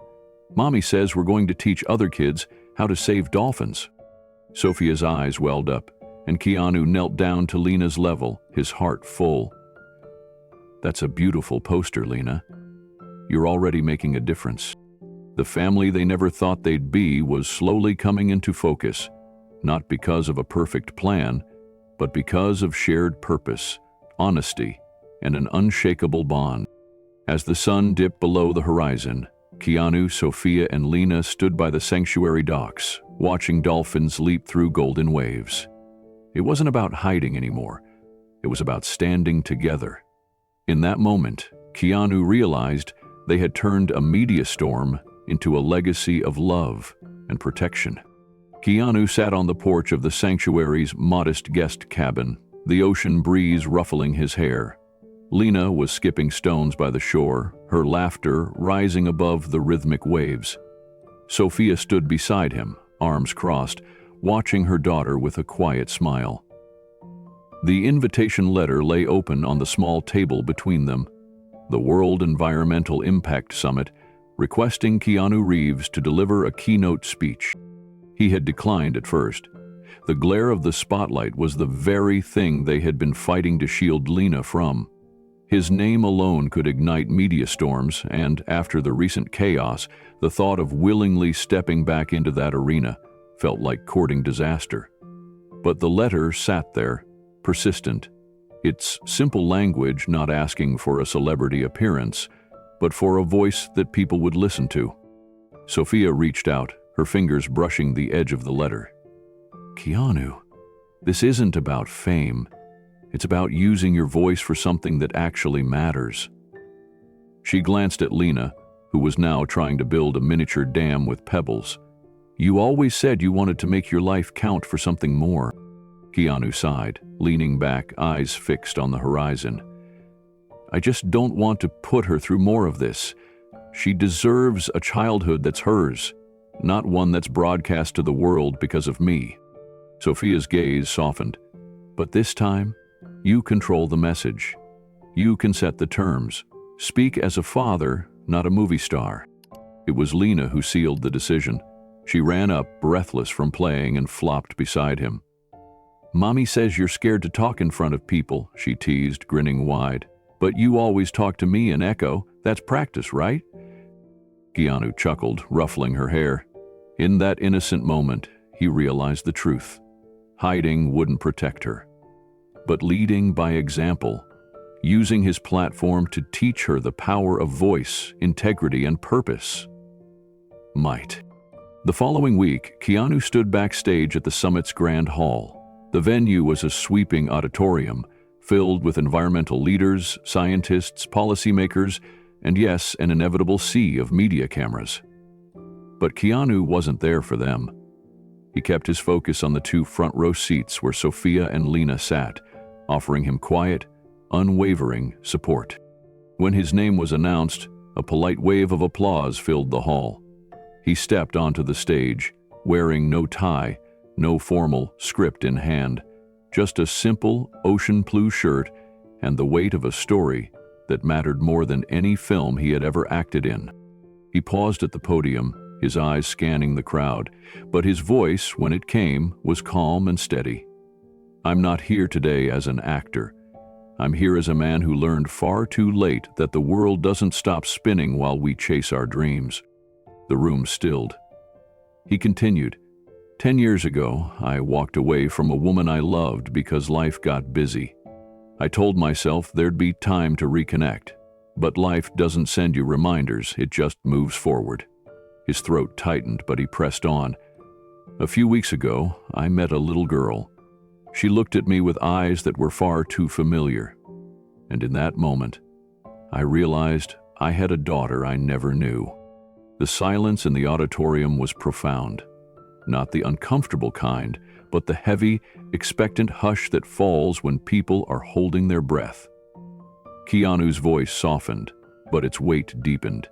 Mommy says we're going to teach other kids how to save dolphins." Sophia's eyes welled up, and Keanu knelt down to Lina's level, his heart full. "That's a beautiful poster, Lina. You're already making a difference." The family they never thought they'd be was slowly coming into focus, not because of a perfect plan, but because of shared purpose, honesty, and an unshakable bond. As the sun dipped below the horizon, Keanu, Sophia, and Lina stood by the sanctuary docks, watching dolphins leap through golden waves. It wasn't about hiding anymore. It was about standing together. In that moment, Keanu realized they had turned a media storm into a legacy of love and protection. Keanu sat on the porch of the sanctuary's modest guest cabin, the ocean breeze ruffling his hair. Lina was skipping stones by the shore, her laughter rising above the rhythmic waves. Sophia stood beside him, arms crossed, watching her daughter with a quiet smile. The invitation letter lay open on the small table between them. The World Environmental Impact Summit, requesting Keanu Reeves to deliver a keynote speech. He had declined at first. The glare of the spotlight was the very thing they had been fighting to shield Lina from. His name alone could ignite media storms, and after the recent chaos, the thought of willingly stepping back into that arena felt like courting disaster. But the letter sat there, persistent, its simple language not asking for a celebrity appearance, but for a voice that people would listen to. Sophia reached out, her fingers brushing the edge of the letter. Keanu, this isn't about fame. It's about using your voice for something that actually matters. She glanced at Lina, who was now trying to build a miniature dam with pebbles. You always said you wanted to make your life count for something more. Keanu sighed, leaning back, eyes fixed on the horizon. I just don't want to put her through more of this. She deserves a childhood that's hers, not one that's broadcast to the world because of me. Sophia's gaze softened. But this time, you control the message. You can set the terms. Speak as a father, not a movie star. It was Lina who sealed the decision. She ran up, breathless from playing, and flopped beside him. Mommy says you're scared to talk in front of people, she teased, grinning wide. But you always talk to me in echo. That's practice, right? Keanu chuckled, ruffling her hair. In that innocent moment, he realized the truth. Hiding wouldn't protect her. But leading by example, using his platform to teach her the power of voice, integrity, and purpose, might. The following week, Keanu stood backstage at the summit's Grand Hall. The venue was a sweeping auditorium, filled with environmental leaders, scientists, policymakers, and yes, an inevitable sea of media cameras. But Keanu wasn't there for them. He kept his focus on the two front-row seats where Sophia and Lina sat, offering him quiet, unwavering support. When his name was announced, a polite wave of applause filled the hall. He stepped onto the stage, wearing no tie, no formal script in hand, just a simple ocean blue shirt and the weight of a story that mattered more than any film he had ever acted in. He paused at the podium, his eyes scanning the crowd, but his voice, when it came, was calm and steady. I'm not here today as an actor. I'm here as a man who learned far too late that the world doesn't stop spinning while we chase our dreams. The room stilled. He continued, 10 years ago, I walked away from a woman I loved because life got busy. I told myself there'd be time to reconnect, but life doesn't send you reminders, it just moves forward. His throat tightened, but he pressed on. A few weeks ago, I met a little girl. She looked at me with eyes that were far too familiar. And in that moment, I realized I had a daughter I never knew. The silence in the auditorium was profound. Not the uncomfortable kind, but the heavy, expectant hush that falls when people are holding their breath. Keanu's voice softened, but its weight deepened.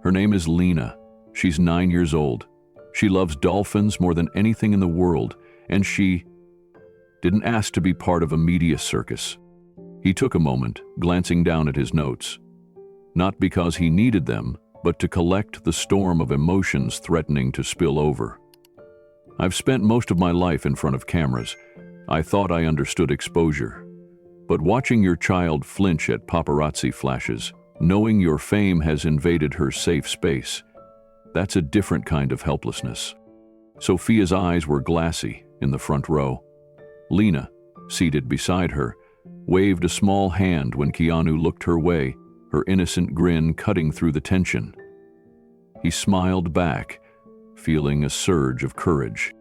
Her name is Lina. She's 9 years old. She loves dolphins more than anything in the world, and she didn't ask to be part of a media circus. He took a moment, glancing down at his notes. Not because he needed them, but to collect the storm of emotions threatening to spill over. I've spent most of my life in front of cameras. I thought I understood exposure. But watching your child flinch at paparazzi flashes, knowing your fame has invaded her safe space, that's a different kind of helplessness. Sophia's eyes were glassy in the front row. Lina, seated beside her, waved a small hand when Keanu looked her way, her innocent grin cutting through the tension. He smiled back, feeling a surge of courage.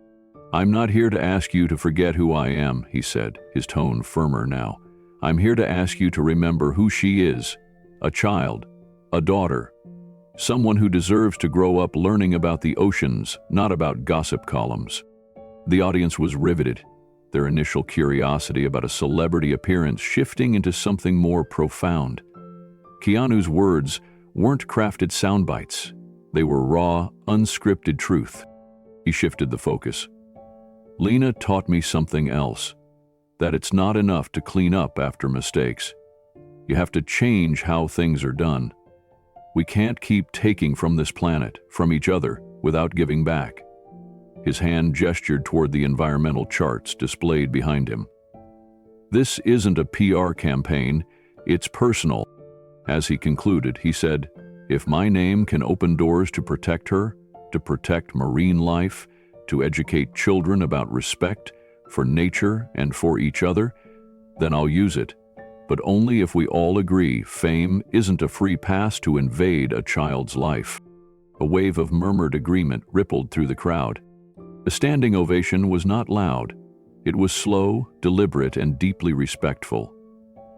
I'm not here to ask you to forget who I am, he said, his tone firmer now. I'm here to ask you to remember who she is, a child, a daughter, someone who deserves to grow up learning about the oceans, not about gossip columns. The audience was riveted, their initial curiosity about a celebrity appearance shifting into something more profound. Keanu's words weren't crafted sound bites. They were raw, unscripted truth. He shifted the focus. Lina taught me something else, that it's not enough to clean up after mistakes. You have to change how things are done. We can't keep taking from this planet, from each other, without giving back. His hand gestured toward the environmental charts displayed behind him. This isn't a PR campaign, it's personal. As he concluded, he said, if my name can open doors to protect her, to protect marine life, to educate children about respect for nature and for each other, then I'll use it, but only if we all agree fame isn't a free pass to invade a child's life. A wave of murmured agreement rippled through the crowd. The standing ovation was not loud. It was slow, deliberate, and deeply respectful.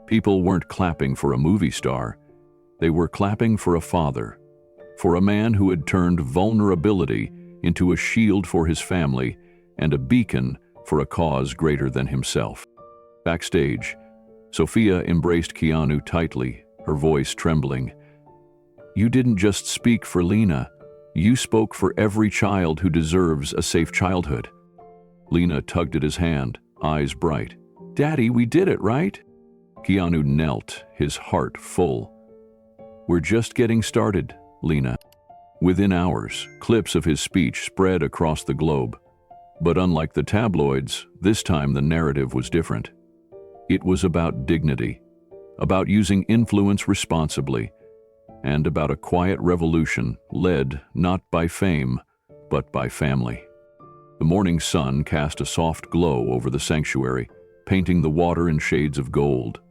People weren't clapping for a movie star. They were clapping for a father, for a man who had turned vulnerability into a shield for his family and a beacon for a cause greater than himself. Backstage, Sophia embraced Keanu tightly, her voice trembling. "You didn't just speak for Lina. You spoke for every child who deserves a safe childhood." Lina tugged at his hand, eyes bright. "Daddy, we did it, right?" Keanu knelt, his heart full. "We're just getting started, Lina." Within hours, clips of his speech spread across the globe. But unlike the tabloids, this time the narrative was different. It was about dignity, about using influence responsibly, and about a quiet revolution led not by fame, but by family. The morning sun cast a soft glow over the sanctuary, painting the water in shades of gold.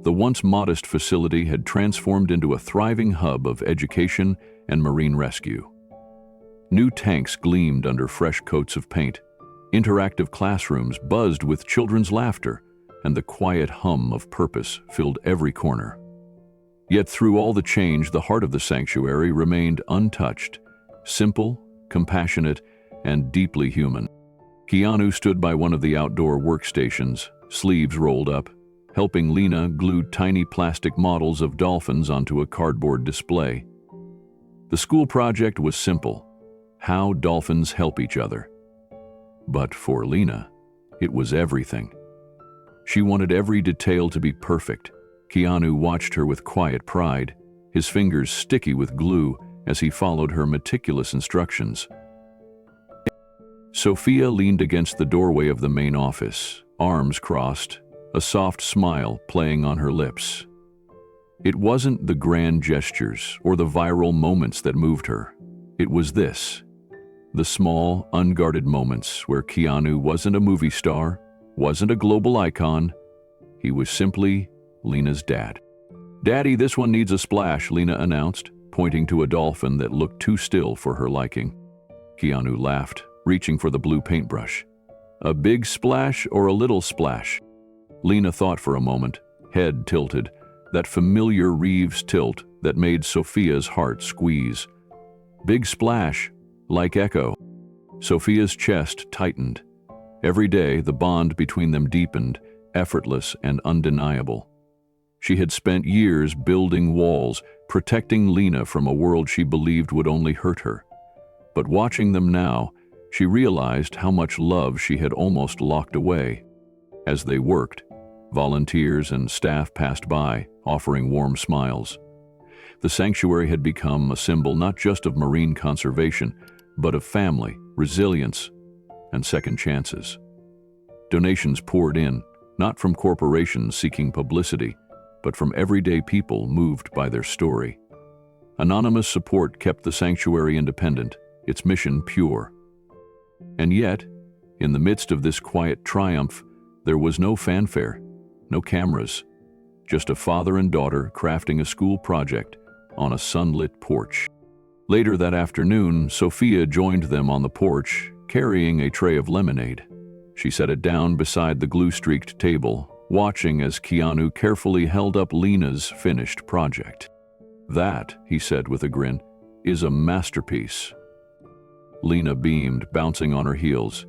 The once modest facility had transformed into a thriving hub of education and marine rescue. New tanks gleamed under fresh coats of paint. Interactive classrooms buzzed with children's laughter, and the quiet hum of purpose filled every corner. Yet through all the change, the heart of the sanctuary remained untouched, simple, compassionate, and deeply human. Keanu stood by one of the outdoor workstations, sleeves rolled up, helping Lina glue tiny plastic models of dolphins onto a cardboard display. The school project was simple: how dolphins help each other. But for Lina, it was everything. She wanted every detail to be perfect. Keanu watched her with quiet pride, his fingers sticky with glue as he followed her meticulous instructions. Sophia leaned against the doorway of the main office, arms crossed, a soft smile playing on her lips. It wasn't the grand gestures or the viral moments that moved her. It was this: the small, unguarded moments where Keanu wasn't a movie star, wasn't a global icon. He was simply Lina's dad. "Daddy, this one needs a splash," Lina announced, pointing to a dolphin that looked too still for her liking. Keanu laughed, reaching for the blue paintbrush. "A big splash or a little splash?" Lina thought for a moment, head tilted, that familiar Reeves tilt that made Sophia's heart squeeze. "Big splash, like Echo." Sophia's chest tightened. Every day, the bond between them deepened, effortless and undeniable. She had spent years building walls, protecting Lina from a world she believed would only hurt her. But watching them now, she realized how much love she had almost locked away. As they worked, volunteers and staff passed by, offering warm smiles. The sanctuary had become a symbol not just of marine conservation, but of family, resilience, and second chances. Donations poured in, not from corporations seeking publicity, but from everyday people moved by their story. Anonymous support kept the sanctuary independent, its mission pure. And yet, in the midst of this quiet triumph, there was no fanfare, no cameras, just a father and daughter crafting a school project on a sunlit porch. Later that afternoon, Sophia joined them on the porch, carrying a tray of lemonade. She set it down beside the glue-streaked table, watching as Keanu carefully held up Lina's finished project. "That," he said with a grin, "is a masterpiece." Lina beamed, bouncing on her heels.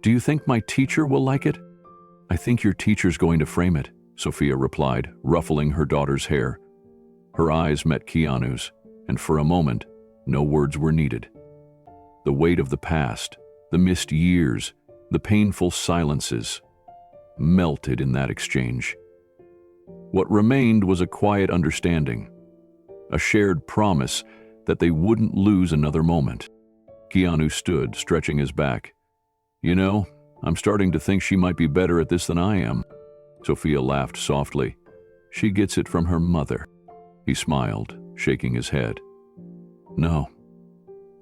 "Do you think my teacher will like it?" "I think your teacher's going to frame it," Sophia replied, ruffling her daughter's hair. Her eyes met Keanu's, and for a moment, no words were needed. The weight of the past, the missed years, the painful silences, melted in that exchange. What remained was a quiet understanding, a shared promise that they wouldn't lose another moment. Keanu stood, stretching his back. "You know, I'm starting to think she might be better at this than I am." Sophia laughed softly. "She gets it from her mother." He smiled, shaking his head. "No.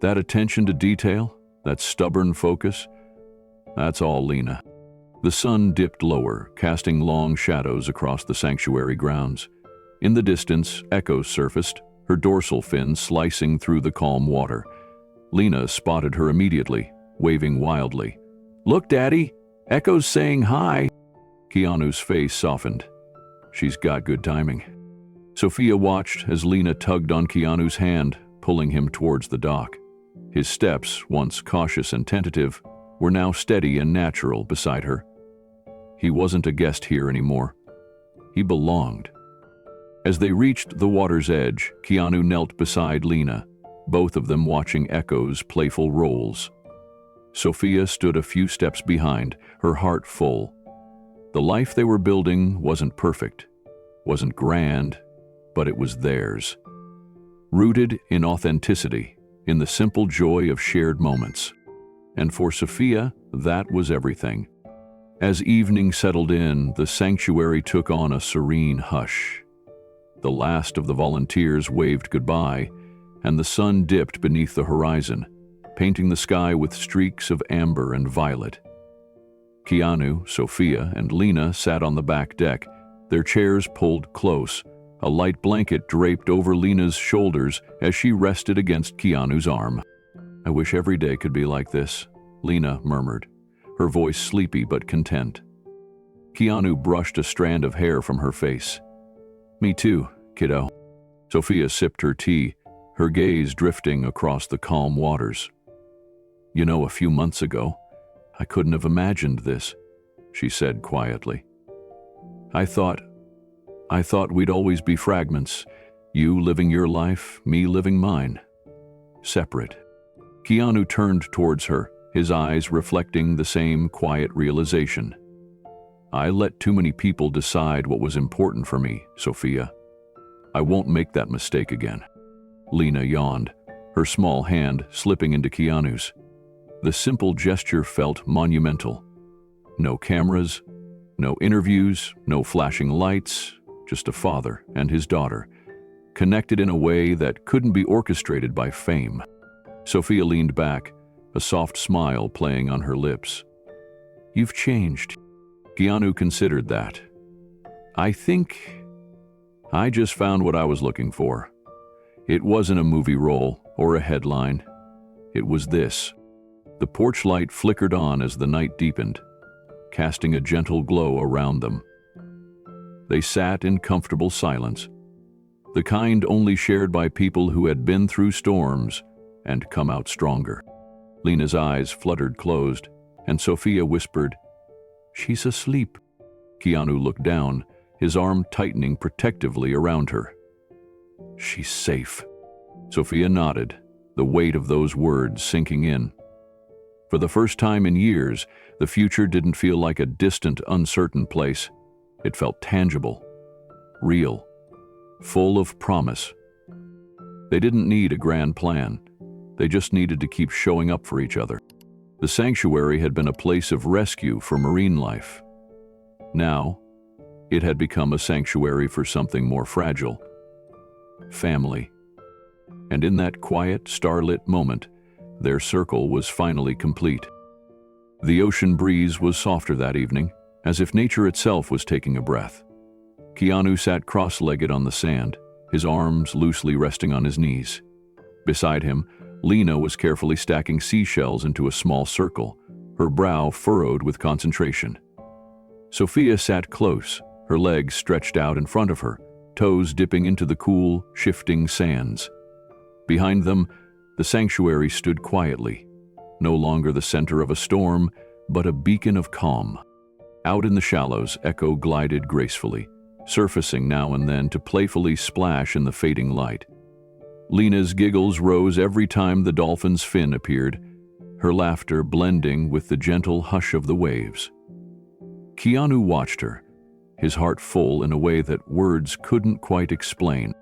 That attention to detail, that stubborn focus, that's all Lina." The sun dipped lower, casting long shadows across the sanctuary grounds. In the distance, Echo surfaced, her dorsal fin slicing through the calm water. Lina spotted her immediately, waving wildly. "Look, Daddy! Echo's saying hi!" Keanu's face softened. She's got good timing. Sophia watched as Lina tugged on Keanu's hand, pulling him towards the dock. His steps, once cautious and tentative, were now steady and natural beside her. He wasn't a guest here anymore. He belonged. As they reached the water's edge, Keanu knelt beside Lina, both of them watching Echo's playful rolls. Sophia stood a few steps behind, her heart full. The life they were building wasn't perfect, wasn't grand, but it was theirs. Rooted in authenticity, in the simple joy of shared moments. And for Sophia, that was everything. As evening settled in, the sanctuary took on a serene hush. The last of the volunteers waved goodbye, and the sun dipped beneath the horizon, painting the sky with streaks of amber and violet. Keanu, Sophia, and Lina sat on the back deck, their chairs pulled close, a light blanket draped over Lina's shoulders as she rested against Keanu's arm. "I wish every day could be like this," Lina murmured, her voice sleepy but content. Keanu brushed a strand of hair from her face. "Me too, kiddo." Sophia sipped her tea, her gaze drifting across the calm waters. "You know, a few months ago, I couldn't have imagined this," she said quietly. I thought we'd always be fragments, you living your life, me living mine. Separate." Keanu turned towards her, his eyes reflecting the same quiet realization. "I let too many people decide what was important for me, Sophia. I won't make that mistake again." Lina yawned, her small hand slipping into Keanu's. The simple gesture felt monumental. No cameras, no interviews, no flashing lights, just a father and his daughter, connected in a way that couldn't be orchestrated by fame. Sophia leaned back, a soft smile playing on her lips. "You've changed." Keanu considered that. "I think I just found what I was looking for. It wasn't a movie role or a headline. It was this." The porch light flickered on as the night deepened, casting a gentle glow around them. They sat in comfortable silence, the kind only shared by people who had been through storms and come out stronger. Lina's eyes fluttered closed, and Sophia whispered, "She's asleep." Keanu looked down, his arm tightening protectively around her. "She's safe." Sophia nodded, the weight of those words sinking in. For the first time in years, the future didn't feel like a distant, uncertain place. It felt tangible, real, full of promise. They didn't need a grand plan. They just needed to keep showing up for each other. The sanctuary had been a place of rescue for marine life. Now, it had become a sanctuary for something more fragile. Family. And in that quiet, starlit moment, their circle was finally complete. The ocean breeze was softer that evening, as if nature itself was taking a breath. Keanu sat cross-legged on the sand, his arms loosely resting on his knees. Beside him, Lina was carefully stacking seashells into a small circle, her brow furrowed with concentration. Sophia sat close, her legs stretched out in front of her, toes dipping into the cool, shifting sands. Behind them, the sanctuary stood quietly, no longer the center of a storm, but a beacon of calm. Out in the shallows, Echo glided gracefully, surfacing now and then to playfully splash in the fading light. Lina's giggles rose every time the dolphin's fin appeared, her laughter blending with the gentle hush of the waves. Keanu watched her, his heart full in a way that words couldn't quite explain.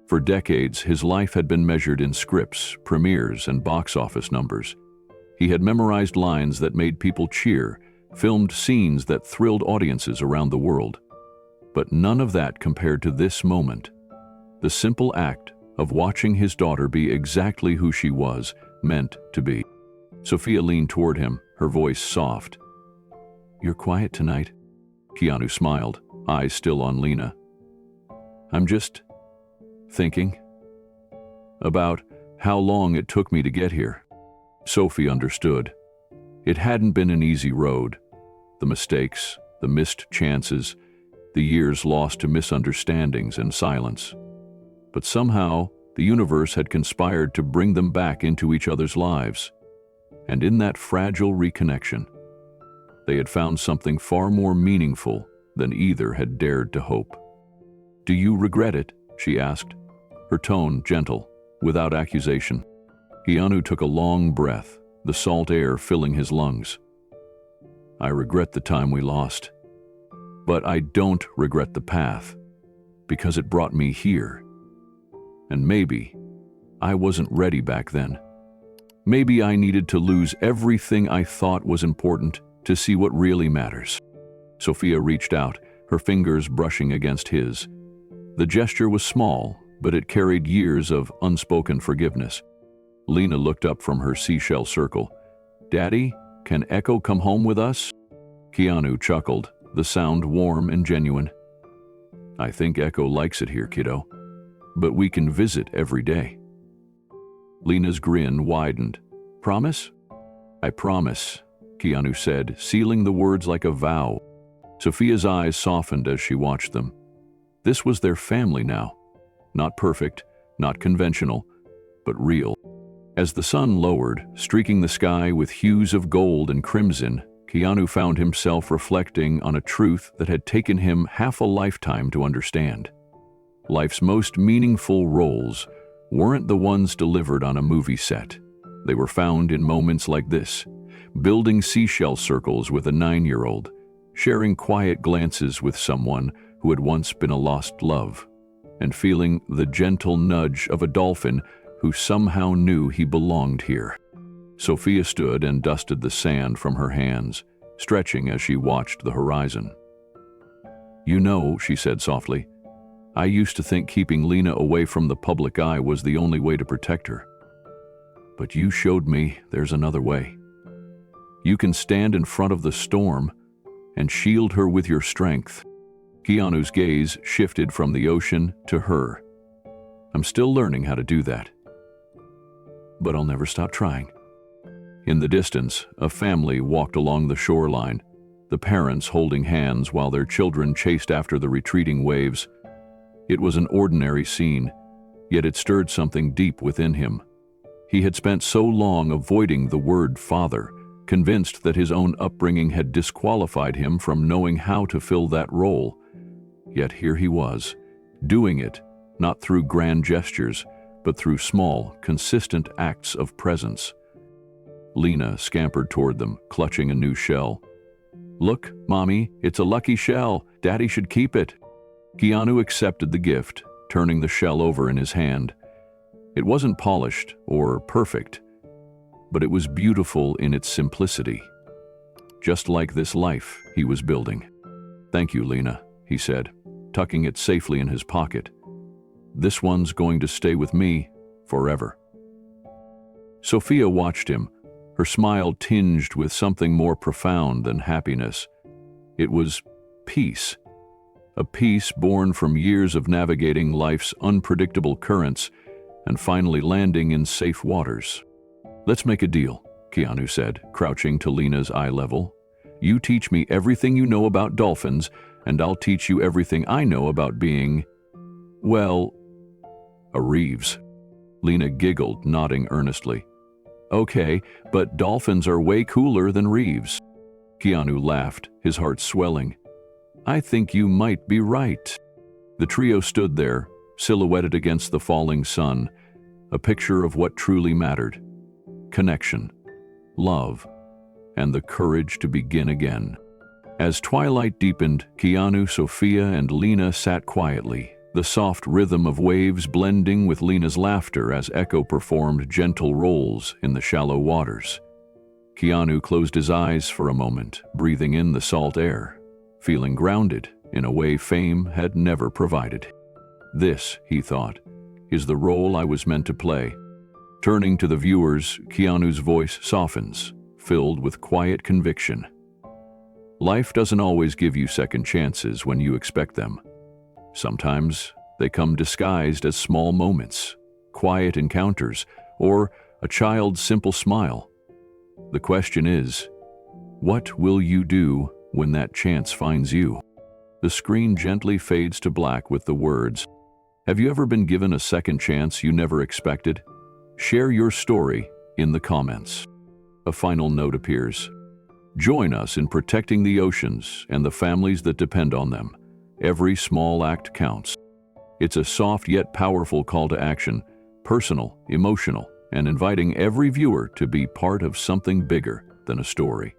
For decades, his life had been measured in scripts, premieres, and box office numbers. He had memorized lines that made people cheer, filmed scenes that thrilled audiences around the world. But none of that compared to this moment. The simple act of watching his daughter be exactly who she was meant to be. Sophia leaned toward him, her voice soft. You're quiet tonight. Keanu smiled, eyes still on Lina. I'm just thinking about how long it took me to get here. Sophie understood. It hadn't been an easy road. The mistakes, the missed chances, the years lost to misunderstandings and silence. But somehow, the universe had conspired to bring them back into each other's lives. And in that fragile reconnection, they had found something far more meaningful than either had dared to hope. Do you regret it? She asked, her tone gentle, without accusation. Keanu took a long breath, the salt air filling his lungs. I regret the time we lost. But I don't regret the path, because it brought me here. And maybe I wasn't ready back then. Maybe I needed to lose everything I thought was important to see what really matters. Sophia reached out, her fingers brushing against his. The gesture was small, but it carried years of unspoken forgiveness. Lina looked up from her seashell circle. Daddy, can Echo come home with us? Keanu chuckled, the sound warm and genuine. I think Echo likes it here, kiddo. But we can visit every day. Lina's grin widened. Promise? I promise, Keanu said, sealing the words like a vow. Sophia's eyes softened as she watched them. This was their family now. Not perfect, not conventional, but real. As the sun lowered, streaking the sky with hues of gold and crimson, Keanu found himself reflecting on a truth that had taken him half a lifetime to understand. Life's most meaningful roles weren't the ones delivered on a movie set. They were found in moments like this, building seashell circles with a 9-year-old, sharing quiet glances with someone who had once been a lost love, and feeling the gentle nudge of a dolphin who somehow knew he belonged here. Sophia stood and dusted the sand from her hands, stretching as she watched the horizon. You know, she said softly, I used to think keeping Lina away from the public eye was the only way to protect her. But you showed me there's another way. You can stand in front of the storm and shield her with your strength. Keanu's gaze shifted from the ocean to her. I'm still learning how to do that. But I'll never stop trying. In the distance, a family walked along the shoreline, the parents holding hands while their children chased after the retreating waves. It was an ordinary scene, yet it stirred something deep within him. He had spent so long avoiding the word father, convinced that his own upbringing had disqualified him from knowing how to fill that role. Yet here he was, doing it, not through grand gestures, but through small, consistent acts of presence. Lina scampered toward them, clutching a new shell. Look, Mommy, it's a lucky shell. Daddy should keep it. Keanu accepted the gift, turning the shell over in his hand. It wasn't polished or perfect, but it was beautiful in its simplicity. Just like this life he was building. Thank you, Lina, he said, tucking it safely in his pocket. This one's going to stay with me forever. Sophia watched him, her smile tinged with something more profound than happiness. It was peace. A peace born from years of navigating life's unpredictable currents and finally landing in safe waters. Let's make a deal, Keanu said, crouching to Lina's eye level. You teach me everything you know about dolphins, and I'll teach you everything I know about being, well, a Reeves. Lina giggled, nodding earnestly. Okay, but dolphins are way cooler than Reeves. Keanu laughed, his heart swelling. I think you might be right. The trio stood there, silhouetted against the falling sun, a picture of what truly mattered. Connection, love, and the courage to begin again. As twilight deepened, Keanu, Sophia, and Lina sat quietly, the soft rhythm of waves blending with Lina's laughter as Echo performed gentle rolls in the shallow waters. Keanu closed his eyes for a moment, breathing in the salt air, feeling grounded in a way fame had never provided. This, he thought, is the role I was meant to play. Turning to the viewers, Keanu's voice softens, filled with quiet conviction. Life doesn't always give you second chances when you expect them. Sometimes they come disguised as small moments, quiet encounters, or a child's simple smile. The question is, what will you do when that chance finds you? The screen gently fades to black with the words, "Have you ever been given a second chance you never expected?" Share your story in the comments. A final note appears. Join us in protecting the oceans and the families that depend on them. Every small act counts. It's a soft yet powerful call to action, personal, emotional, and inviting every viewer to be part of something bigger than a story.